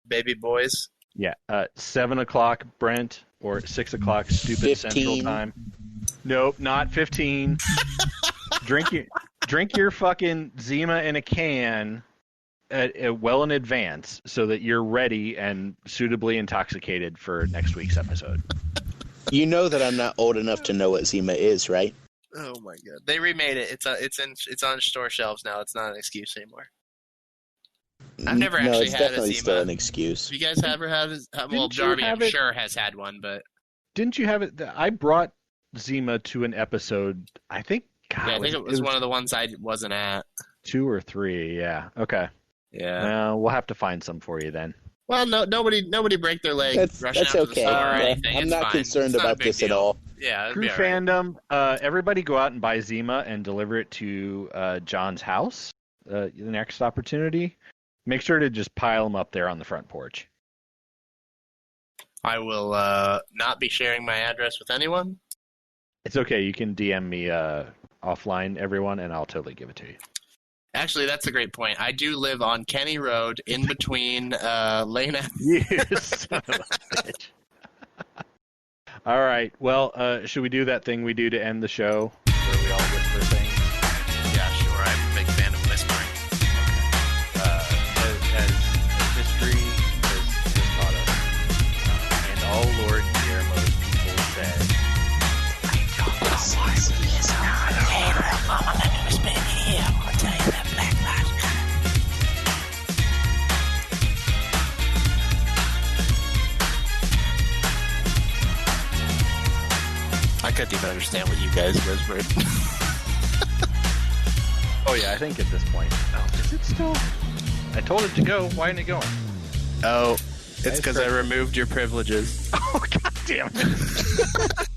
baby boys. Yeah, 7 o'clock Brent or 6 o'clock stupid 15. Central Time. Nope, not 15. Drink your fucking Zima in a can well in advance so that you're ready and suitably intoxicated for next week's episode. You know that I'm not old enough to know what Zima is, right? Oh my god, they remade it. It's on store shelves now. It's not an excuse anymore. I've never actually it's had a definitely Zima. still an excuse. Have you guys ever had? Well, Drabby, I'm sure has had one, but didn't you have it? I brought Zima to an episode. I think. God, I think it was one of the ones I wasn't at. 2 or 3. Yeah. Okay. Yeah. We'll have to find some for you then. Well, nobody break their leg rushing that's out okay. to the store or anything. I'm not concerned about this at all. Yeah, Crew fandom. Everybody go out and buy Zima and deliver it to John's house. The next opportunity. Make sure to just pile them up there on the front porch. I will not be sharing my address with anyone. It's okay. You can DM me offline, everyone, and I'll totally give it to you. Actually, that's a great point. I do live on Kenny Road in between Lane Avenue. You son of a bitch. All right. Well, should we do that thing we do to end the show where we all whisper things? I'm a big fan of whispering. As history has taught us, and all Lord Guillermo's people said, I'll tell you that Black Lives I couldn't even understand what you guys whispered. Oh yeah, I think at this point. Oh, is it still? I told it to go. Why isn't it going? Oh, it's because I removed your privileges. Oh, god damn it.